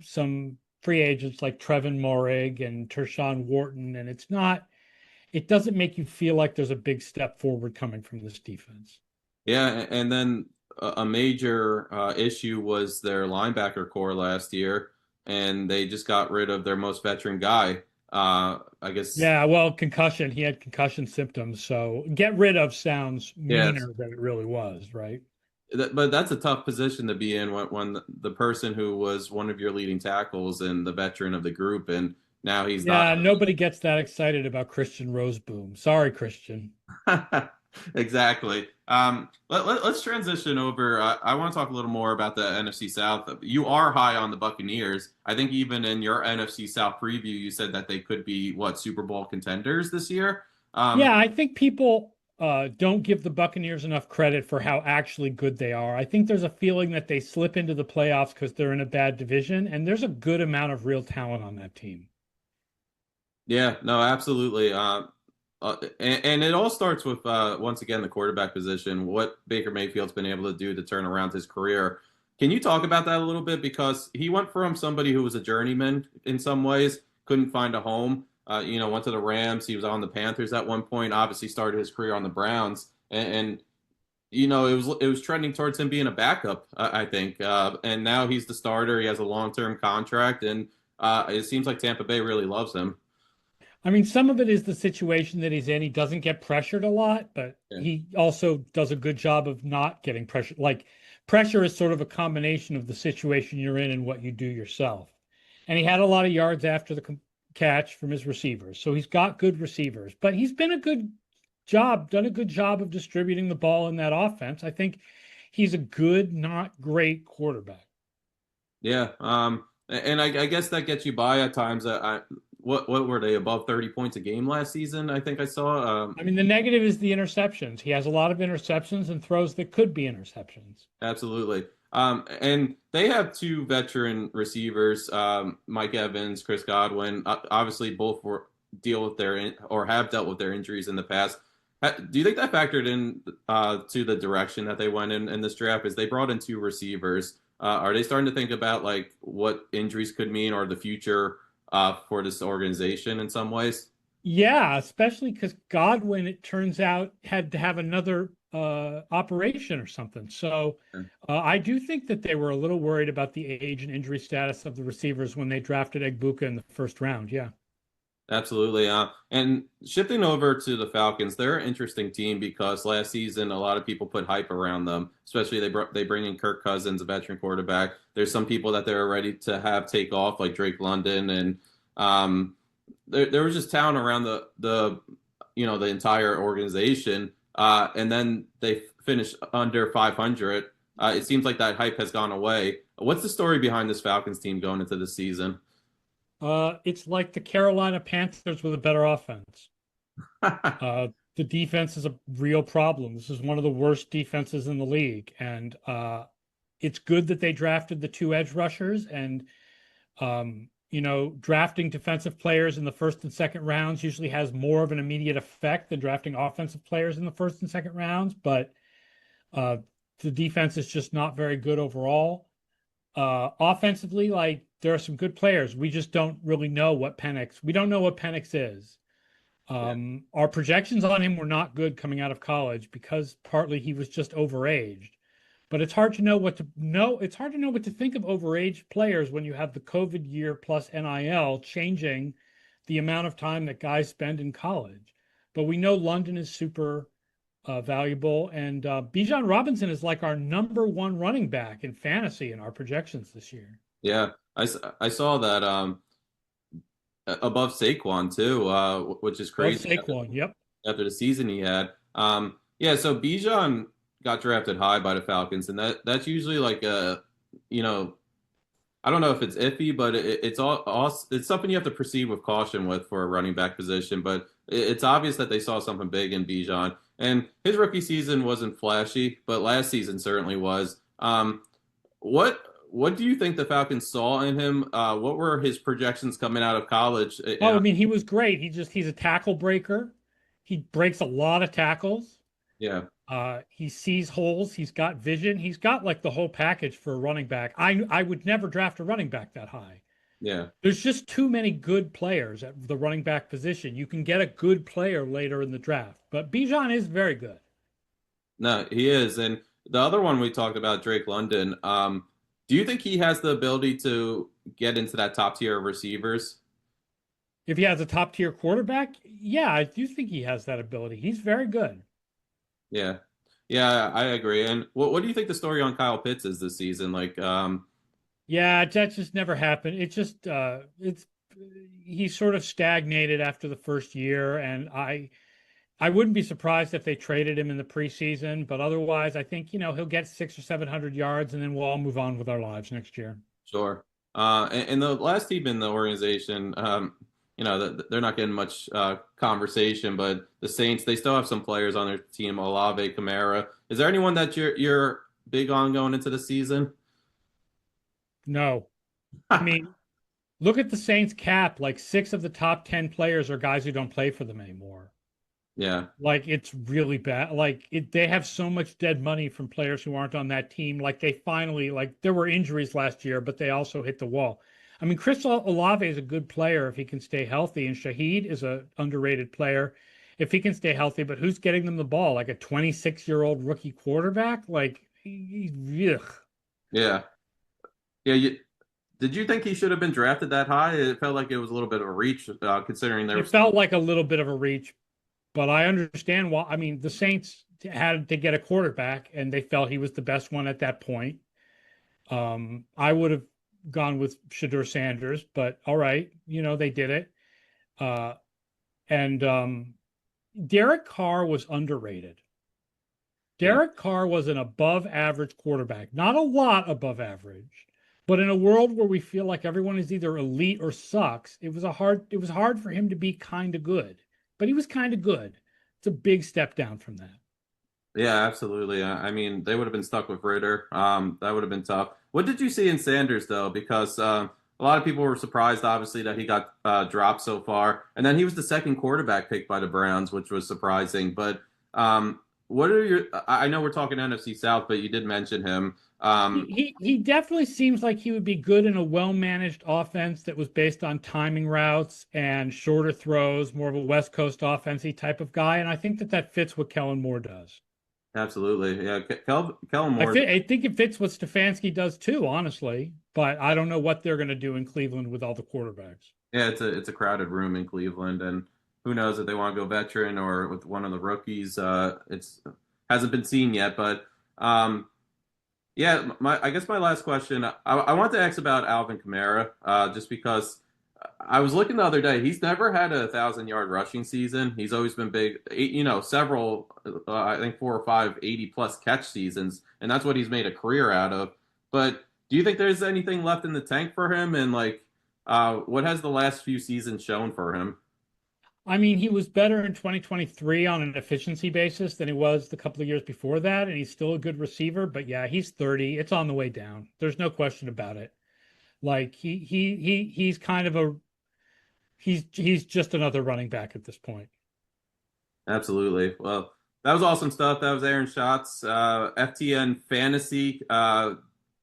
some free agents like Trevin Moehrig and Tershawn Wharton, and it doesn't make you feel like there's a big step forward coming from this defense. Yeah, and then a major issue was their linebacker core last year, and they just got rid of their most veteran guy. I guess. Yeah, well, concussion. He had concussion symptoms, so get rid of sounds meaner than it really was, right? But that's a tough position to be in when the person who was one of your leading tackles and the veteran of the group, and now he's not. Yeah, nobody gets that excited about Christian Roseboom. Sorry, Christian. Exactly. Let's transition over. I want to talk a little more about the NFC South. You are high on the Buccaneers. I think even in your NFC South preview, you said that they could be Super Bowl contenders this year. I think people don't give the Buccaneers enough credit for how actually good they are. I think there's a feeling that they slip into the playoffs because they're in a bad division, and there's a good amount of real talent on that team. Yeah, no, absolutely. And it all starts with once again the quarterback position. What Baker Mayfield's been able to do to turn around his career. Can you talk about that a little bit? Because he went from somebody who was a journeyman in some ways, couldn't find a home. Went to the Rams. He was on the Panthers at one point. Obviously, started his career on the Browns, and it was trending towards him being a backup. I think, and now he's the starter. He has a long-term contract, and it seems like Tampa Bay really loves him. I mean, some of it is the situation that he's in. He doesn't get pressured a lot, but he also does a good job of not getting pressured. Like, pressure is sort of a combination of the situation you're in and what you do yourself. And he had a lot of yards after the catch from his receivers. So he's got good receivers, but he's been done a good job of distributing the ball in that offense. I think he's a good, not great quarterback. Yeah. And I guess that gets you by at times. What were they, above 30 points a game last season? I think I saw. I mean, the negative is the interceptions. He has a lot of interceptions and throws that could be interceptions. Absolutely. And they have two veteran receivers, Mike Evans, Chris Godwin. Obviously, both have dealt with their injuries in the past. Do you think that factored in to the direction that they went in this draft? Is they brought in two receivers? Are they starting to think about like what injuries could mean or the future for this organization in some ways? Yeah, especially because Godwin, it turns out, had to have another operation or something. So I do think that they were a little worried about the age and injury status of the receivers when they drafted Egbuka in the first round. Yeah. Absolutely. And shifting over to the Falcons, they're an interesting team because last season a lot of people put hype around them. Especially they bring in Kirk Cousins, a veteran quarterback. There's some people that they're ready to have take off, like Drake London, and there was just talent around the entire organization. And then they finished under 500. It seems like that hype has gone away. What's the story behind this Falcons team going into the season? It's like the Carolina Panthers with a better offense. The defense is a real problem. This is one of the worst defenses in the league. And it's good that they drafted the two edge rushers. And, drafting defensive players in the first and second rounds usually has more of an immediate effect than drafting offensive players in the first and second rounds. But the defense is just not very good overall. Offensively, like, there are some good players. We just don't really know we don't know what Penix is. Our projections on him were not good coming out of college because partly he was just overaged. But it's hard to know what to know. It's hard to know what to think of overaged players when you have the COVID year plus NIL changing the amount of time that guys spend in college. But we know London is super valuable, and Bijan Robinson is like our number one running back in fantasy in our projections this year. Yeah, I saw that above Saquon too, which is crazy. Above Saquon, after the season he had. So Bijan got drafted high by the Falcons, and that's usually like I don't know if it's iffy, but it's something you have to proceed with caution with for a running back position. But it's obvious that they saw something big in Bijan, and his rookie season wasn't flashy, but last season certainly was. What do you think the Falcons saw in him? What were his projections coming out of college? I mean, he was great. He's a tackle breaker. He breaks a lot of tackles. Yeah. He sees holes. He's got vision. He's got like the whole package for a running back. I would never draft a running back that high. Yeah. There's just too many good players at the running back position. You can get a good player later in the draft, but Bijan is very good. No, he is. And the other one we talked about, Drake London, do you think he has the ability to get into that top tier of receivers? If he has a top tier quarterback, yeah, I do think he has that ability. He's very good. Yeah. Yeah, I agree. And what do you think the story on Kyle Pitts is this season? Yeah, that just never happened. It just he sort of stagnated after the first year, and I wouldn't be surprised if they traded him in the preseason, but otherwise I think, he'll get 600 or 700 yards and then we'll all move on with our lives next year. Sure. And the last team in the organization, they're not getting much conversation, but the Saints, they still have some players on their team, Olave, Kamara. Is there anyone that you're big on going into the season? No. I mean, look at the Saints cap. Like 6 of the top 10 players are guys who don't play for them anymore. Yeah. Like it's really bad. They have so much dead money from players who aren't on that team. Like they finally, like there were injuries last year, but they also hit the wall. I mean, Chris Olave is a good player if he can stay healthy, and Shaheed is a underrated player if he can stay healthy. But who's getting them the ball? Like a 26-year-old rookie quarterback? Like, ugh. Yeah. Yeah. Did you think he should have been drafted that high? It felt like it was a little bit of a reach, considering there It was. felt like a little bit of a reach, but I understand why. I mean, the Saints had to get a quarterback, and they felt he was the best one at that point. I would have gone with Shedeur Sanders, but all right, they did it. And Derek Carr was underrated. Derek Carr was an above average quarterback, not a lot above average, but in a world where we feel like everyone is either elite or sucks, it was hard for him to be kind of good, but he was kind of good. It's a big step down from that. Yeah, absolutely. I mean, they would have been stuck with Ritter. That would have been tough. What did you see in Sanders, though? Because a lot of people were surprised, obviously, that he got dropped so far. And then he was the second quarterback picked by the Browns, which was surprising. But what are your? I know we're talking NFC South, but you did mention him. He definitely seems like he would be good in a well-managed offense that was based on timing routes and shorter throws, more of a West Coast offensive type of guy. And I think that fits what Kellen Moore does. Absolutely. Yeah. Kellen Moore. I think it fits what Stefanski does too, honestly. But I don't know what they're going to do in Cleveland with all the quarterbacks. Yeah, it's a crowded room in Cleveland, and who knows if they want to go veteran or with one of the rookies. It's hasn't been seen yet, but yeah. I guess my last question. I want to ask about Alvin Kamara, just because I was looking the other day. He's never had a 1,000-yard rushing season. He's always been big, several, I think 4 or 5 80-plus catch seasons, and that's what he's made a career out of. But do you think there's anything left in the tank for him? And what has the last few seasons shown for him? I mean, he was better in 2023 on an efficiency basis than he was the couple of years before that, and he's still a good receiver. But yeah, he's 30. It's on the way down. There's no question about it. Like he's kind of he's just another running back at this point. Absolutely. Well, that was awesome stuff. That was Aaron Schatz, FTN Fantasy,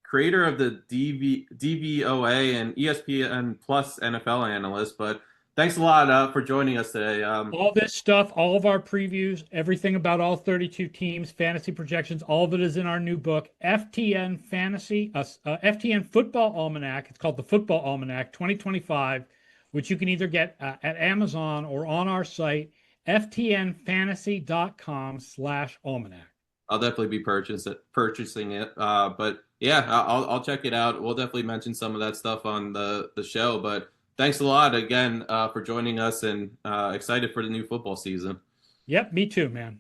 creator of the DVOA and ESPN Plus NFL analyst. But thanks a lot for joining us today. All this stuff, all of our previews, everything about all 32 teams, fantasy projections, all of it is in our new book, FTN Fantasy, FTN Football Almanac. It's called the Football Almanac 2025, which you can either get at Amazon or on our site, ftnfantasy.com/almanac. I'll definitely be purchasing it. But yeah, I'll check it out. We'll definitely mention some of that stuff on the show. But thanks a lot again for joining us, and excited for the new football season. Yep, me too, man.